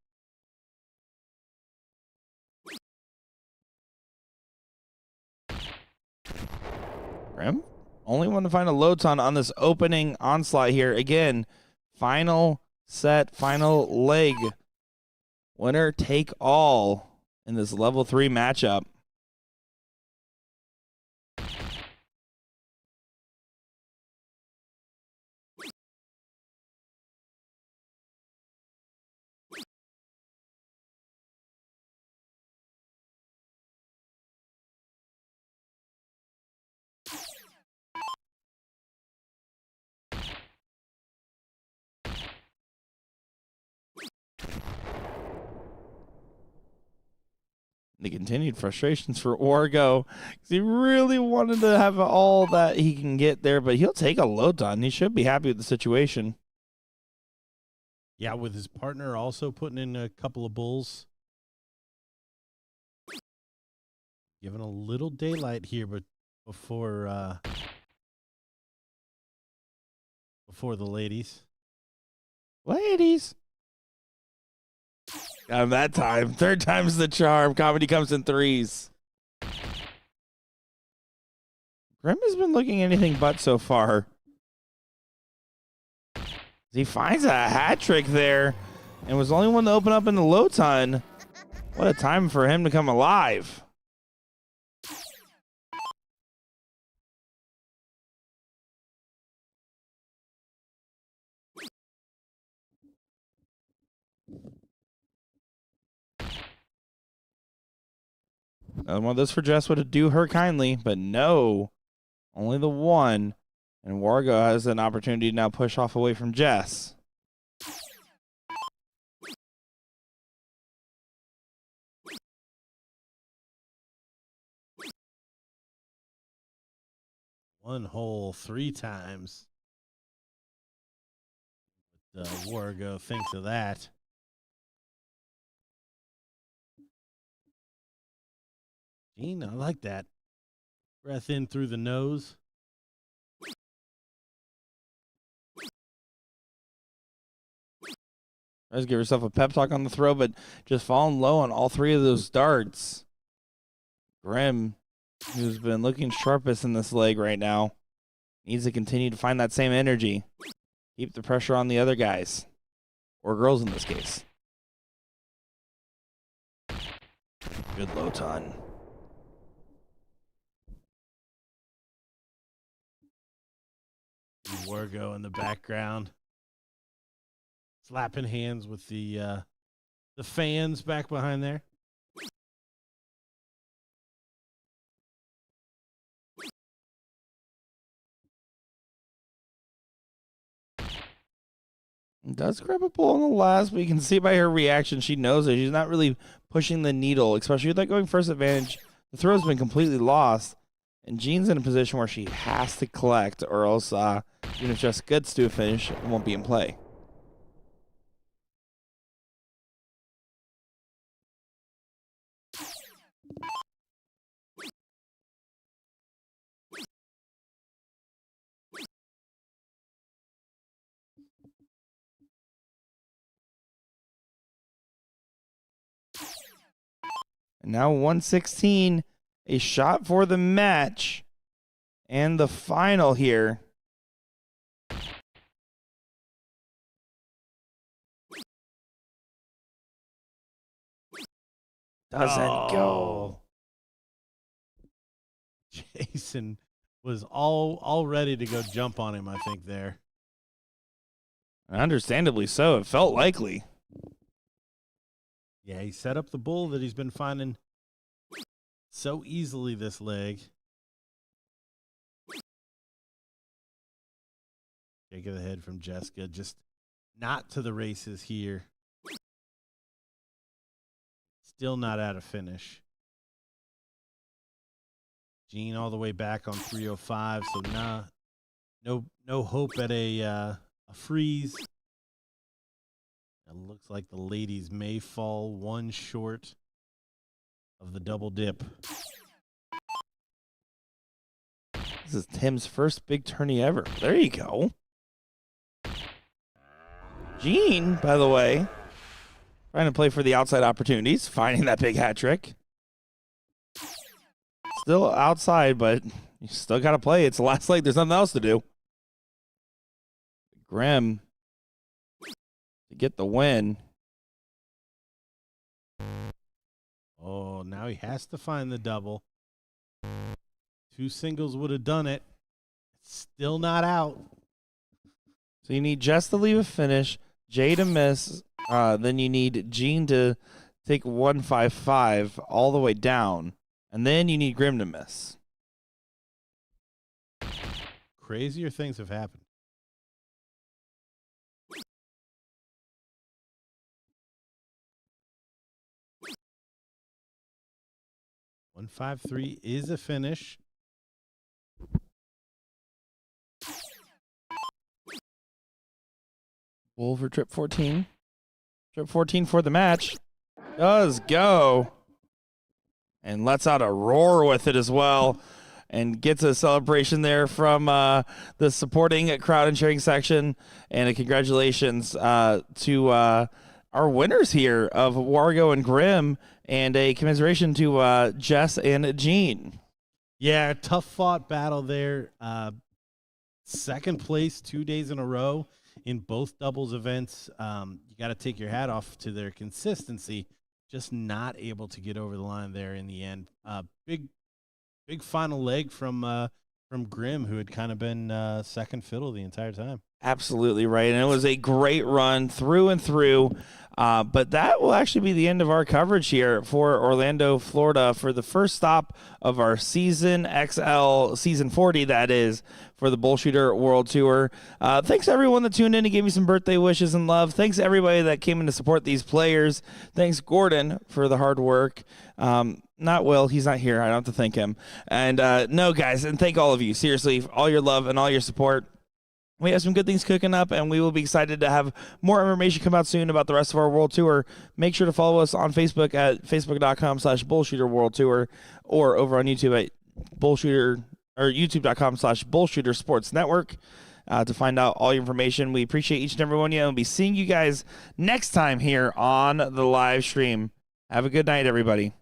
Grim, only one to find a Loton on this opening onslaught here. Again, final set, final leg. Winner take all in this level 3 matchup. The continued frustrations for Orgo. He really wanted to have all that he can get there, but he'll take a Loton. He should be happy with the situation. Yeah, with his partner also putting in a couple of bulls. Giving a little daylight here, but before the ladies. Ladies. Got him that time. Third time's the charm. Comedy comes in threes. Grim has been looking anything but so far. He finds a hat trick there and was the only one to open up in the Loton. What a time for him to come alive. Another one of those for Jess would do her kindly, but no. Only the one. And Wargo has an opportunity to now push off away from Jess. One hole 3 times. What Wargo thinks of that. Gene, I like that. Breath in through the nose. Tries to give herself a pep talk on the throw, but just falling low on all 3 of those darts. Grim, who's been looking sharpest in this leg right now, needs to continue to find that same energy. Keep the pressure on the other guys. Or girls in this case. Good Loton. Wargo in the background. slapping hands with the fans back behind there. Does grab a pull on the last, but you can see by her reaction, she knows it. She's not really pushing the needle, especially with that going first advantage. The throw's been completely lost, and Jean's in a position where she has to collect, or else even if Jess gets to a finish, it won't be in play. And now 116, a shot for the match and the final here. Doesn't go. Jason was all ready to go jump on him, I think, there. Understandably so. It felt likely. Yeah, he set up the bull that he's been finding so easily this leg. Shake of the head from Jessica, just not to the races here. Still not at a finish. Jean all the way back on 305, so no hope at a freeze. It looks like the ladies may fall one short of the double dip. This is Tim's first big tourney ever. There you go. Jean, by the way, trying to play for the outside opportunities, finding that big hat trick. Still outside, but you still got to play. It's the last leg. There's nothing else to do. Grimm to get the win. Oh, now he has to find the double. Two singles would have done it. Still not out. So you need Jess to leave a finish, Jay to miss, then you need Jean to take 155 all the way down, and then you need Grimm to miss. Crazier things have happened. $153 is a finish. Bull for trip 14. Trip 14 for the match. Does go. And lets out a roar with it as well. And gets a celebration there from the supporting crowd and cheering section. And a congratulations to our winners here of Wargo and Grimm. And a commiseration to Jess and Jean. Yeah, tough fought battle there. Second place 2 days in a row in both doubles events. You got to take your hat off to their consistency. Just not able to get over the line there in the end. Big final leg from Grimm, who had kind of been second fiddle the entire time. Absolutely right. And it was a great run through and through. But that will actually be the end of our coverage here for Orlando, Florida, for the first stop of our Season XL, Season 40, that is, for the BullShooter World Tour. Thanks to everyone that tuned in and gave me some birthday wishes and love. Thanks to everybody that came in to support these players. Thanks, Gordon, for the hard work. Not Will. He's not here. I don't have to thank him. And no, guys, and thank all of you. Seriously, all your love and all your support. We have some good things cooking up, and we will be excited to have more information come out soon about the rest of our World Tour. Make sure to follow us on Facebook at facebook.com/BullShooter World Tour, or over on YouTube at BullShooter, or youtube.com/BullShooter Sports Network to find out all your information. We appreciate each and every one of you, and we'll be seeing you guys next time here on the live stream. Have a good night, everybody.